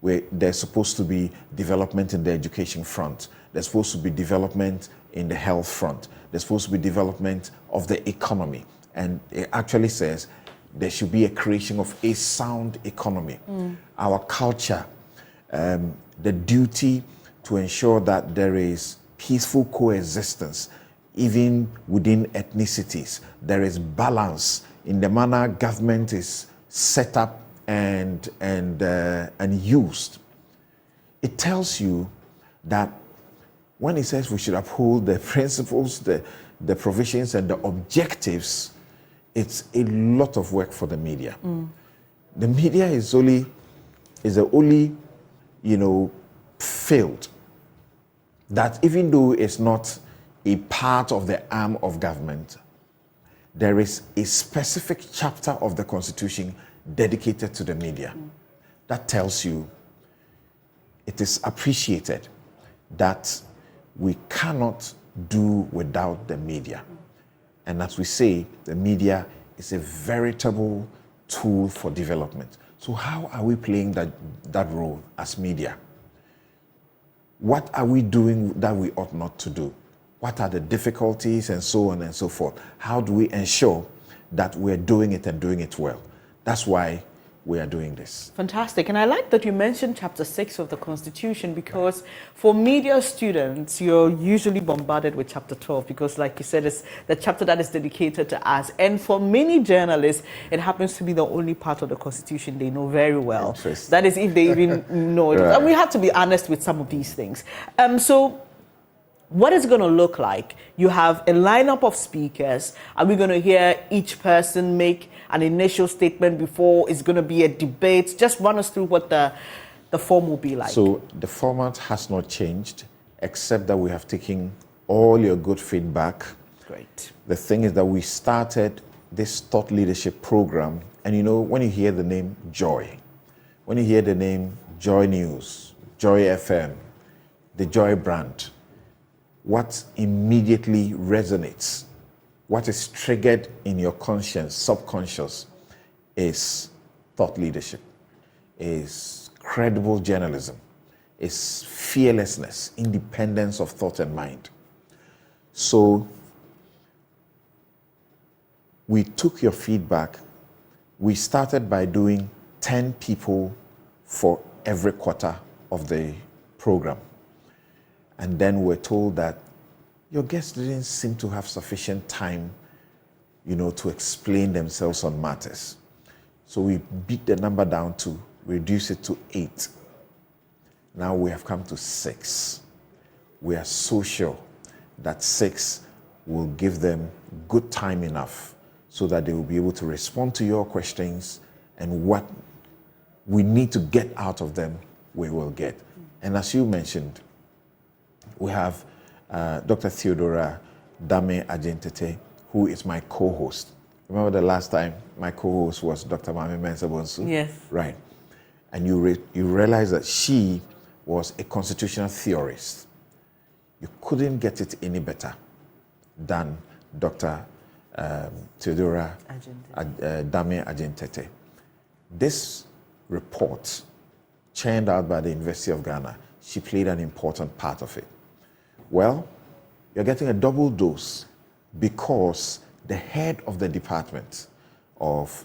Where there's supposed to be development in the education front. There's supposed to be development in the health front. There's supposed to be development of the economy. And it actually says there should be a creation of a sound economy. Our culture, the duty to ensure that there is peaceful coexistence, even within ethnicities. There is balance in the manner government is set up and used. It tells you that when it says we should uphold the principles, the provisions and the objectives, it's a lot of work for the media. The media is the only, field that, even though it's not a part of the arm of government, there is a specific chapter of the Constitution dedicated to the media. That tells you it is appreciated that we cannot do without the media. And as we say, the media is a veritable tool for development. So how are we playing that role as media? What are we doing that we ought not to do? What are the difficulties and so on and so forth? How do we ensure that we're doing it and doing it well? That's why we are doing this. Fantastic. And I like that you mentioned chapter 6 of the Constitution, because for media students, you're usually bombarded with chapter 12 because, like you said, it's the chapter that is dedicated to us. And for many journalists, it happens to be the only part of the Constitution they know very well. That is, if they even know it. Right. And we have to be honest with some of these things. So what is it going to look like? You have a lineup of speakers. Are we going to hear each person make an initial statement before it's going to be a debate? Just run us through what the form will be like. So the format has not changed, except that we have taken all your good feedback. Great. The thing is that we started this thought leadership program, and when you hear the name Joy, when you hear the name Joy News, Joy FM, the Joy brand, what immediately resonates, what is triggered in your conscience, subconscious, is thought leadership, is credible journalism, is fearlessness, independence of thought and mind. So we took your feedback. We started by doing 10 people for every quarter of the program. And then we're told that your guests didn't seem to have sufficient time, to explain themselves on matters. So we beat the number down to reduce it to 8. Now we have come to 6. We are so sure that 6 will give them good time enough so that they will be able to respond to your questions, and what we need to get out of them, we will get. And as you mentioned, we have Dr. Theodora Dame Ajentete, who is my co-host. Remember the last time my co-host was Dr. Mami Mensah-Bonsu? Yes. Right. And you realize that she was a constitutional theorist. You couldn't get it any better than Dr. Theodora Dame Ajentete. This report, churned out by the University of Ghana, she played an important part of it. Well, you're getting a double dose because the head of the Department of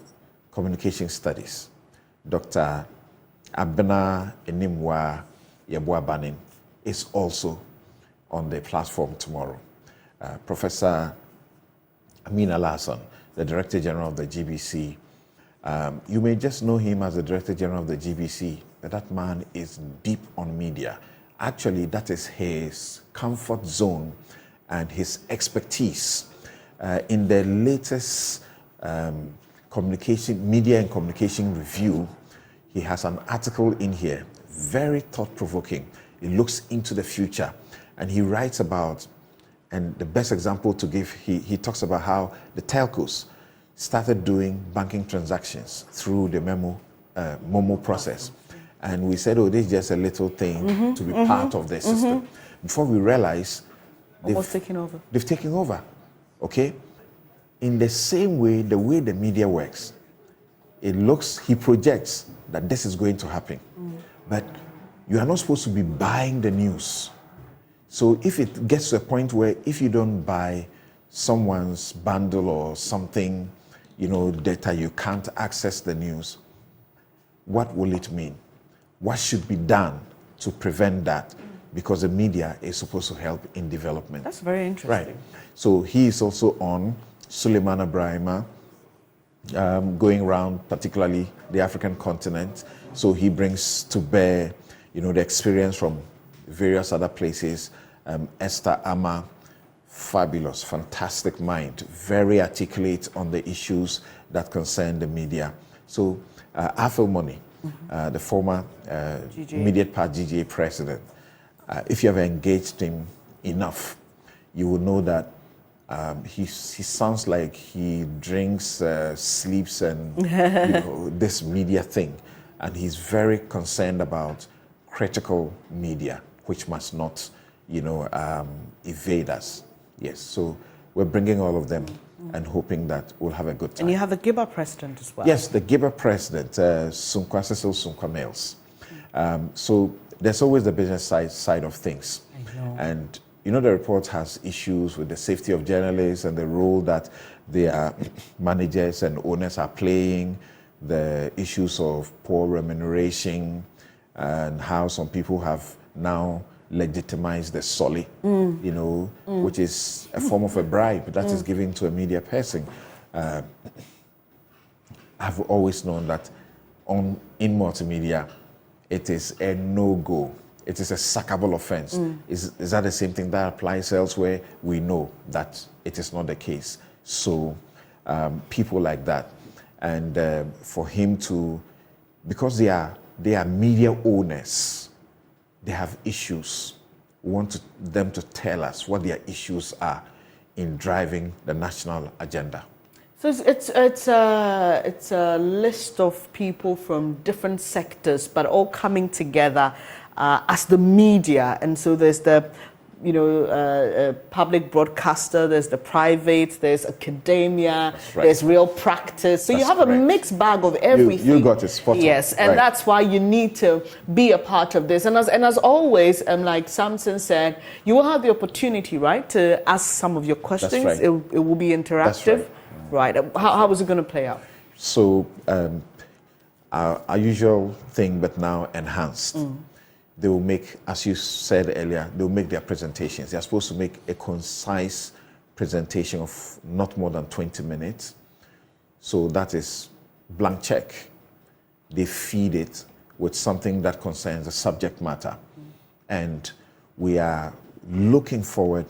Communication Studies, Dr. Abena Enimwa Yabuabanin, is also on the platform tomorrow. Professor Amina Lasson, the Director General of the GBC, you may just know him as the Director General of the GBC, but that man is deep on media. Actually, that is his comfort zone and his expertise. In the latest media and communication review, he has an article in here, very thought-provoking. It looks into the future, and he writes about, and the best example to give, he talks about how the telcos started doing banking transactions through the Momo process. And we said, this is just a little thing to be part of the system. Before we realize, they've taken over. Okay? In the same way, the way the media works, he projects that this is going to happen. But you are not supposed to be buying the news. So if it gets to a point where if you don't buy someone's bundle or something, data, you can't access the news, what will it mean? What should be done to prevent that? Because the media is supposed to help in development. That's very interesting. Right. So he is also on Suleiman Ibrahima, going around particularly the African continent. So he brings to bear, the experience from various other places. Esther Ama, fabulous, fantastic mind, very articulate on the issues that concern the media. So Afil Money, the former immediate part GGA president, if you have engaged him enough, you will know that he sounds like he drinks, sleeps, and this media thing. And he's very concerned about critical media, which must not, evade us. Yes, so we're bringing all of them and hoping that we'll have a good time. And you have the Giba president as well. Yes, the Giba president, Sunkwa Cecil Sunkwa Mills. So there's always the business side of things. I know. And the report has issues with the safety of journalists and the role that their managers and owners are playing, the issues of poor remuneration, and how some people have now legitimized the soli, which is a form of a bribe that is given to a media person. I've always known that in multimedia, it is a no-go. It is a sackable offense. Is that the same thing that applies elsewhere? We know that it is not the case. So people like that, and for him to, because they are media owners, they have issues. We want them to tell us what their issues are in driving the national agenda. So it's a list of people from different sectors, but all coming together as the media. And so there's the public broadcaster, there's the private, there's academia, there's real practice. So you have a mixed bag of everything. You got it spot on. Yes, and that's why you need to be a part of this. And as always, like Samson said, you will have the opportunity, right, to ask some of your questions. That's right. It will be interactive. Right. How is it going to play out? So our usual thing, but now enhanced. They will make, as you said earlier, they will make their presentations. They are supposed to make a concise presentation of not more than 20 minutes. So that is blank check. They feed it with something that concerns the subject matter. And we are looking forward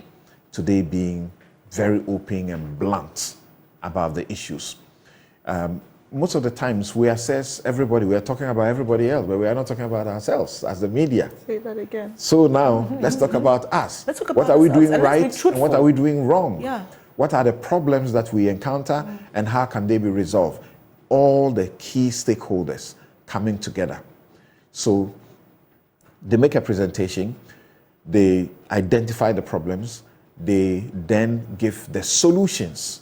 to they being very open and blunt about the issues. Most of the times we assess everybody, we are talking about everybody else, but we are not talking about ourselves as the media. Say that again. So now, let's talk about us. Let's talk about what are we doing and right and what are we doing wrong? Yeah. What are the problems that we encounter and how can they be resolved? All the key stakeholders coming together. So they make a presentation, they identify the problems, they then give the solutions,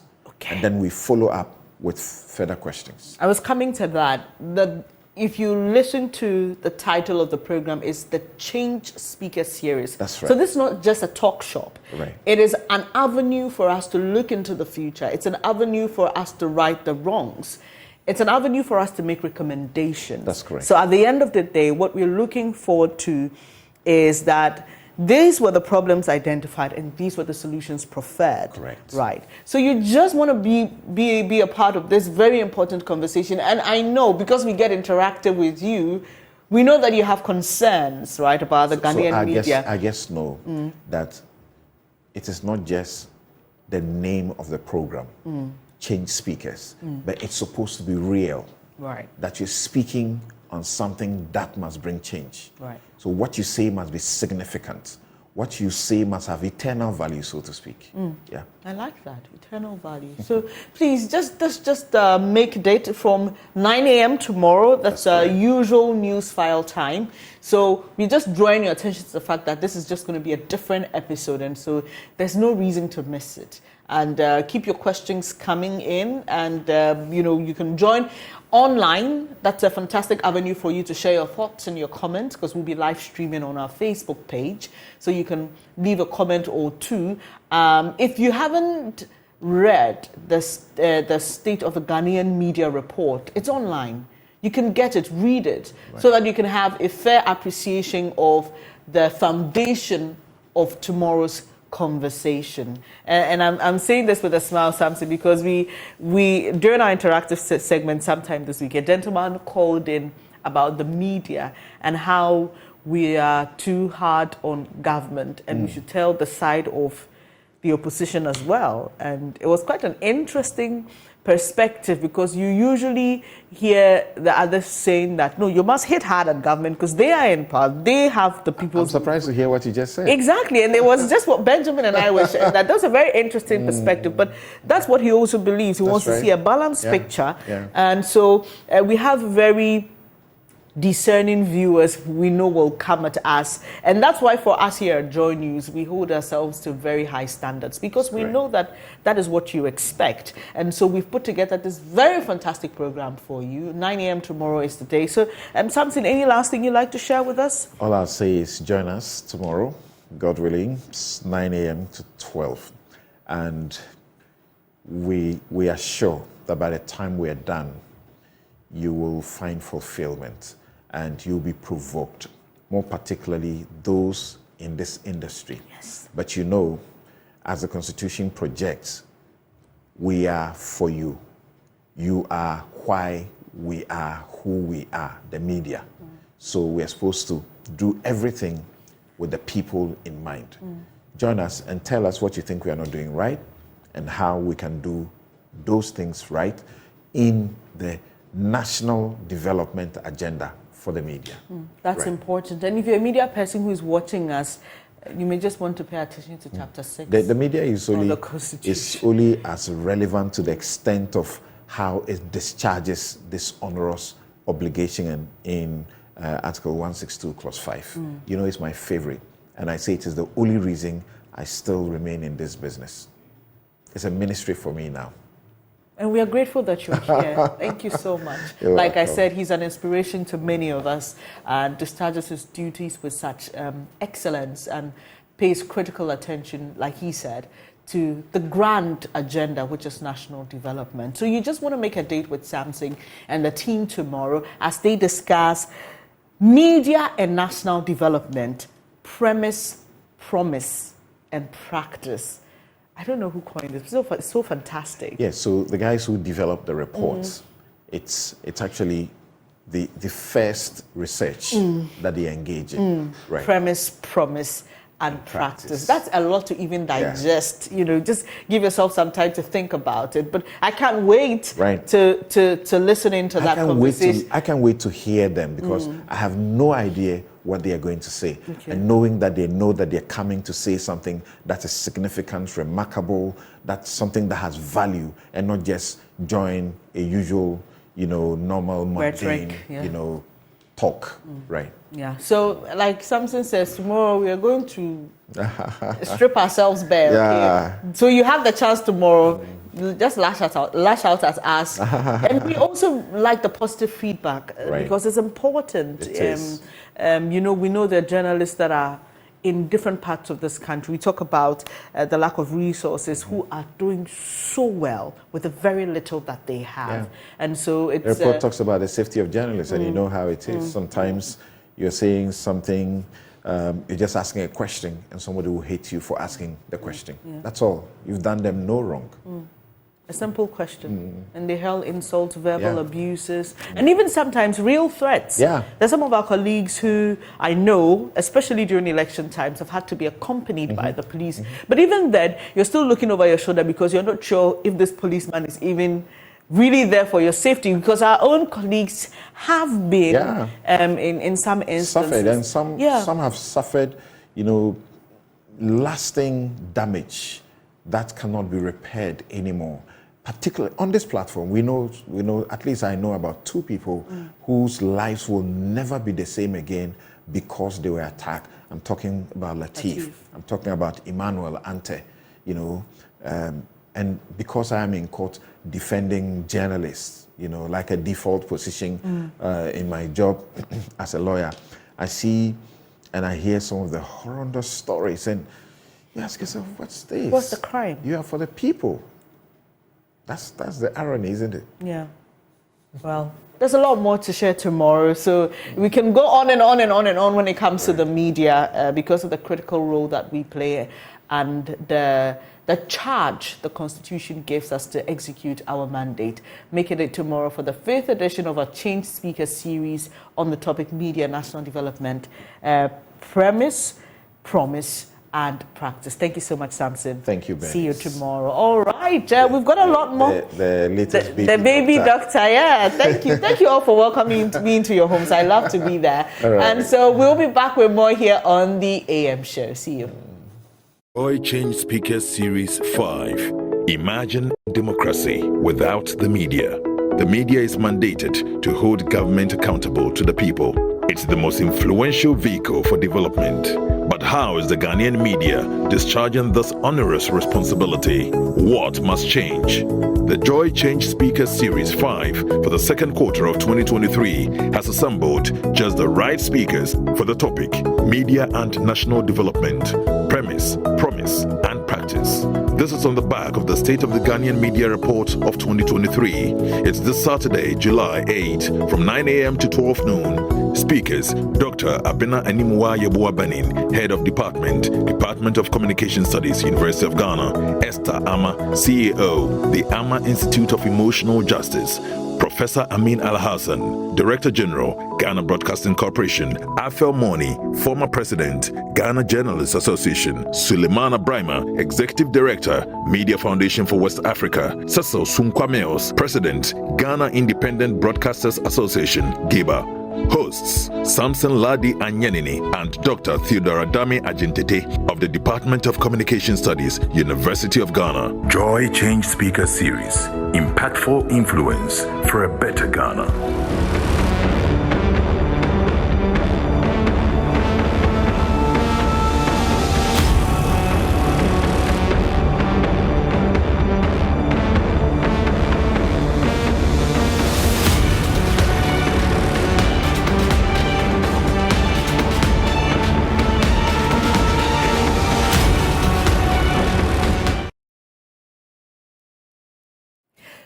and then we follow up with further questions. I was coming to that. If you listen to the title of the program, is the Change Speaker Series. That's right. So this is not just a talk shop. Right. It is an avenue for us to look into the future. It's an avenue for us to right the wrongs. It's an avenue for us to make recommendations. That's correct. So at the end of the day, what we're looking forward to is that these were the problems identified and these were the solutions preferred. Correct. Right. So you just want to be a part of this very important conversation. And I know because we get interactive with you, we know that you have concerns, right, about the Ghanaian media. I guess that it is not just the name of the program, Change Speakers, but it's supposed to be real. Right. That you're speaking on something that must bring change. Right. So what you say must be significant. What you say must have eternal value, so to speak. Yeah. I like that, eternal value. So please, just make a date from 9 a.m. tomorrow. That's usual news file time. So we're just drawing your attention to the fact that this is just going to be a different episode, and so there's no reason to miss it. And keep your questions coming in, and you can join online. That's a fantastic avenue for you to share your thoughts and your comments, because we'll be live streaming on our Facebook page, so you can leave a comment or two. If you haven't read the State of the Ghanaian Media Report, it's online. You can get it, read it, so that you can have a fair appreciation of the foundation of tomorrow's conversation. And I'm saying this with a smile, Samson, because we during our interactive segment sometime this week, a gentleman called in about the media and how we are too hard on government, and we should tell the side of the opposition as well. And it was quite an interesting perspective, because you usually hear the others saying that, no, you must hit hard at government because they are in power, they have the people. I'm surprised to hear what you just said. Exactly, and it was just what Benjamin and I were sharing. That was a very interesting perspective, but that's what he also believes. He wants to see a balanced picture, and so we have very discerning viewers we know will come at us, and that's why for us here at Joy News we hold ourselves to very high standards, because we know that that is what you expect. And so we've put together this very fantastic program for you. 9 a.m. tomorrow is the day. So Samson, any last thing you'd like to share with us? All I'll say is join us tomorrow, God willing, 9 a.m. to 12, and we are sure that by the time we're done you will find fulfillment and you'll be provoked, more particularly those in this industry. Yes. But as the Constitution projects, we are for you. You are why we are who we are, the media. So we are supposed to do everything with the people in mind. Join us and tell us what you think we are not doing right and how we can do those things right in the national development agenda for the media. That's important. And if you're a media person who is watching us, you may just want to pay attention to Chapter 6. The media is only as relevant to the extent of how it discharges this onerous obligation in Article 162, Clause 5. It's my favorite. And I say it is the only reason I still remain in this business. It's a ministry for me now. And we are grateful that you're here. Thank you so much. Like I said, he's an inspiration to many of us and discharges his duties with such excellence and pays critical attention, like he said, to the grand agenda, which is national development. So you just want to make a date with Samson and the team tomorrow as they discuss media and national development, premise, promise, and practice. I don't know who coined it. It's so fantastic. Yes, so the guys who developed the reports, it's actually the first research that they engage in. Right. Premise, promise, and practice. That's a lot to even digest. Just give yourself some time to think about it. But I can't wait to listen into that conversation. I can't wait to hear them, because I have no idea what they are going to say. And knowing that they know that they're coming to say something that is significant, remarkable, that's something that has value, and not just join a usual, normal, mundane, talk. Right. Yeah. So, like Samson says, tomorrow we are going to strip ourselves bare. Okay? So you have the chance tomorrow. Just lash out at us. And we also like the positive feedback because it's important. It is. We know there are journalists that are in different parts of this country. We talk about the lack of resources, who are doing so well with the very little that they have. And so it's... The report talks about the safety of journalists, and you know how it is. Sometimes you're saying something, you're just asking a question, and somebody will hate you for asking the question. That's all. You've done them no wrong. A simple question. And they hurl insults, verbal abuses, and even sometimes real threats. There's some of our colleagues who I know, especially during election times, have had to be accompanied by the police. But even then, you're still looking over your shoulder because you're not sure if this policeman is even really there for your safety, because our own colleagues have been in some instances. Suffered, and some have suffered, lasting damage that cannot be repaired anymore. Particularly on this platform, we know, at least I know about 2 people whose lives will never be the same again because they were attacked. I'm talking about Latif. I'm talking about Emmanuel Ante, you know, and because I am in court defending journalists, you know, like a default position in my job as a lawyer, I see and I hear some of the horrendous stories, and you ask yourself, what's this? What's the crime? You are for the people. That's the irony, isn't it? Yeah. Well, there's a lot more to share tomorrow, so we can go on and on and on and on when it comes to the media because of the critical role that we play and the charge the Constitution gives us to execute our mandate. Making it tomorrow for the 5th edition of our Change Speaker series on the topic Media National Development. Premise, promise, and practice. Thank you so much, Samson. Thank you, Ben. See you tomorrow. All right, we've got a lot more. The latest baby doctor. Yeah, thank you. Thank you all for welcoming me into your homes. I love to be there. Right. And so we'll be back with more here on the AM show. See you. Joy Change Speaker Series 5. Imagine democracy without the media. The media is mandated to hold government accountable to the people. It's the most influential vehicle for development. But how is the Ghanaian media discharging this onerous responsibility? What must change? The Joy Change Speaker Series 5 for the second quarter of 2023 has assembled just the right speakers for the topic Media and National Development, Premise, Promise, and Practice. This is on the back of the State of the Ghanaian Media Report of 2023. It's this Saturday, July 8, from 9 a.m. to 12 noon. Speakers, Dr. Abena Animua Yebuabanin, Head of Department of Communication Studies, University of Ghana, Esther Ama, CEO, the Ama Institute of Emotional Justice, Professor Amin Al-Hassan, Director General, Ghana Broadcasting Corporation, Afel Moni, former President, Ghana Journalists Association, Suleimana Brima, Executive Director, Media Foundation for West Africa, Cecil Sunkwameos, President, Ghana Independent Broadcasters Association, GIBA. Hosts, Samson Ladi Anyenini and Dr. Theodora Dami Ajintete of the Department of Communication Studies, University of Ghana. Joy Change Speaker Series. Impactful influence for a better Ghana.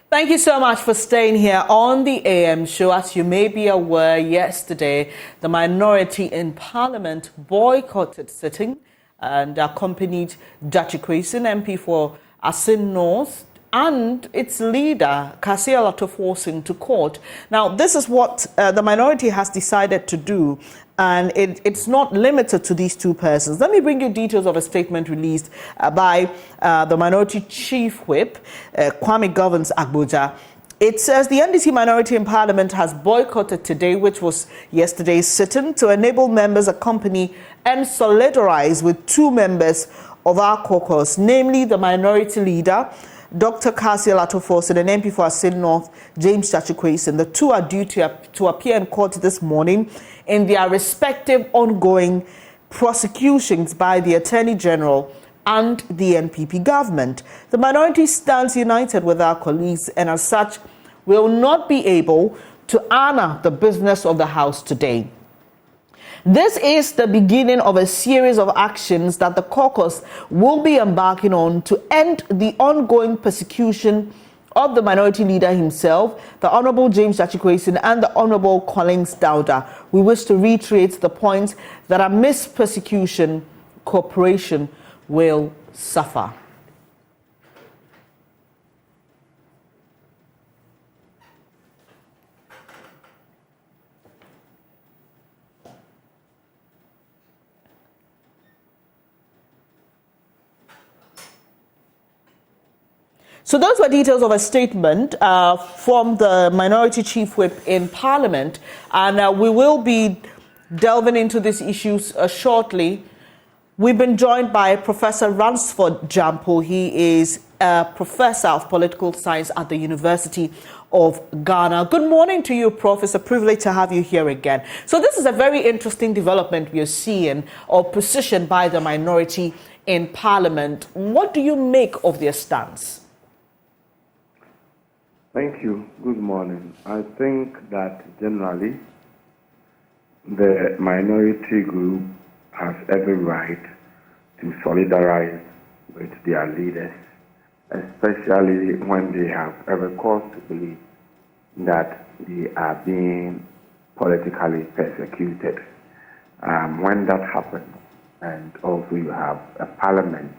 Thank you so much for staying here on the AM show. As you may be aware, yesterday, the minority in Parliament boycotted sitting and accompanied Dachi Kwesen, MP for Asin North, and its leader, Kasia Latoforsin, to court. Now, this is what the minority has decided to do, and it's not limited to these two persons. Let me bring you details of a statement released by the minority chief whip, Kwame Govins Agboja. It says the NDC minority in Parliament has boycotted today, which was yesterday's sit-in, to enable members accompany and solidarize with two members of our caucus, namely the minority leader, Dr. Kasia Latoforsin, an MP for Asin North, James Dachi Kwesen. The two are due to appear in court this morning in their respective ongoing prosecutions by the Attorney General and the NPP government. The minority stands united with our colleagues and as such will not be able to honor the business of the House today. This is the beginning of a series of actions that the caucus will be embarking on to end the ongoing persecution of the minority leader himself, the Honourable James Dachi Kwesen, and the Honourable Collins Dauda. We wish to reiterate the point that amidst persecution, cooperation will suffer. So those were details of a statement from the minority chief whip in Parliament, and we will be delving into these issues shortly. We've been joined by Professor Prof Gyampo. He is a professor of political science at the University of Ghana. Good morning to you, Prof. It's a privilege to have you here again. So this is a very interesting development we are seeing, or position by the minority in Parliament. What do you make of their stance? Thank you. Good morning. I think that generally the minority group has every right to solidarize with their leaders, especially when they have every cause to believe that they are being politically persecuted. When that happens, and also you have a parliament,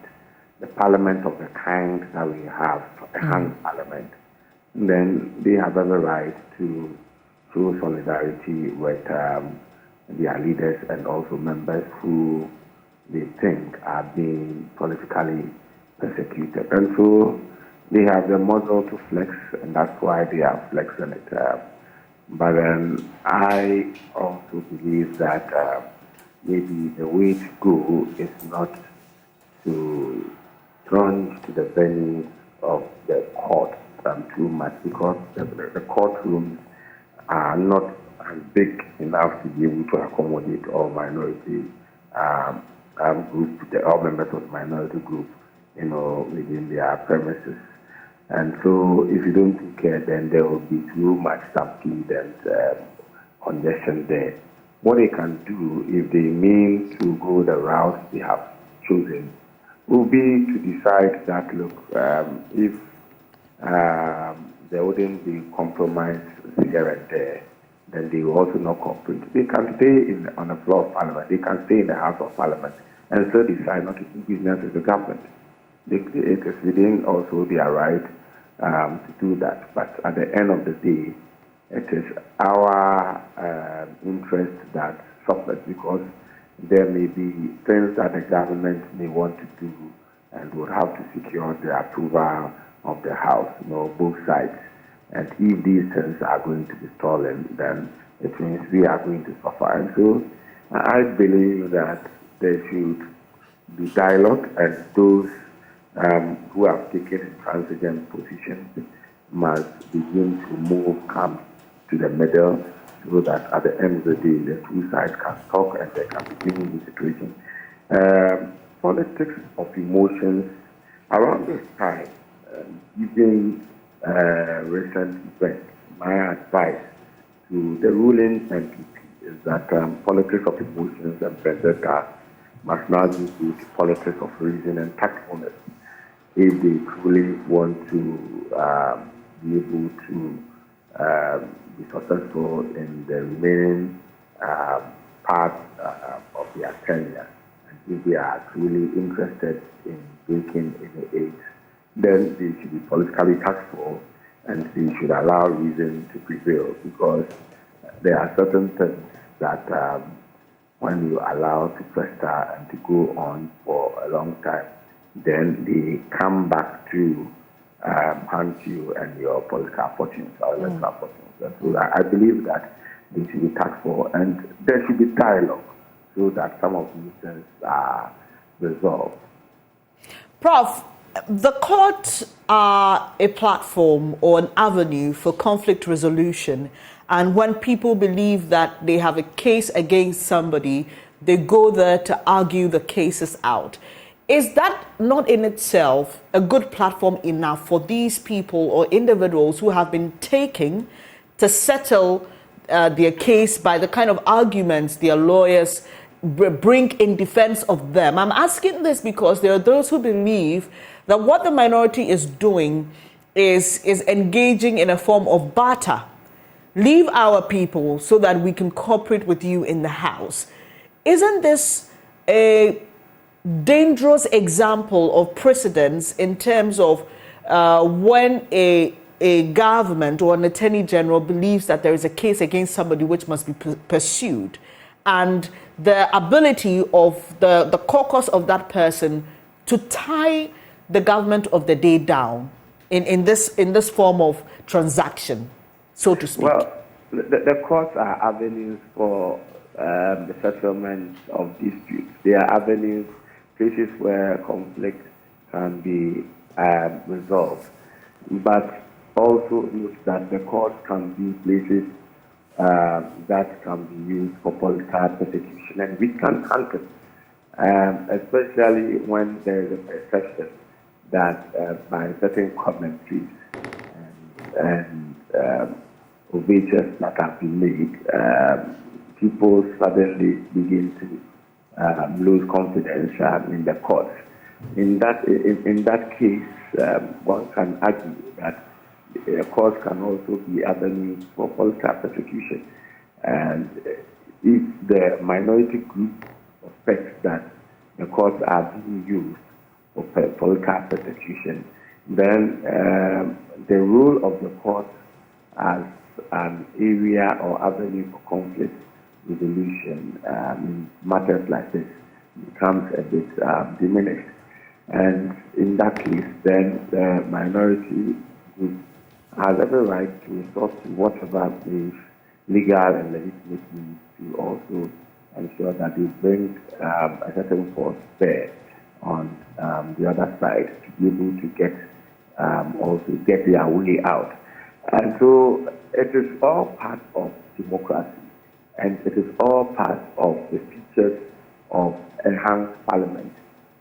the parliament of the kind that we have, a hung parliament, then they have every right to show solidarity with their leaders and also members who they think are being politically persecuted. And so they have the muscle to flex, and that's why they are flexing it. But I also believe that maybe the way to go is not to plunge to the venues of the court too much, because the courtrooms are not big enough to be able to accommodate all minority group, all members of the minority group, within their premises. And so if you don't take care, then there will be too much stampede and congestion there. What they can do, if they mean to go the route they have chosen, will be to decide that, look, if there wouldn't be compromise here and there, then they will also not cooperate. They can stay on the floor of Parliament, they can stay in the House of Parliament, and still decide not to do business with the government. It is within also their right to do that. But at the end of the day, it is our interest that suffers, because there may be things that the government may want to do and will have to secure the approval of the House, both sides. And if these things are going to be stolen, then it means we are going to suffer. And so I believe that there should be dialogue, and those who have taken intransigent positions must begin to come to the middle, so that at the end of the day, the two sides can talk and they can begin the situation. Politics of emotions around this time, given recent events, my advice to the ruling MPP is that politics of emotions and vendetta must now be to politics of reason and tactfulness, if they truly want to be able to be successful in the remaining part of their tenure. And if they are truly interested in breaking any age, then they should be politically tactful, and they should allow reason to prevail, because there are certain things that when you allow to fester and to go on for a long time, then they come back to haunt you and your political fortunes or electoral fortunes. And so I believe that they should be tactful, and there should be dialogue, so that some of these things are resolved. Prof, the courts are a platform or an avenue for conflict resolution, and when people believe that they have a case against somebody, they go there to argue the cases out. Is that not in itself a good platform enough for these people or individuals who have been taking to settle their case by the kind of arguments their lawyers bring in defense of them? I'm asking this because there are those who believe that what the minority is doing is engaging in a form of barter. Leave our people so that we can cooperate with you in the House. Isn't this a dangerous example of precedence in terms of when a government or an attorney general believes that there is a case against somebody which must be pursued, and the ability of the caucus of that person to tie the government of the day down in this form of transaction, so to speak? Well, the courts are avenues for the settlement of disputes. They are avenues, places where conflict can be resolved. But also note that the court can be places that can be used for political persecution, and we can handle it, especially when there is a perception that by certain commentaries and overtures that have been made, people suddenly begin to lose confidence in the courts. In that case, one can argue that the courts can also be avenues for political persecution. And if the minority group suspects that the courts are being used for political persecution, then the role of the court as an area or avenue for conflict resolution in matters like this becomes a bit diminished. And in that case, then the minority group has every right to resort to whatever is legal and legitimate means to also ensure that they bring a certain force there on the other side to be able to get also get their way out. And so it is all part of democracy, and it is all part of the features of enhanced parliament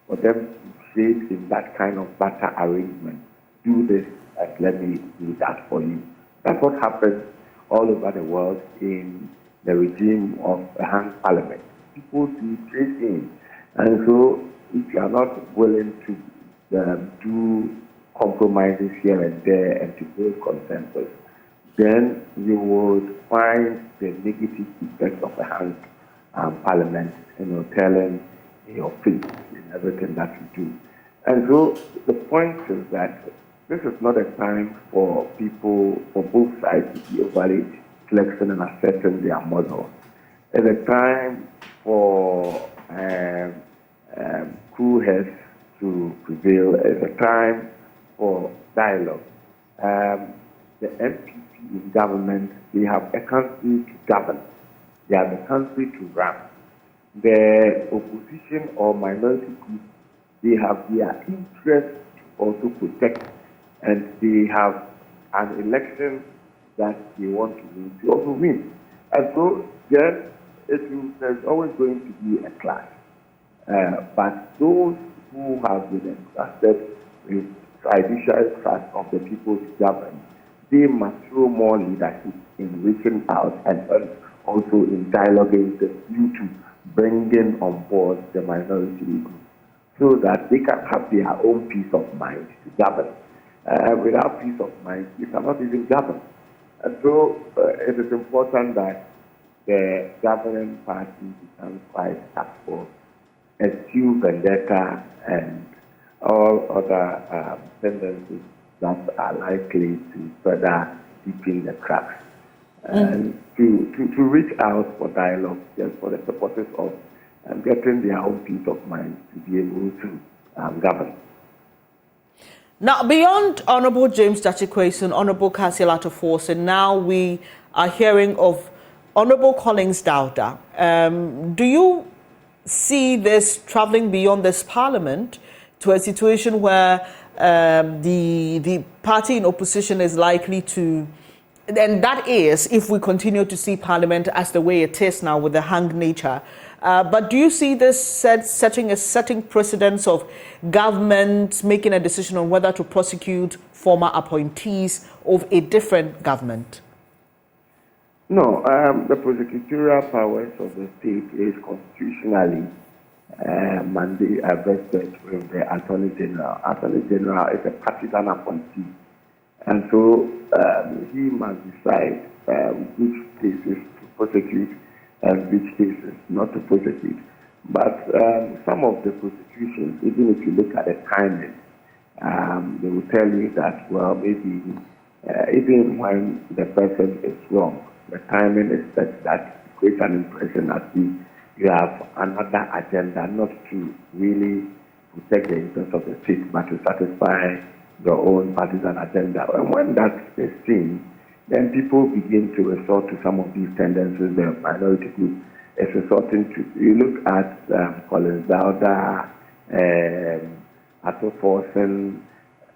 for them to create in that kind of barter arrangement. Do this and let me do that for you. That's what happens all over the world in the regime of enhanced parliament. People see trade in, and so if you are not willing to do compromises here and there and to build consensus, then you would find the negative effects of enhanced parliament, telling your face in everything that you do. And so the point is that this is not a time for people, for both sides, to be overly flexing and asserting their model. It's a time for cool heads to prevail. It's a time for dialogue. The MPP in government, they have a country to govern. They have a country to run. The opposition or minority group, they have their interests to also protect, and they have an election that they want to win to also win. And so then there's always going to be a clash. But those who have been entrusted with fiduciary trust of the people to govern, they must show more leadership in reaching out and also in dialoguing with you to bringing on board the minority group so that they can have their own peace of mind to govern. Without peace of mind, you cannot even govern. And so it is important that the governing party becomes quite tactful, eschew vendetta and all other tendencies that are likely to further deepen the cracks. And to reach out for dialogue, just for the purposes of getting their own peace of mind to be able to govern. Now, beyond Honourable James Dachikweson, Honourable Kasilato Force, and now we are hearing of Honourable Collins Dauda. Do you see this travelling beyond this parliament to a situation where the party in opposition is likely to, and that is if we continue to see parliament as the way it is now with the hung nature, but do you see this setting precedence of government making a decision on whether to prosecute former appointees of a different government? No, the prosecutorial powers of the state is constitutionally vested with the Attorney General. Attorney General is a partisan appointee, and so he must decide which cases to prosecute and which cases not to prosecute. But some of the prosecutions, even if you look at the timing, they will tell you that, well, maybe even when the person is wrong, the timing is such that it creates an impression that you have another agenda, not to really protect the interests of the state, but to satisfy your own partisan agenda. And when that is seen, then people begin to resort to some of these tendencies the minority group is resorting to. You look at Collins Dauda, Ato Forsen,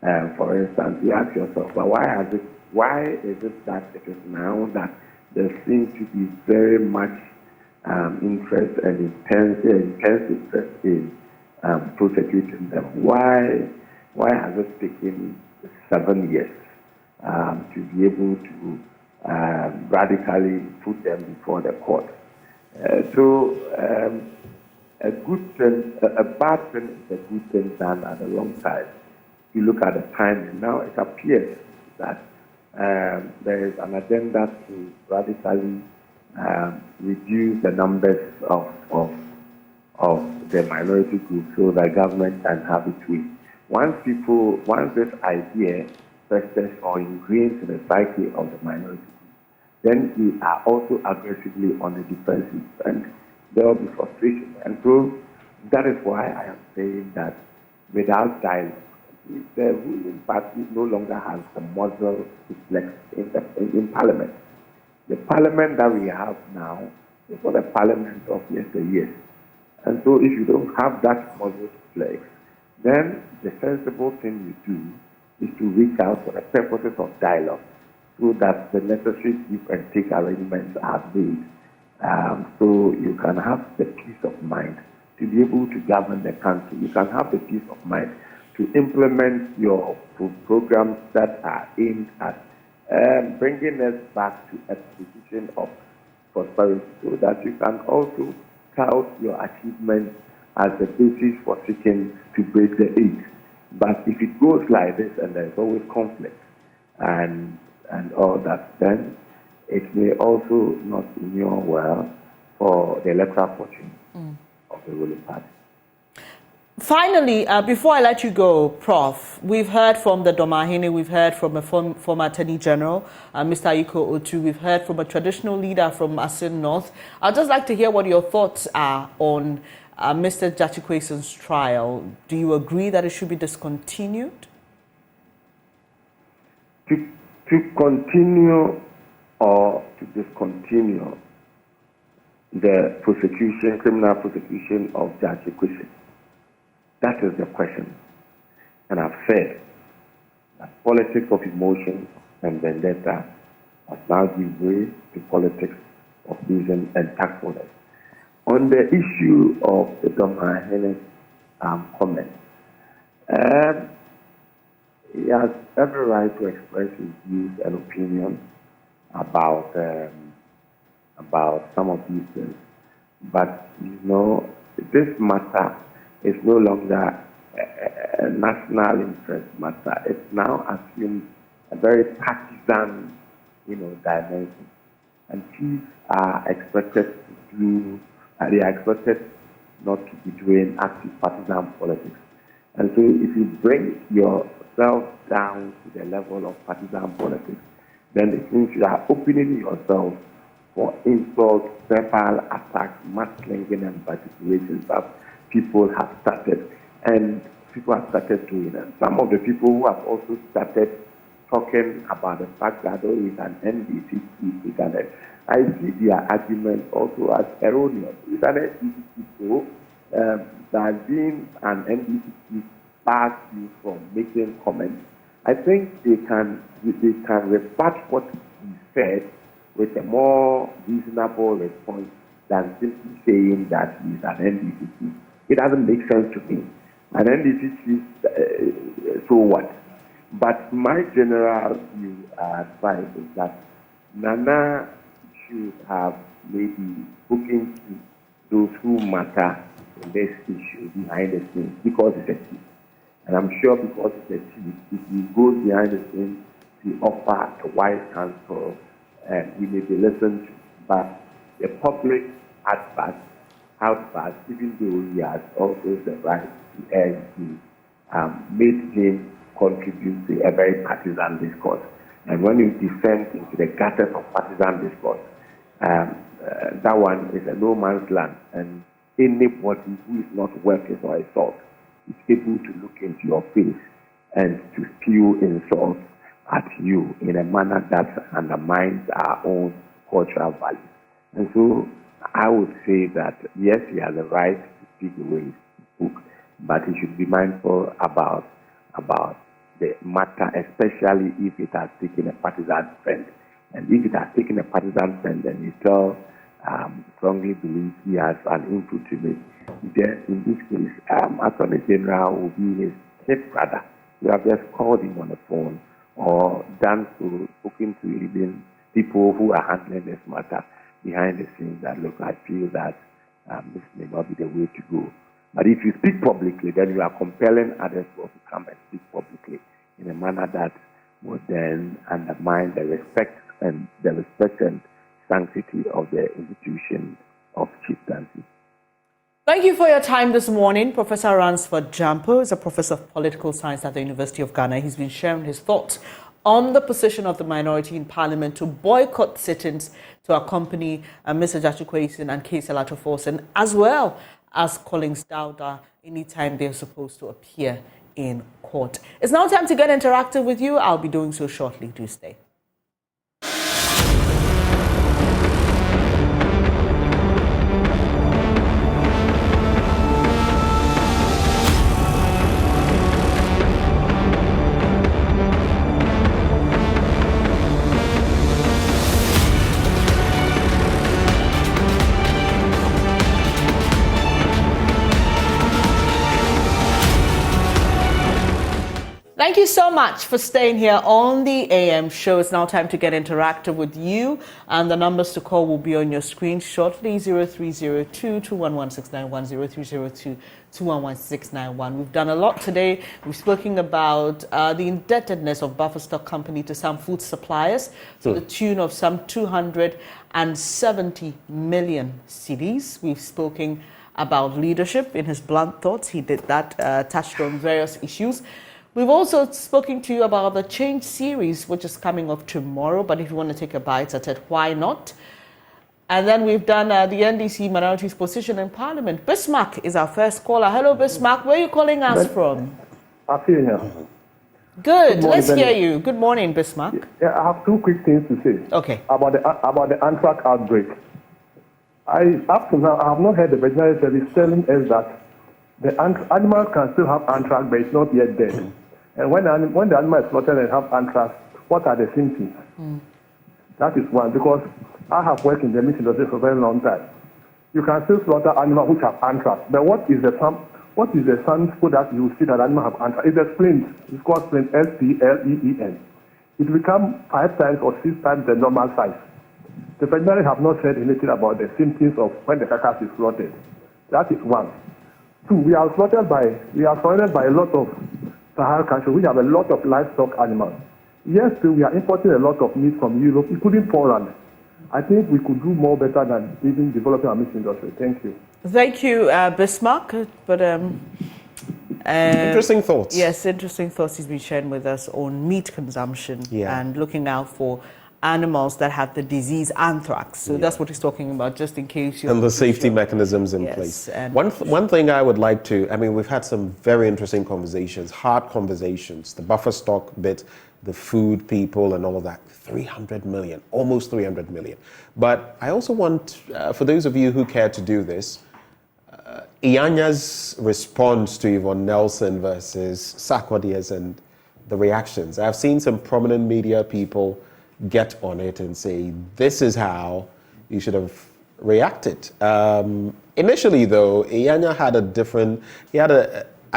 For instance, you ask yourself, but why is it that it is now that there seems to be very much interest and intense interest in prosecuting them? Why has it taken 7 years to be able to radically put them before the court? A good thing, a bad thing is a good thing done at the wrong time. If you look at the timing now, it appears that there is an agenda to radically reduce the numbers of the minority group so that government can have its way. Once this idea festers or ingrains in the psyche of the minority group, then we are also aggressively on the defensive, and there will be frustration. And so that is why I am saying that without dialogue, the ruling party no longer has the muzzle to flex in Parliament. The Parliament that we have now is not a Parliament of yesteryear. And so if you don't have that muzzle to flex, then the sensible thing you do is to reach out for the purposes of dialogue so that the necessary give and take arrangements are made. So you can have the peace of mind to be able to govern the country. You can have the peace of mind to implement your programs that are aimed at bringing us back to a position of prosperity, so that you can also tout your achievements as the basis for seeking to break the age. But if it goes like this and there's always conflict and all that, then it may also not inure well for the electoral fortune of the ruling party. Finally, before I let you go, Prof, we've heard from the Domahine, we've heard from a former Attorney General, Mr. Ayiko Otu, we've heard from a traditional leader from Asin North. I'd just like to hear what your thoughts are on Mr. Gyakyekweson's trial. Do you agree that it should be discontinued? To continue or to discontinue the prosecution, criminal prosecution of Gyakyekweson's? That is the question. And I've said that politics of emotion and vendetta must now give way to politics of reason and tactfulness. On the issue of the Domahine comment, he has every right to express his views and opinion about some of these things. But, this matter is no longer a national interest matter. It's now assumed a very partisan, dimension. And chiefs are expected they are expected not to be doing active partisan politics. And so if you bring yourself down to the level of partisan politics, then it means you are opening yourself for insults, verbal attacks, mudslinging and participation that people have started, and people have started doing it. Some of the people who have also started talking about the fact that he's an NDC chief, I see their argument also as erroneous. He's an NDC chief, so that being an NDC chief bars you from making comments. I think they can rebut what he said with a more reasonable response than simply saying that he's an NDC chief. It doesn't make sense to me. An NDC chief, so what? But my general view advice is that Nana should have maybe spoken to those who matter in this issue behind the scenes, because it's a chief. And I'm sure because it's a chief, if he goes behind the scenes to offer a wise counsel, he may be listened to. But the public advert, even though he has also the right to air made him contribute to a very partisan discourse. And when you descend into the gutters of partisan discourse, that one is a no man's land. And anybody who is not worth his or his salt is able to look into your face and to spew insults at you in a manner that undermines our own cultural values. And so I would say that, yes, he has a right to speak the way he spoke, but he should be mindful about the matter, especially if it has taken a partisan trend. And if it has taken a partisan trend, then you still strongly believe he has an input to make. Then in this case, Attorney General will be his kid brother. You have just called him on the phone or spoken to even people who are handling this matter behind the scenes that look, I feel that this may not be the way to go. But if you speak publicly, then you are compelling others to also come and speak publicly in a manner that would then undermine the respect and sanctity of the institution of chieftaincy. Thank you for your time this morning. Professor Ransford Gyampo is a professor of political science at the University of Ghana. He's been sharing his thoughts on the position of the minority in Parliament to boycott sit-ins to accompany Mr. Jachukwesin and K. Selatoforsen, as well as Collins Dowda anytime they're supposed to appear in court. It's now time to get interactive with you. I'll be doing so shortly. Do stay. Thank you so much for staying here on the AM show. It's now time to get interactive with you, and the numbers to call will be on your screen shortly. 0302-211-691, 0302-211-691. We've done a lot today. We've spoken about the indebtedness of Buffer Stock Company to some food suppliers to the tune of some 270 million cedis. We've spoken about leadership in his blunt thoughts. He did that, touched on various issues. We've also spoken to you about the Change series, which is coming up tomorrow. But if you want to take a bite at it, why not? And then we've done the NDC minorities' position in Parliament. Bismarck is our first caller. Hello, Bismarck. Where are you calling us from? Appiah. Good. Let's hear you. Good morning, Bismarck. Yeah, I have two quick things to say. Okay. About the anthrax outbreak. Up to now, I have not heard the veterinary service telling us that the animals can still have anthrax, but it's not yet dead. And when the animal is slaughtered and have anthrax, what are the symptoms? That is one, because I have worked in the meat industry for a very long time. You can still slaughter animals which have anthrax, but what is the sample that you see that animal have anthrax? It's a splint. It's called splint, S-P-L-E-E-N. It becomes 5 times or 6 times the normal size. The veterinary have not said anything about the symptoms of when the carcass is slaughtered. That is one. Two, we are surrounded by a lot of Sahel countries. We have a lot of livestock animals. Yes, we are importing a lot of meat from Europe, including Poland. I think we could do more better than even developing our meat industry. Thank you. Thank you, Bismarck. But interesting thoughts. Yes, interesting thoughts he's been sharing with us on meat consumption and looking out for animals that have the disease anthrax. So that's what he's talking about, just in case you're... And the safety mechanisms in place. One thing I would like to... I mean, we've had some very interesting conversations, hard conversations, the buffer stock bit, the food people and all of that. 300 million, almost 300 million. But I also want, for those of you who care to do this, Iyanya's response to Yvonne Nelson versus Sarkodie's and the reactions. I've seen some prominent media people get on it and say, this is how you should have reacted. Initially, though, Iyanya had an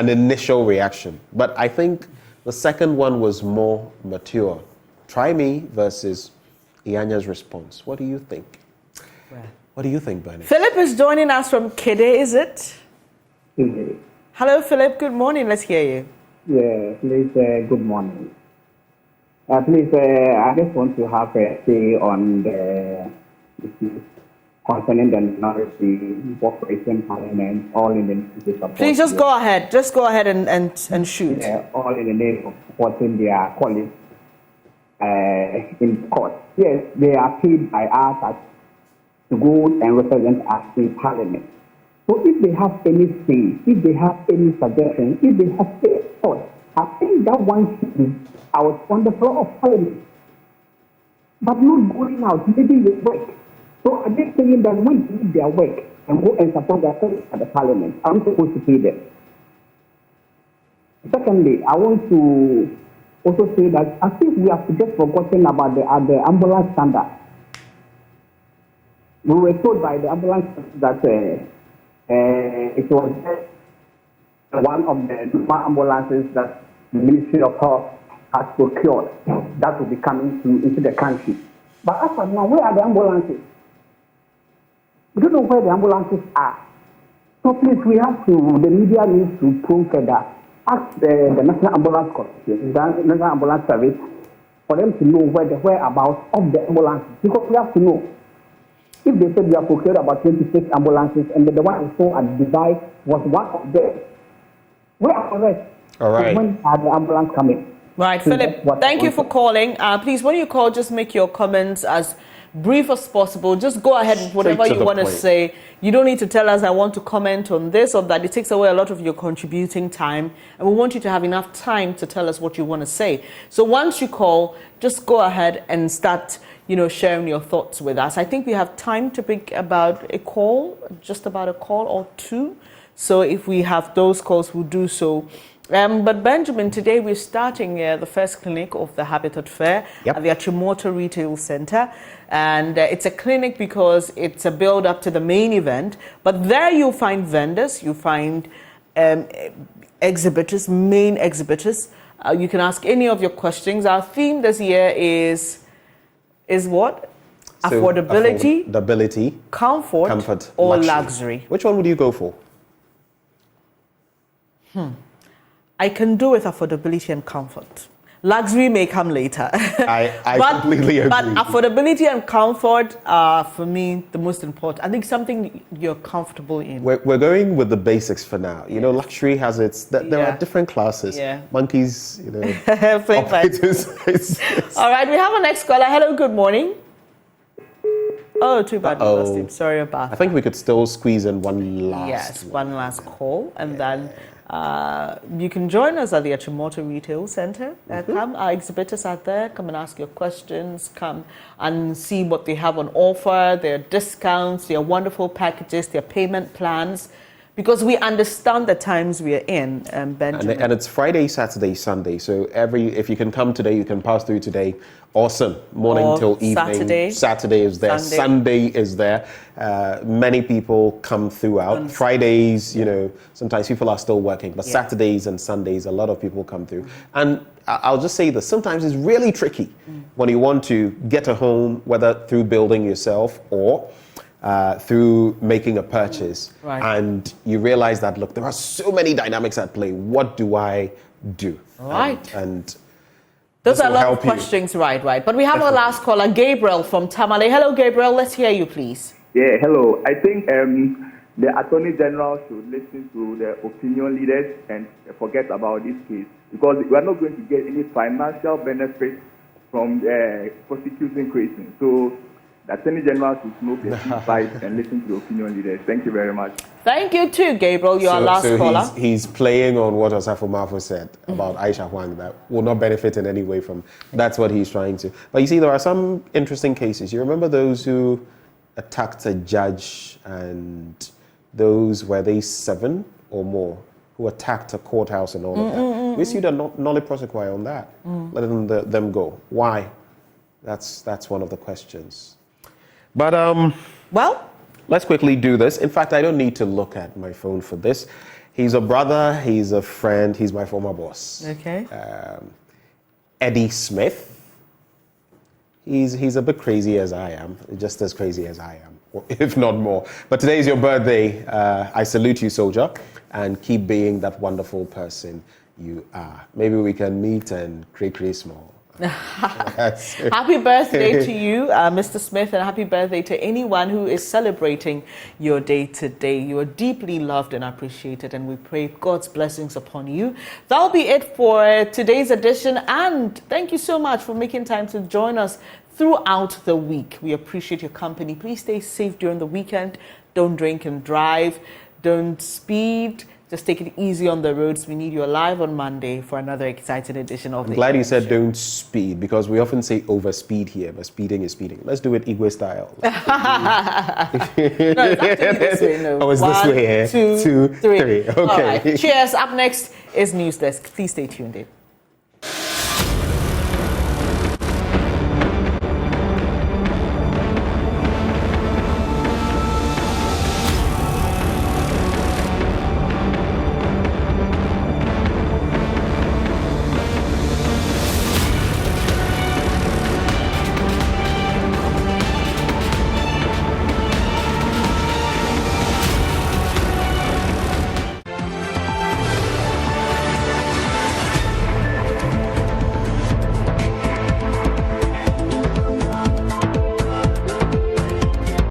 initial reaction. But I think the second one was more mature. Try me versus Iyanya's response. What do you think? What do you think, Bernie? Philip is joining us from Kede, is it? Hello, Philip. Good morning. Let's hear you. Yeah, please, good morning. Please, I just want to have a say on the issue concerning the minority cooperation parliament, all in the name of support. Please just go ahead. Just go ahead and shoot. All in the name of supporting their colleagues in court. Yes, they are paid by us to go and represent us in parliament. So if they have any say, if they have any suggestion, if they have any thought, I think that one should be out on the floor of parliament, but not going out, leaving the work. So are they saying that we do their work and go and support their colleagues at the parliament? I'm supposed to pay them. Secondly, I want to also say that I think we have just forgotten about the ambulance standard. We were told by the ambulance that it was one of the ambulances that the Ministry of Health has procured that will be coming into the country. But as of now, where are the ambulances? We don't know where the ambulances are. So please, the media needs to prove that. Ask the National Ambulance Corporation, the National Ambulance Service, for them to know where the whereabouts of the ambulances. Because we have to know. If they said we have procured about 26 ambulances and the one we saw at Dubai was one of them, where are the rest? All right. So when are the ambulance coming? Right, Philip, thank you for calling. Please, when you call, just make your comments as brief as possible. Just go ahead with whatever you want to say. You don't need to tell us, I want to comment on this or that. It takes away a lot of your contributing time. And we want you to have enough time to tell us what you want to say. So once you call, just go ahead and start, sharing your thoughts with us. I think we have time to pick about a call, just about a call or two. So if we have those calls, we'll do so. But Benjamin, today we're starting the first clinic of the Habitat Fair at the Achimota Retail Center. And it's a clinic because it's a build-up to the main event. But there you'll find vendors, you'll find exhibitors, main exhibitors. You can ask any of your questions. Our theme this year is what? So affordability, comfort or luxury. Which one would you go for? I can do with affordability and comfort. Luxury may come later. I completely agree. But affordability and comfort are, for me, the most important. I think something you're comfortable in. We're going with the basics for now. Luxury has its... There are different classes. Yeah. Monkeys, All right, we have our next caller. Hello, good morning. Oh, too bad. Sorry about that. I think we could still squeeze in one last. Yes, one last call. And then you can join us at the Achimota Retail Center. Come, our exhibitors are there. Come and ask your questions. Come and see what they have on offer, their discounts, their wonderful packages, their payment plans. Because we understand the times we are in, Benjamin. And it's Friday, Saturday, Sunday. So if you can come today, you can pass through today. Awesome. Morning till evening. Saturday is there. Sunday is there. Many people come throughout. Fridays, sometimes people are still working. But Saturdays and Sundays, a lot of people come through. And I'll just say this. Sometimes it's really tricky when you want to get a home, whether through building yourself or through making a purchase, and you realize that, look, there are so many dynamics at play. What do I do? Right. And those are a lot of questions, right. But we have our last caller, Gabriel from Tamale. Hello, Gabriel. Let's hear you, please. Yeah, hello. I think the Attorney General should listen to the opinion leaders and forget about this case, because we are not going to get any financial benefit from prosecuting Christians. So the Attorney General should smoke the pipe and listen to the opinion leaders. Thank you very much. Thank you too, Gabriel. You're our last caller. He's playing on what Osafo Mafo said about Aisha Huang that will not benefit in any way from. That's what he's trying to. But you see, there are some interesting cases. You remember those who attacked a judge, and those were they 7 or more who attacked a courthouse and all of that. We issued a nolle prosequi on that, letting them go. Why? That's one of the questions. But let's quickly do this. In fact, I don't need to look at my phone for this. He's a brother, he's a friend, he's my former boss. Okay. Eddie Smith. He's a bit crazy as I am, just as crazy as I am, if not more. But today is your birthday. I salute you, soldier, and keep being that wonderful person you are. Maybe we can meet and create small. Happy birthday to you, Mr. Smith, and happy birthday to anyone who is celebrating your day today. You are deeply loved and appreciated, and we pray God's blessings upon you. That'll be it for today's edition, and thank you so much for making time to join us throughout the week. We appreciate your company. Please stay safe during the weekend. Don't drink and drive. Don't speed. Just take it easy on the roads. We need you alive on Monday for another exciting edition of I'm glad you said don't speed, because we often say overspeed here, but speeding is speeding. Let's do it Igwe style. No, it's actually this way. No. Oh, it's 1, this way here. 2, 3. Okay. All right. Cheers. Up next is News Desk. Please stay tuned in.